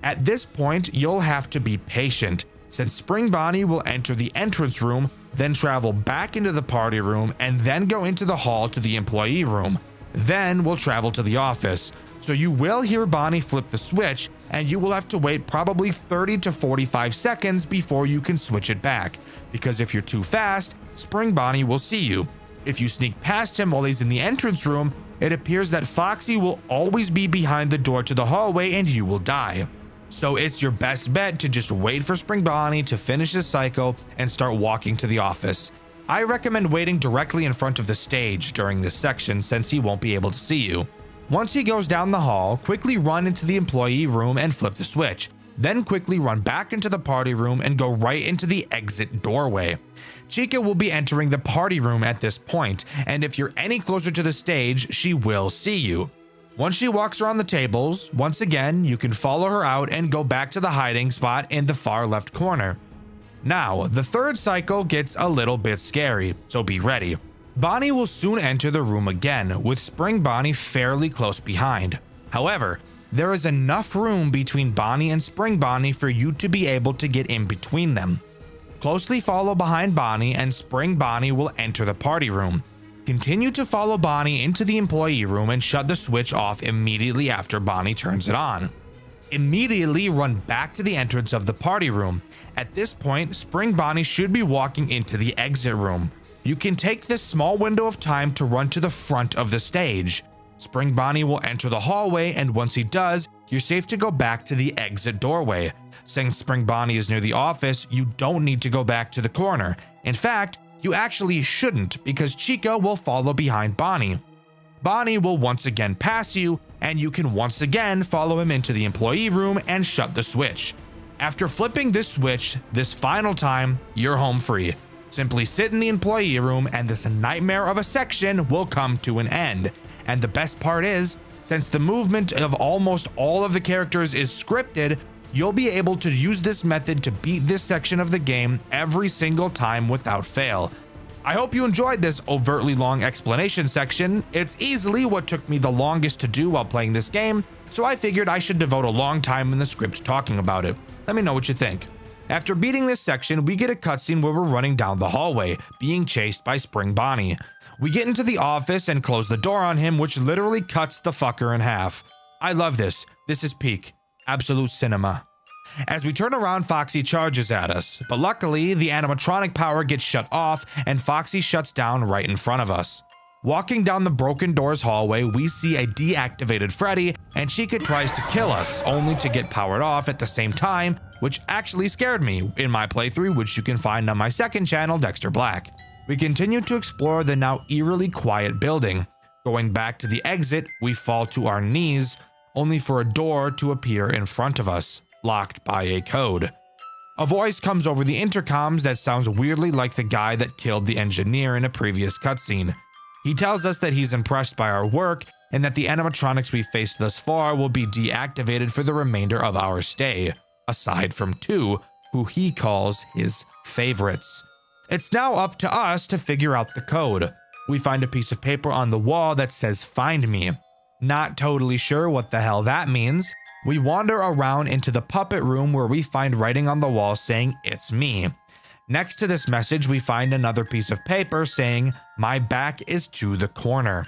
At this point, you'll have to be patient, since Spring Bonnie will enter the entrance room, then travel back into the party room, and then go into the hall to the employee room. Then we'll travel to the office. So you will hear Bonnie flip the switch, and you will have to wait probably 30 to 45 seconds before you can switch it back, because if you're too fast, Spring Bonnie will see you. If you sneak past him while he's in the entrance room, it appears that Foxy will always be behind the door to the hallway and you will die. So it's your best bet to just wait for Spring Bonnie to finish this cycle and start walking to the office. I recommend waiting directly in front of the stage during this section since he won't be able to see you. Once he goes down the hall, quickly run into the employee room and flip the switch. Then quickly run back into the party room and go right into the exit doorway. Chica will be entering the party room at this point, and if you're any closer to the stage, she will see you. Once she walks around the tables, once again, you can follow her out and go back to the hiding spot in the far left corner. Now, the third cycle gets a little bit scary, so be ready. Bonnie will soon enter the room again, with Spring Bonnie fairly close behind. However, there is enough room between Bonnie and Spring Bonnie for you to be able to get in between them. Closely follow behind Bonnie and Spring Bonnie will enter the party room. Continue to follow Bonnie into the employee room and shut the switch off immediately after Bonnie turns it on. Immediately run back to the entrance of the party room. At this point, Spring Bonnie should be walking into the exit room. You can take this small window of time to run to the front of the stage. Spring Bonnie will enter the hallway, and once he does, you're safe to go back to the exit doorway. Since Spring Bonnie is near the office, you don't need to go back to the corner. In fact, you actually shouldn't, because Chica will follow behind Bonnie. Bonnie will once again pass you, and you can once again follow him into the employee room and shut the switch. After flipping this switch this final time, you're home free. Simply sit in the employee room and this nightmare of a section will come to an end. And the best part is, since the movement of almost all of the characters is scripted, you'll be able to use this method to beat this section of the game every single time without fail. I hope you enjoyed this overtly long explanation section. It's easily what took me the longest to do while playing this game, so I figured I should devote a long time in the script talking about it. Let me know what you think. After beating this section, we get a cutscene where we're running down the hallway, being chased by Spring Bonnie. We get into the office and close the door on him, which literally cuts the fucker in half. I love this. This is peak. Absolute cinema. As we turn around, Foxy charges at us, but luckily the animatronic power gets shut off and Foxy shuts down right in front of us. Walking down the broken doors hallway, we see a deactivated Freddy, and Chica tries to kill us, only to get powered off at the same time, which actually scared me in my playthrough, which you can find on my second channel, Dxtr Black. We continue to explore the now eerily quiet building. Going back to the exit, we fall to our knees, only for a door to appear in front of us, locked by a code. A voice comes over the intercoms that sounds weirdly like the guy that killed the engineer in a previous cutscene. He tells us that he's impressed by our work and that the animatronics we faced thus far will be deactivated for the remainder of our stay, aside from two, who he calls his favorites. It's now up to us to figure out the code. We find a piece of paper on the wall that says "Find me." Not totally sure what the hell that means. We wander around into the puppet room where we find writing on the wall saying "It's me." Next to this message, we find another piece of paper saying "My back is to the corner."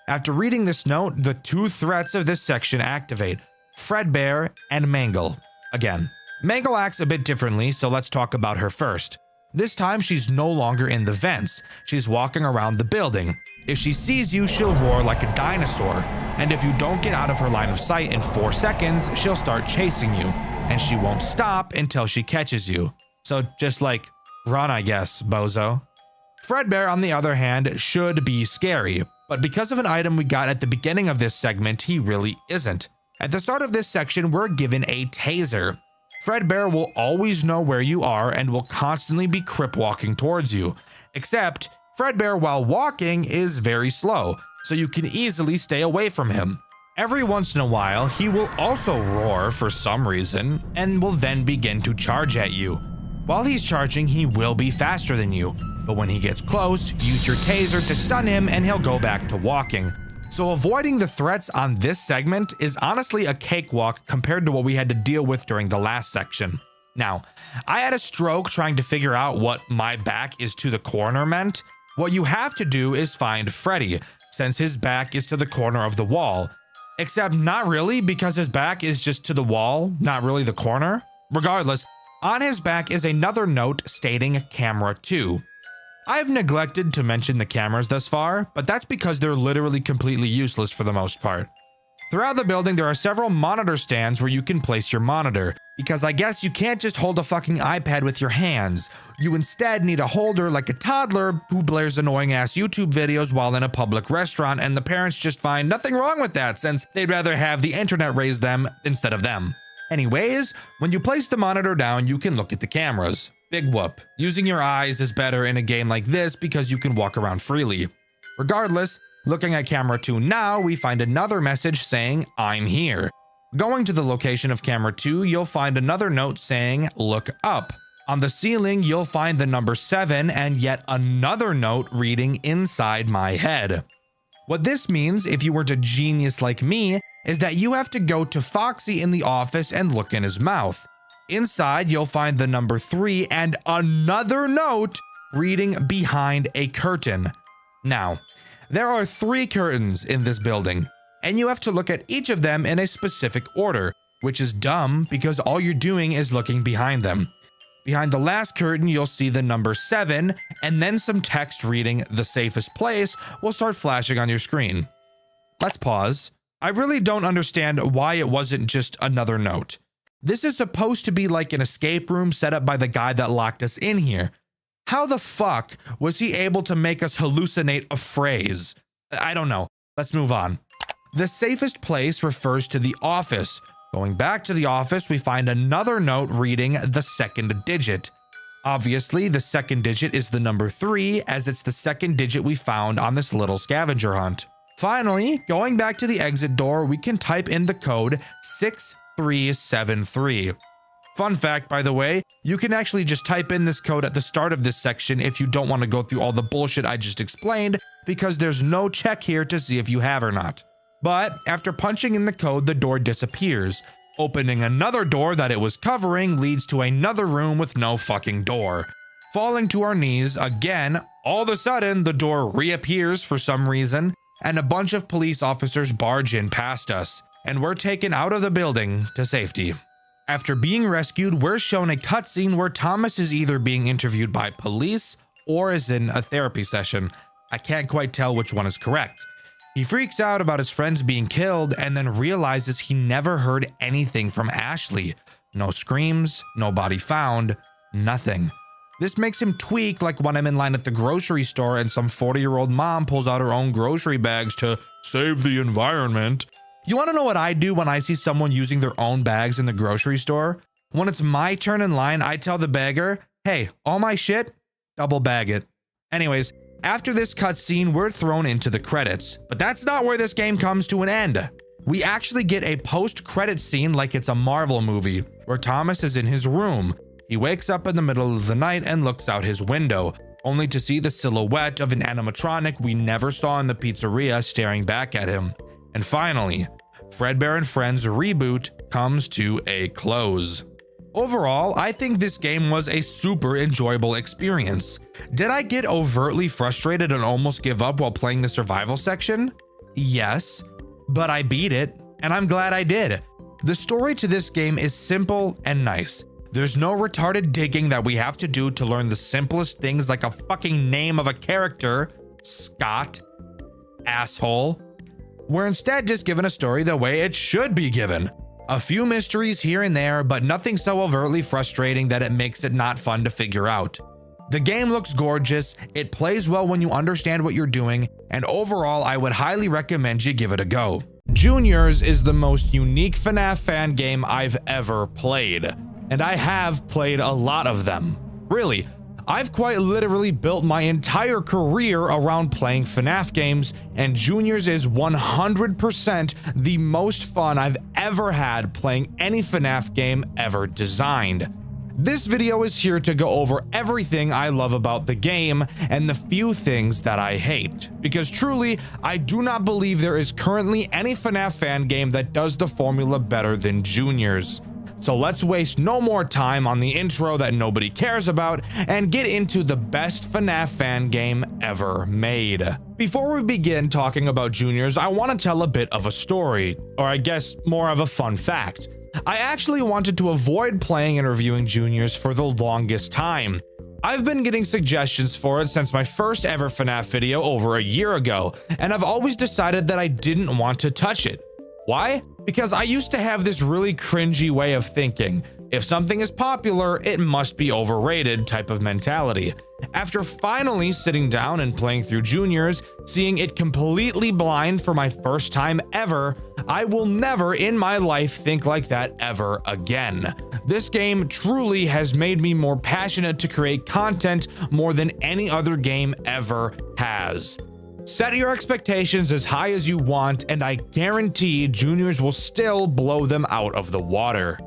After reading this note, the two threats of this section activate: Fredbear and Mangle. Again, Mangle acts a bit differently, so let's talk about her first. This time, she's no longer in the vents. She's walking around the building. If she sees you, she'll roar like a dinosaur. And if you don't get out of her line of sight in 4 seconds, she'll start chasing you. And she won't stop until she catches you. So just like, run, I guess, bozo. Fredbear, on the other hand, should be scary. But because of an item we got at the beginning of this segment, he really isn't. At the start of this section, we're given a taser. Fredbear will always know where you are and will constantly be crip walking towards you. Except, Fredbear while walking is very slow, so you can easily stay away from him. Every once in a while, he will also roar for some reason, and will then begin to charge at you. While he's charging, he will be faster than you, but when he gets close, use your taser to stun him and he'll go back to walking. So avoiding the threats on this segment is honestly a cakewalk compared to what we had to deal with during the last section. Now, I had a stroke trying to figure out what "my back is to the corner" meant. What you have to do is find Freddy, since his back is to the corner of the wall. Except not really, because his back is just to the wall, not really the corner. Regardless, on his back is another note stating camera 2. I've neglected to mention the cameras thus far, but that's because they're literally completely useless for the most part. Throughout the building, there are several monitor stands where you can place your monitor, because I guess you can't just hold a fucking iPad with your hands. You instead need a holder like a toddler who blares annoying ass YouTube videos while in a public restaurant, and the parents just find nothing wrong with that since they'd rather have the internet raise them instead of them. Anyways, when you place the monitor down, you can look at the cameras. Big whoop. Using your eyes is better in a game like this because you can walk around freely. Regardless, looking at camera 2 now, we find another message saying "I'm here." Going to the location of camera 2, you'll find another note saying "Look up." On the ceiling, you'll find the number 7 and yet another note reading inside my head. What this means, if you were a genius like me, is that you have to go to Foxy in the office and look in his mouth. Inside, you'll find the number 3 and another note reading behind a curtain. Now, there are 3 curtains in this building, and you have to look at each of them in a specific order, which is dumb because all you're doing is looking behind them. Behind the last curtain, you'll see the number 7, and then some text reading "the safest place" will start flashing on your screen. Let's pause. I really don't understand why it wasn't just another note. This is supposed to be like an escape room set up by the guy that locked us in here. How the fuck was he able to make us hallucinate a phrase? I don't know. Let's move on. The safest place refers to the office. Going back to the office, we find another note reading the second digit. Obviously, the second digit is the number 3, as it's the second digit we found on this little scavenger hunt. Finally, going back to the exit door, we can type in the code 6373. Fun fact, by the way, you can actually just type in this code at the start of this section if you don't want to go through all the bullshit I just explained, because there's no check here to see if you have or not. But after punching in the code, the door disappears. Opening another door that it was covering leads to another room with no fucking door. Falling to our knees again, all of a sudden the door reappears for some reason, and a bunch of police officers barge in past us, and we're taken out of the building to safety. After being rescued, we're shown a cutscene where Thomas is either being interviewed by police or is in a therapy session. I can't quite tell which one is correct. He freaks out about his friends being killed and then realizes he never heard anything from Ashley. No screams, no body found, nothing. This makes him tweak like when I'm in line at the grocery store and some 40-year-old mom pulls out her own grocery bags to save the environment. You want to know what I do when I see someone using their own bags in the grocery store? When it's my turn in line, I tell the bagger, hey, all my shit, double bag it. Anyways, after this cutscene, we're thrown into the credits, but that's not where this game comes to an end. We actually get a post-credit scene like it's a Marvel movie, where Thomas is in his room. He wakes up in the middle of the night and looks out his window, only to see the silhouette of an animatronic we never saw in the pizzeria staring back at him. And finally, Fredbear and Friends Reboot comes to a close. Overall, I think this game was a super enjoyable experience. Did I get overtly frustrated and almost give up while playing the survival section? Yes, but I beat it, and I'm glad I did. The story to this game is simple and nice. There's no retarded digging that we have to do to learn the simplest things like a fucking name of a character, Scott, asshole. We're instead just given a story the way it should be given. A few mysteries here and there, but nothing so overtly frustrating that it makes it not fun to figure out. The game looks gorgeous, it plays well when you understand what you're doing, and overall I would highly recommend you give it a go. Juniors is the most unique FNAF fan game I've ever played, and I have played a lot of them. Really, I've quite literally built my entire career around playing FNAF games, and Juniors is 100% the most fun I've ever had playing any FNAF game ever designed. This video is here to go over everything I love about the game and the few things that I hate, because truly, I do not believe there is currently any FNAF fan game that does the formula better than Juniors. So let's waste no more time on the intro that nobody cares about and get into the best FNAF fan game ever made. Before we begin talking about Juniors, I want to tell a bit of a story, or I guess more of a fun fact. I actually wanted to avoid playing and reviewing Juniors for the longest time. I've been getting suggestions for it since my first ever FNAF video over a year ago, and I've always decided that I didn't want to touch it. Why? Because I used to have this really cringy way of thinking. If something is popular, it must be overrated type of mentality. After finally sitting down and playing through Juniors, seeing it completely blind for my first time ever, I will never in my life think like that ever again. This game truly has made me more passionate to create content more than any other game ever has. Set your expectations as high as you want, and I guarantee Juniors will still blow them out of the water.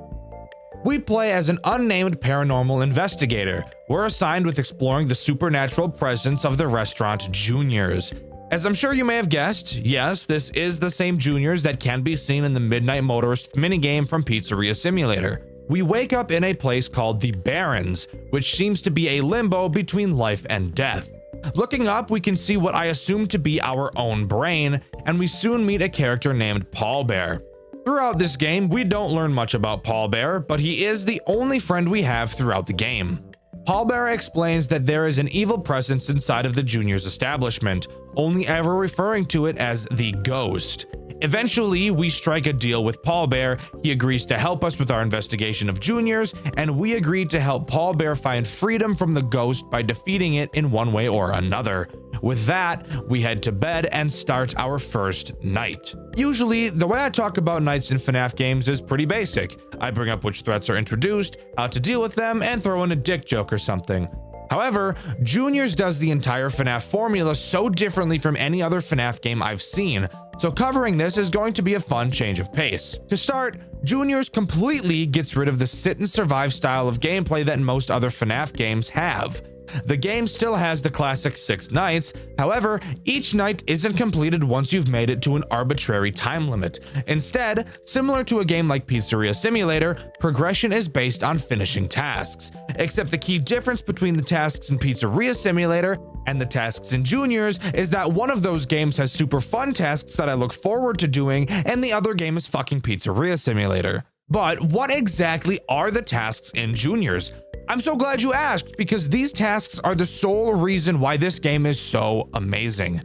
We play as an unnamed paranormal investigator. We're assigned with exploring the supernatural presence of the restaurant Juniors. As I'm sure you may have guessed, yes, this is the same Juniors that can be seen in the Midnight Motorist minigame from Pizzeria Simulator. We wake up in a place called the Barrens, which seems to be a limbo between life and death. Looking up, we can see what I assume to be our own brain, and we soon meet a character named Paul Bear. Throughout this game, we don't learn much about Paul Bear, but he is the only friend we have throughout the game. Paul Bear explains that there is an evil presence inside of the Juniors establishment, only ever referring to it as the Ghost. Eventually, we strike a deal with Paul Bear. He agrees to help us with our investigation of Juniors, and we agreed to help Paul Bear find freedom from the Ghost by defeating it in one way or another. With that, we head to bed and start our first night. Usually, the way I talk about nights in FNAF games is pretty basic. I bring up which threats are introduced, how to deal with them, and throw in a dick joke or something. However, Juniors does the entire FNAF formula so differently from any other FNAF game I've seen, so covering this is going to be a fun change of pace. To start, Juniors completely gets rid of the sit and survive style of gameplay that most other FNAF games have. The game still has the classic 6 nights, however, each night isn't completed once you've made it to an arbitrary time limit. Instead, similar to a game like Pizzeria Simulator, progression is based on finishing tasks. Except the key difference between the tasks in Pizzeria Simulator and the tasks in Juniors is that one of those games has super fun tasks that I look forward to doing, and the other game is fucking Pizzeria Simulator. But what exactly are the tasks in Juniors? I'm so glad you asked, because these tasks are the sole reason why this game is so amazing.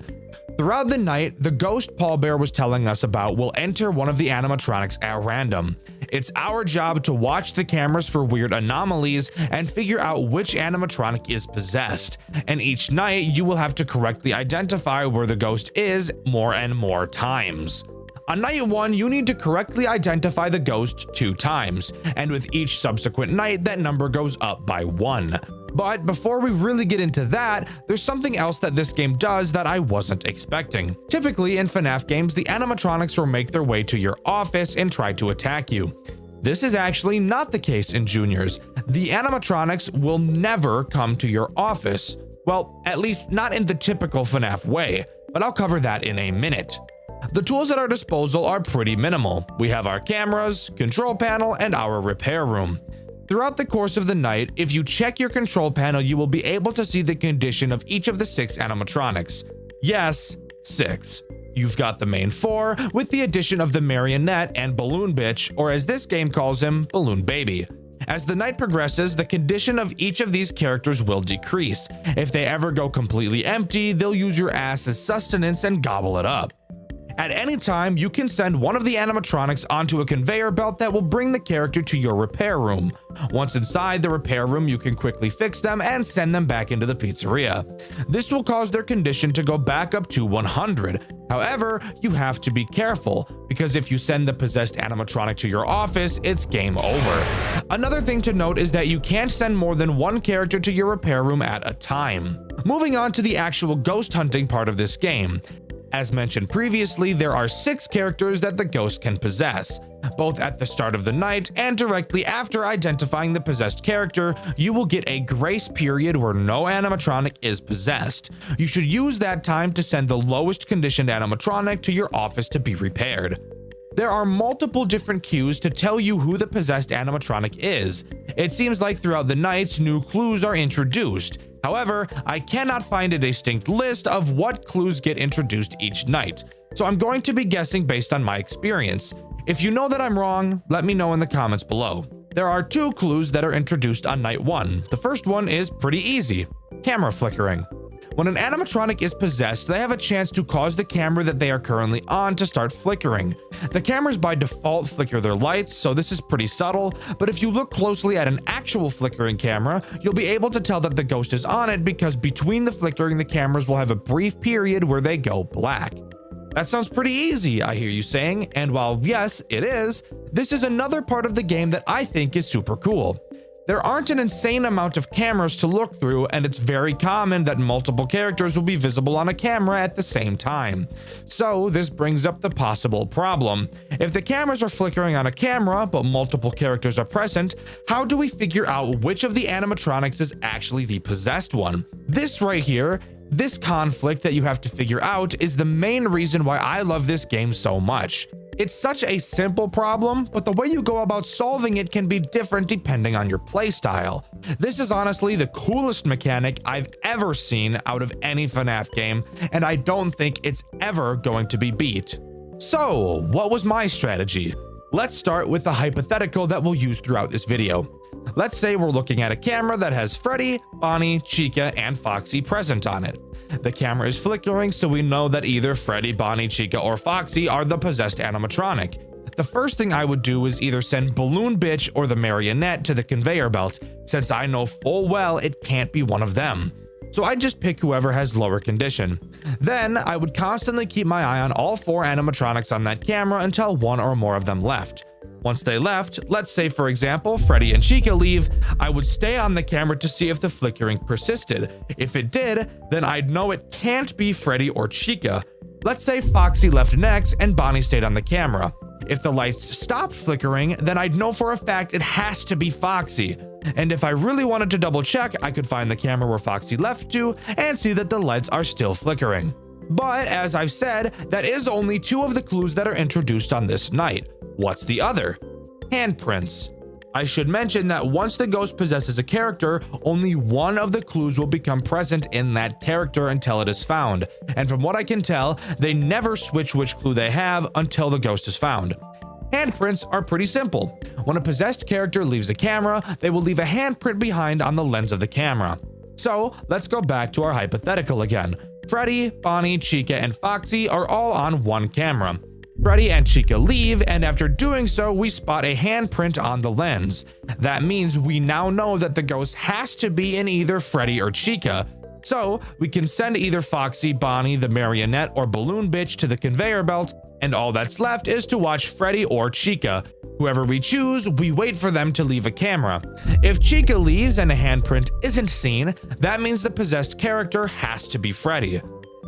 Throughout the night, the ghost Paul Bear was telling us about will enter one of the animatronics at random. It's our job to watch the cameras for weird anomalies and figure out which animatronic is possessed. And each night, you will have to correctly identify where the ghost is more and more times. On night 1, you need to correctly identify the ghost 2 times, and with each subsequent night, that number goes up by 1. But before we really get into that, there's something else that this game does that I wasn't expecting. Typically in FNAF games, the animatronics will make their way to your office and try to attack you. This is actually not the case in Juniors. The animatronics will never come to your office. Well, at least not in the typical FNAF way, but I'll cover that in a minute. The tools at our disposal are pretty minimal. We have our cameras, control panel, and our repair room. Throughout the course of the night, if you check your control panel, you will be able to see the condition of each of the 6 animatronics. Yes, 6. You've got the main 4, with the addition of the marionette and balloon bitch, or as this game calls him, balloon baby. As the night progresses, the condition of each of these characters will decrease. If they ever go completely empty, they'll use your ass as sustenance and gobble it up. At any time, you can send one of the animatronics onto a conveyor belt that will bring the character to your repair room. Once inside the repair room, you can quickly fix them and send them back into the pizzeria. This will cause their condition to go back up to 100. However, you have to be careful, because if you send the possessed animatronic to your office, it's game over. Another thing to note is that you can't send more than one character to your repair room at a time. Moving on to the actual ghost hunting part of this game. As mentioned previously, there are 6 characters that the ghost can possess. Both at the start of the night and directly after identifying the possessed character, you will get a grace period where no animatronic is possessed. You should use that time to send the lowest conditioned animatronic to your office to be repaired. There are multiple different cues to tell you who the possessed animatronic is. It seems like throughout the nights, new clues are introduced. However, I cannot find a distinct list of what clues get introduced each night, so I'm going to be guessing based on my experience. If you know that I'm wrong, let me know in the comments below. There are 2 clues that are introduced on night 1. The first one is pretty easy: camera flickering. When an animatronic is possessed, they have a chance to cause the camera that they are currently on to start flickering. The cameras by default flicker their lights, so this is pretty subtle, but if you look closely at an actual flickering camera, you'll be able to tell that the ghost is on it, because between the flickering, the cameras will have a brief period where they go black. That sounds pretty easy, I hear you saying, and while yes, it is, this is another part of the game that I think is super cool. There aren't an insane amount of cameras to look through, and it's very common that multiple characters will be visible on a camera at the same time. So this brings up the possible problem. If the cameras are flickering on a camera, but multiple characters are present, how do we figure out which of the animatronics is actually the possessed one? This right here, this conflict that you have to figure out, is the main reason why I love this game so much. It's such a simple problem, but the way you go about solving it can be different depending on your playstyle. This is honestly the coolest mechanic I've ever seen out of any FNAF game, and I don't think it's ever going to be beat. So, what was my strategy? Let's start with the hypothetical that we'll use throughout this video. Let's say we're looking at a camera that has Freddy, Bonnie, Chica, and Foxy present on it. The camera is flickering, so we know that either Freddy, Bonnie, Chica, or Foxy are the possessed animatronic. The first thing I would do is either send Balloon Bitch or the marionette to the conveyor belt, since I know full well it can't be one of them. So I'd just pick whoever has lower condition. Then I would constantly keep my eye on all 4 animatronics on that camera until 1 or more of them left. Once they left, let's say for example Freddy and Chica leave, I would stay on the camera to see if the flickering persisted. If it did, then I'd know it can't be Freddy or Chica. Let's say Foxy left next and Bonnie stayed on the camera. If the lights stopped flickering, then I'd know for a fact it has to be Foxy. And if I really wanted to double check, I could find the camera where Foxy left to and see that the lights are still flickering. But as I've said, that is only 2 of the clues that are introduced on this night. What's the other? Handprints. I should mention that once the ghost possesses a character, only 1 of the clues will become present in that character until it is found. And from what I can tell, they never switch which clue they have until the ghost is found. Handprints are pretty simple. When a possessed character leaves a camera, they will leave a handprint behind on the lens of the camera. So let's go back to our hypothetical again. Freddy, Bonnie, Chica, and Foxy are all on 1 camera. Freddy and Chica leave, and after doing so, we spot a handprint on the lens. That means we now know that the ghost has to be in either Freddy or Chica. So we can send either Foxy, Bonnie, the marionette, or Balloon Bitch to the conveyor belt, and all that's left is to watch Freddy or Chica. Whoever we choose, we wait for them to leave a camera. If Chica leaves and a handprint isn't seen, that means the possessed character has to be Freddy.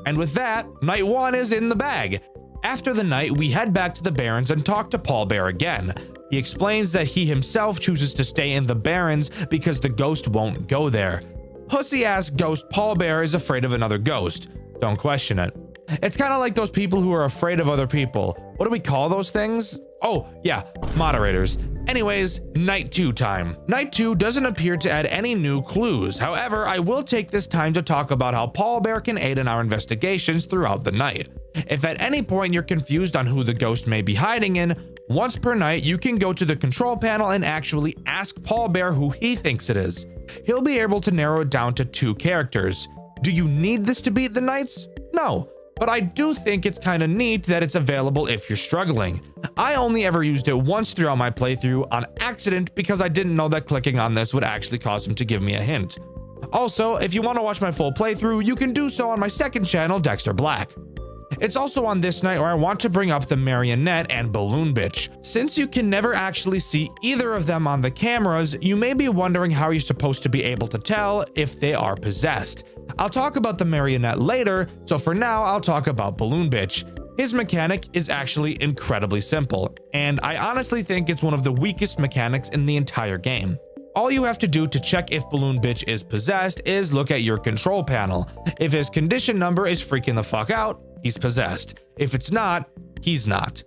And with that, night 1 is in the bag. After the night, we head back to the Barrens and talk to Paul Bear again. He explains that he himself chooses to stay in the Barrens because the ghost won't go there. Pussy-ass ghost Paul Bear is afraid of another ghost. Don't question it. It's kind of like those people who are afraid of other people. What do we call those things? Oh, yeah, moderators. Anyways, night 2 time. Night 2 doesn't appear to add any new clues. However, I will take this time to talk about how Paul Bear can aid in our investigations throughout the night. If at any point you're confused on who the ghost may be hiding in, once per night you can go to the control panel and actually ask Paul Bear who he thinks it is. He'll be able to narrow it down to 2 characters. Do you need this to beat the nights? No. But I do think it's kind of neat that it's available if you're struggling. I only ever used it once throughout my playthrough on accident because I didn't know that clicking on this would actually cause him to give me a hint. Also, if you want to watch my full playthrough, you can do so on my second channel, Dxtr Black. It's also on this night where I want to bring up the marionette and Balloon Bitch. Since you can never actually see either of them on the cameras, you may be wondering how you're supposed to be able to tell if they are possessed. I'll talk about the marionette later, so for now I'll talk about Balloon Bitch. His mechanic is actually incredibly simple, and I honestly think it's one of the weakest mechanics in the entire game. All you have to do to check if Balloon Bitch is possessed is look at your control panel. If his condition number is freaking the fuck out, he's possessed. If it's not, he's not.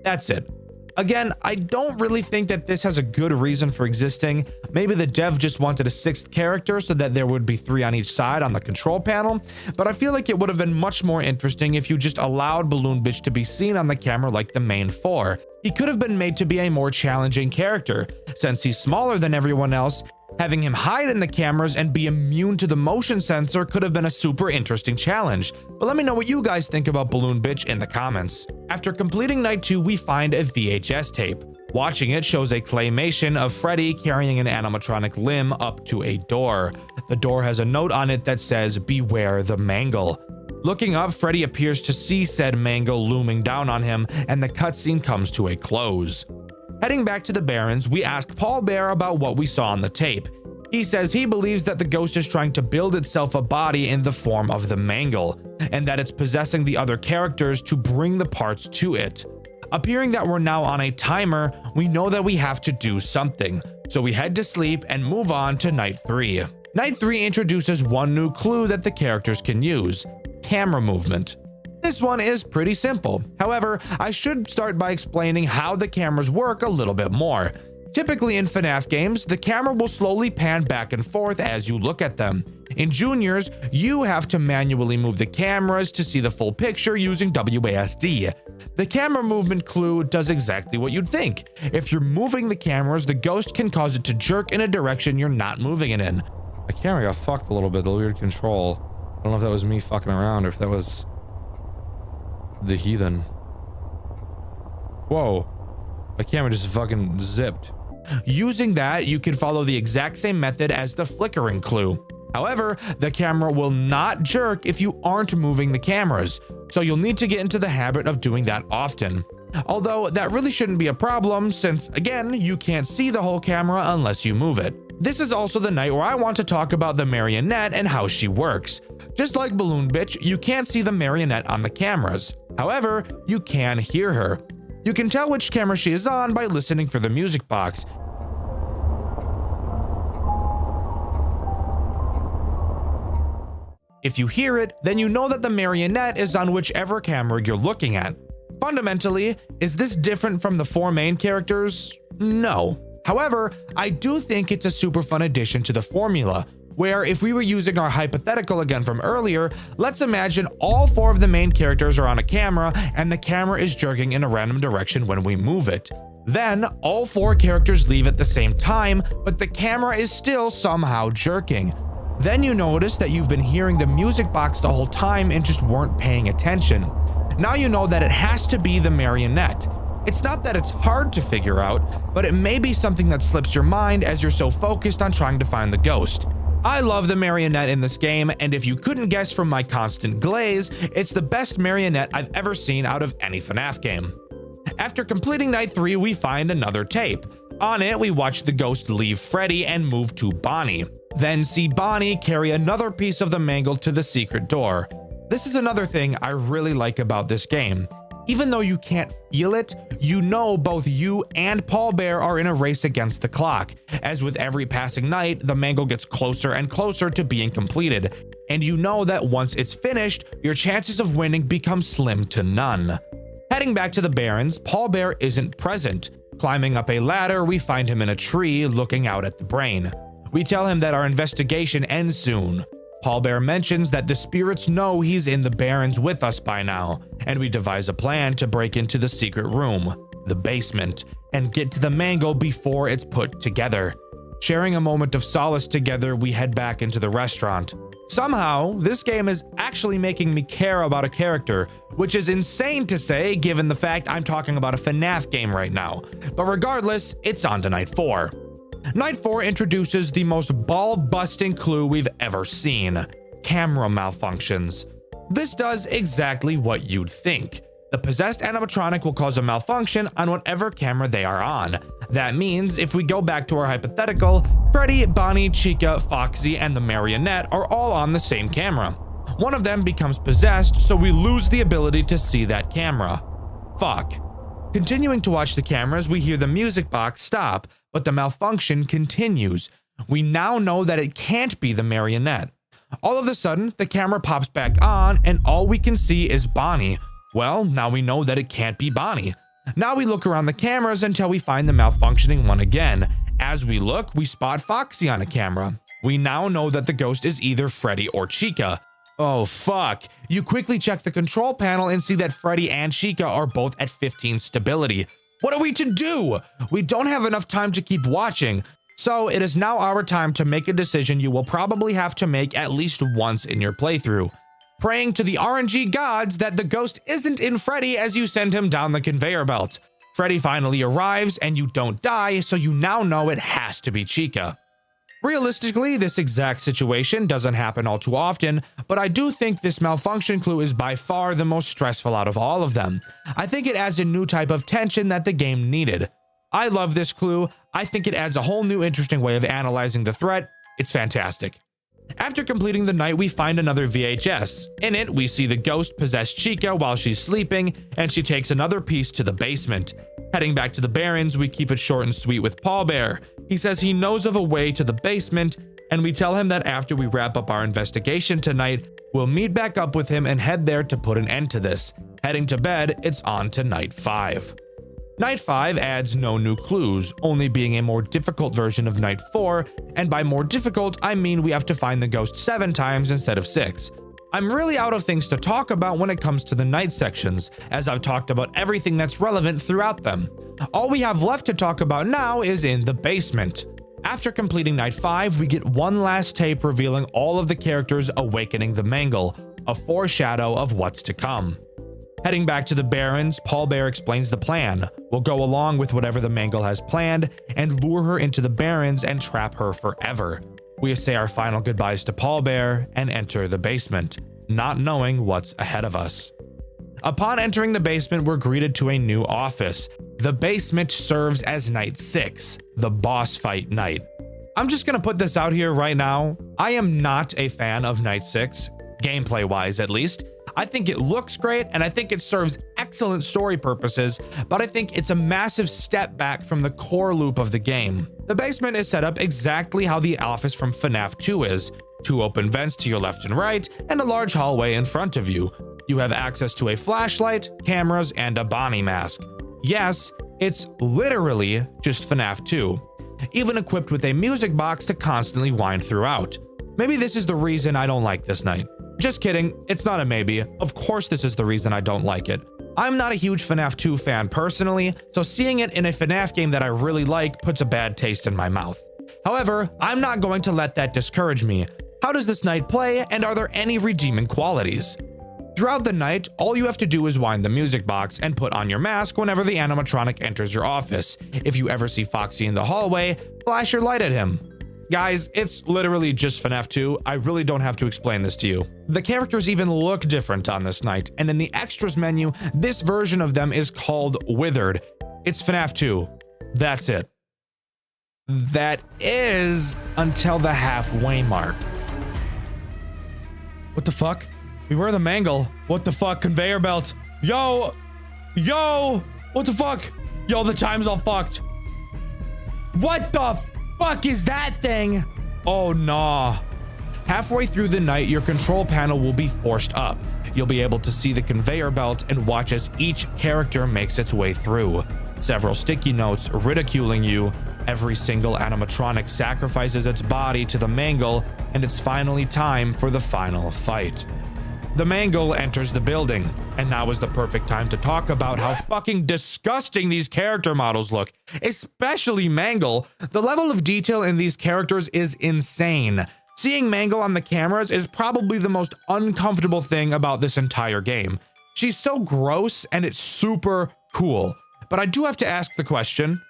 That's it. Again, I don't really think that this has a good reason for existing. Maybe the dev just wanted a 6th character so that there would be 3 on each side on the control panel, but I feel like it would have been much more interesting if you just allowed Balloon Bitch to be seen on the camera like the main 4. He could have been made to be a more challenging character. Since he's smaller than everyone else, having him hide in the cameras and be immune to the motion sensor could have been a super interesting challenge. But let me know what you guys think about Balloon Bitch in the comments. After completing night 2, we find a VHS tape. Watching it shows a claymation of Freddy carrying an animatronic limb up to a door. The door has a note on it that says, "Beware the mangle." Looking up, Freddy appears to see said mangle looming down on him, and the cutscene comes to a close. Heading back to the Barrens, we ask Paul Bear about what we saw on the tape. He says he believes that the ghost is trying to build itself a body in the form of the mangle, and that it's possessing the other characters to bring the parts to it. Appearing that we're now on a timer, we know that we have to do something, so we head to sleep and move on to night 3. Night 3 introduces one new clue that the characters can use: camera movement. This one is pretty simple. However, I should start by explaining how the cameras work a little bit more. Typically in FNAF games, the camera will slowly pan back and forth as you look at them. In Juniors, you have to manually move the cameras to see the full picture using WASD. The camera movement clue does exactly what you'd think. If you're moving the cameras, the ghost can cause it to jerk in a direction you're not moving it in. My camera got fucked a little bit, the weird control. I don't know if that was me fucking around or if that was the heathen. Whoa. My camera just fucking zipped. Using that, you can follow the exact same method as the flickering clue. However, the camera will not jerk if you aren't moving the cameras, so you'll need to get into the habit of doing that often. Although that really shouldn't be a problem since, again, you can't see the whole camera unless you move it. This is also the night where I want to talk about the marionette and how she works. Just like Balloon Bitch, you can't see the marionette on the cameras. However, you can hear her. You can tell which camera she is on by listening for the music box. If you hear it, then you know that the marionette is on whichever camera you're looking at. Fundamentally, is this different from the 4 main characters? No. However, I do think it's a super fun addition to the formula, where if we were using our hypothetical again from earlier, let's imagine all 4 of the main characters are on a camera and the camera is jerking in a random direction when we move it. Then all 4 characters leave at the same time, but the camera is still somehow jerking. Then you notice that you've been hearing the music box the whole time and just weren't paying attention. Now you know that it has to be the marionette. It's not that it's hard to figure out, but it may be something that slips your mind as you're so focused on trying to find the ghost. I love the marionette in this game, and if you couldn't guess from my constant glaze, it's the best marionette I've ever seen out of any FNAF game. After completing night 3, we find another tape. On it, we watch the ghost leave Freddy and move to Bonnie. Then see Bonnie carry another piece of the mangle to the secret door. This is another thing I really like about this game. Even though you can't feel it, you know both you and Paul Bear are in a race against the clock, as with every passing night, the mangle gets closer and closer to being completed, and you know that once it's finished, your chances of winning become slim to none. Heading back to the Barrens, Paul Bear isn't present. Climbing up a ladder, we find him in a tree looking out at the brain. We tell him that our investigation ends soon. Paul Bear mentions that the spirits know he's in the Barrens with us by now, and we devise a plan to break into the secret room, the basement, and get to the mangle before it's put together. Sharing a moment of solace together, we head back into the restaurant. Somehow, this game is actually making me care about a character, which is insane to say given the fact I'm talking about a FNAF game right now. But regardless, it's on to night 4. Night 4 introduces the most ball-busting clue we've ever seen: camera malfunctions. This does exactly what you'd think. The possessed animatronic will cause a malfunction on whatever camera they are on. That means if we go back to our hypothetical, Freddy, Bonnie, Chica, Foxy, and the marionette are all on the same camera. One of them becomes possessed, so we lose the ability to see that camera. Fuck. Continuing to watch the cameras, we hear the music box stop, but the malfunction continues. We now know that it can't be the marionette. All of a sudden, the camera pops back on, and all we can see is Bonnie. Well, now we know that it can't be Bonnie. Now we look around the cameras until we find the malfunctioning one again. As we look, we spot Foxy on a camera. We now know that the ghost is either Freddy or Chica. Oh fuck. You quickly check the control panel and see that Freddy and Chica are both at 15 stability. What are we to do? We don't have enough time to keep watching. So it is now our time to make a decision you will probably have to make at least once in your playthrough. Praying to the RNG gods that the ghost isn't in Freddy as you send him down the conveyor belt. Freddy finally arrives and you don't die, so you now know it has to be Chica. Realistically, this exact situation doesn't happen all too often, but I do think this malfunction clue is by far the most stressful out of all of them. I think it adds a new type of tension that the game needed. I love this clue. I think it adds a whole new interesting way of analyzing the threat. It's fantastic. After completing the night, we find another VHS. In it, we see the ghost possess Chica while she's sleeping, and she takes another piece to the basement. Heading back to the Barrens, we keep it short and sweet with Paul Bear. He says he knows of a way to the basement, and we tell him that after we wrap up our investigation tonight, we'll meet back up with him and head there to put an end to this. Heading to bed, it's on to night 5. Night 5 adds no new clues, only being a more difficult version of Night 4, and by more difficult, I mean we have to find the ghost 7 times instead of 6. I'm really out of things to talk about when it comes to the night sections, as I've talked about everything that's relevant throughout them. All we have left to talk about now is in the basement. After completing Night 5, we get one last tape revealing all of the characters awakening the Mangle, a foreshadow of what's to come. Heading back to the Barrens, Paul Bear explains the plan. We'll go along with whatever the Mangle has planned and lure her into the Barrens and trap her forever. We say our final goodbyes to Paul Bear and enter the basement, not knowing what's ahead of us. Upon entering the basement, we're greeted to a new office. The basement serves as Night 6, the boss fight night. I'm just gonna put this out here right now. I am not a fan of Night 6, gameplay-wise at least. I think it looks great, and I think it serves excellent story purposes, but I think it's a massive step back from the core loop of the game. The basement is set up exactly how the office from FNAF 2 is. 2 open vents to your left and right, and a large hallway in front of you. You have access to a flashlight, cameras, and a Bonnie mask. Yes, it's literally just FNAF 2, even equipped with a music box to constantly wind throughout. Maybe this is the reason I don't like this night. Just kidding, it's not a maybe. Of course this is the reason I don't like it. I'm not a huge FNAF 2 fan personally, so seeing it in a FNAF game that I really like puts a bad taste in my mouth. However, I'm not going to let that discourage me. How does this night play, and are there any redeeming qualities? Throughout the night, all you have to do is wind the music box and put on your mask whenever the animatronic enters your office. If you ever see Foxy in the hallway, flash your light at him. Guys, it's literally just FNAF 2. I really don't have to explain this to you. The characters even look different on this night, and in the extras menu, this version of them is called Withered. It's FNAF 2. That's it. That is until the halfway mark. What the fuck? Beware the Mangle. What the fuck? Conveyor belt. Yo! What the fuck? Yo, the time's all fucked. What the fuck is that thing? Oh, nah. Halfway through the night, your control panel will be forced up. You'll be able to see the conveyor belt and watch as each character makes its way through. Several sticky notes ridiculing you. Every single animatronic sacrifices its body to the Mangle, and it's finally time for the final fight. The Mangle enters the building, and now is the perfect time to talk about how fucking disgusting these character models look, especially Mangle. The level of detail in these characters is insane. Seeing Mangle on the cameras is probably the most uncomfortable thing about this entire game. She's so gross, and it's super cool. But I do have to ask the question,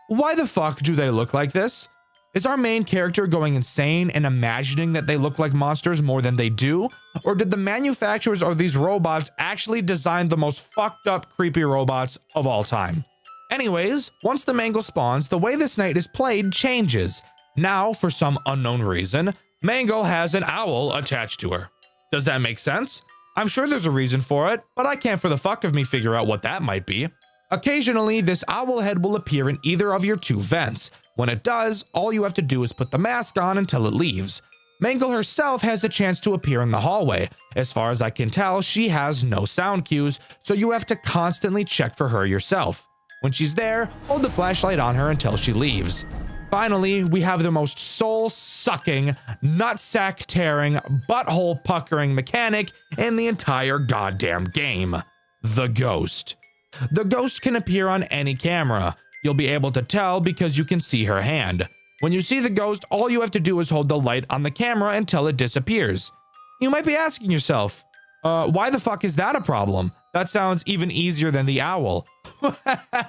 why the fuck do they look like this? Is our main character going insane and imagining that they look like monsters more than they do? Or did the manufacturers of these robots actually design the most fucked up, creepy robots of all time? Anyways, once the Mangle spawns, the way this night is played changes. Now, for some unknown reason, Mangle has an owl attached to her. Does that make sense? I'm sure there's a reason for it, but I can't for the fuck of me figure out what that might be. Occasionally, this owl head will appear in either of your 2 vents. When it does, all you have to do is put the mask on until it leaves. Mangle herself has a chance to appear in the hallway. As far as I can tell, she has no sound cues, so you have to constantly check for her yourself. When she's there, hold the flashlight on her until she leaves. Finally, we have the most soul-sucking, nutsack-tearing, butthole-puckering mechanic in the entire goddamn game. The Ghost. The Ghost can appear on any camera. You'll be able to tell because you can see her hand. When you see the Ghost, all you have to do is hold the light on the camera until it disappears. You might be asking yourself, why the fuck is that a problem? That sounds even easier than the owl.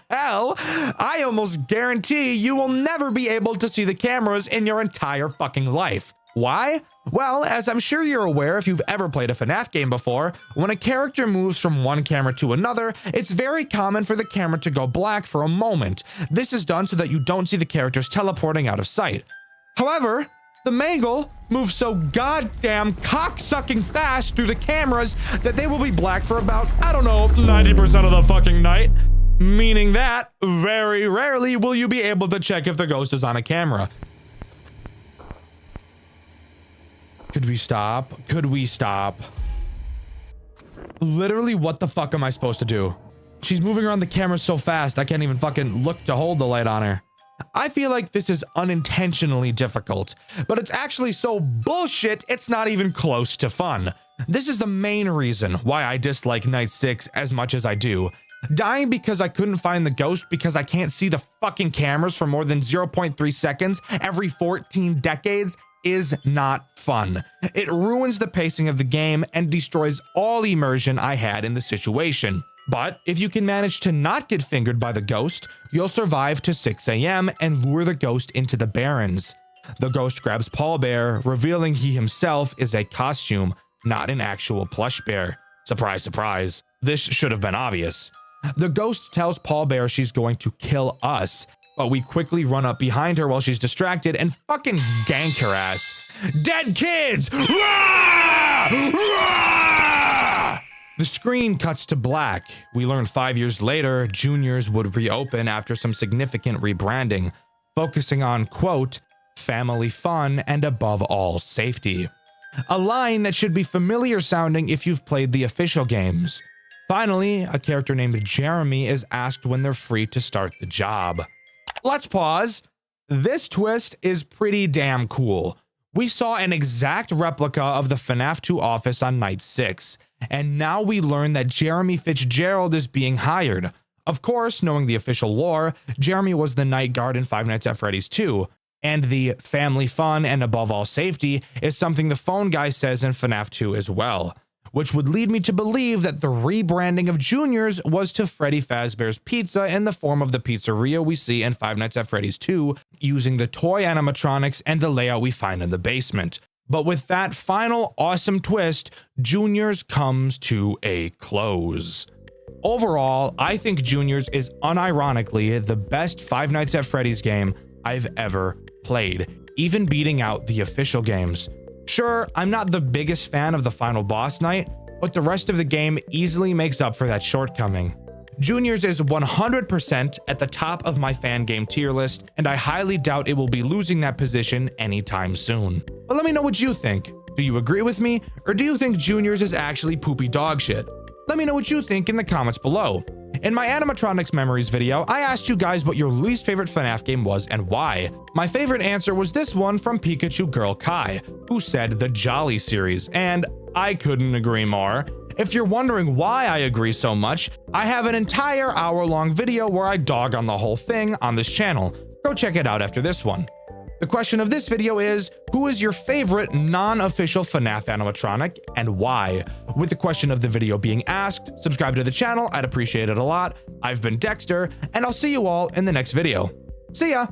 Hell, I almost guarantee you will never be able to see the cameras in your entire fucking life. Why? Well, as I'm sure you're aware if you've ever played a FNAF game before, when a character moves from one camera to another, it's very common for the camera to go black for a moment. This is done so that you don't see the characters teleporting out of sight. However, the Mangle moves so goddamn cocksucking fast through the cameras that they will be black for about, I don't know, 90% of the fucking night. Meaning that, very rarely will you be able to check if the ghost is on a camera. Could we stop? Could we stop? Literally, what the fuck am I supposed to do? She's moving around the camera so fast, I can't even fucking look to hold the light on her. I feel like this is unintentionally difficult, but it's actually so bullshit, it's not even close to fun. This is the main reason why I dislike Night 6 as much as I do. Dying because I couldn't find the ghost because I can't see the fucking cameras for more than 0.3 seconds every 14 decades is not fun. It ruins the pacing of the game and destroys all immersion I had in the situation. But if you can manage to not get fingered by the ghost, you'll survive to 6 AM and lure the ghost into the Barrens. The ghost grabs Paul Bear, revealing he himself is a costume, not an actual plush bear. Surprise, surprise. This should have been obvious. The ghost tells Paul Bear she's going to kill us, but we quickly run up behind her while she's distracted and fucking gank her ass. Dead kids! Rah! Rah! The screen cuts to black. We learn 5 years later, Juniors would reopen after some significant rebranding, focusing on, quote, family fun and above all, safety. A line that should be familiar sounding if you've played the official games. Finally, a character named Jeremy is asked when they're free to start the job. Let's pause. This twist is pretty damn cool. We saw an exact replica of the FNAF 2 office on Night 6, and now we learn that Jeremy Fitzgerald is being hired. Of course, knowing the official lore, Jeremy was the night guard in Five Nights at Freddy's 2, and the family fun and above all safety is something the phone guy says in FNAF 2 as well. Which would lead me to believe that the rebranding of Juniors was to Freddy Fazbear's Pizza in the form of the pizzeria we see in Five Nights at Freddy's 2, using the toy animatronics and the layout we find in the basement. But with that final awesome twist, Juniors comes to a close. Overall, I think Juniors is unironically the best Five Nights at Freddy's game I've ever played, even beating out the official games. Sure, I'm not the biggest fan of the final boss night, but the rest of the game easily makes up for that shortcoming. Juniors is 100% at the top of my fan game tier list, and I highly doubt it will be losing that position anytime soon. But let me know what you think. Do you agree with me, or do you think Juniors is actually poopy dog shit? Let me know what you think in the comments below. In my animatronics memories video, I asked you guys what your least favorite FNAF game was and why. My favorite answer was this one from Pikachu Girl Kai, who said the Jolly series, and I couldn't agree more. If you're wondering why I agree so much, I have an entire hour-long video where I dog on the whole thing on this channel. Go check it out after this one. The question of this video is, who is your favorite non-official FNAF animatronic and why? With the question of the video being asked, subscribe to the channel, I'd appreciate it a lot. I've been Dexter, and I'll see you all in the next video. See ya!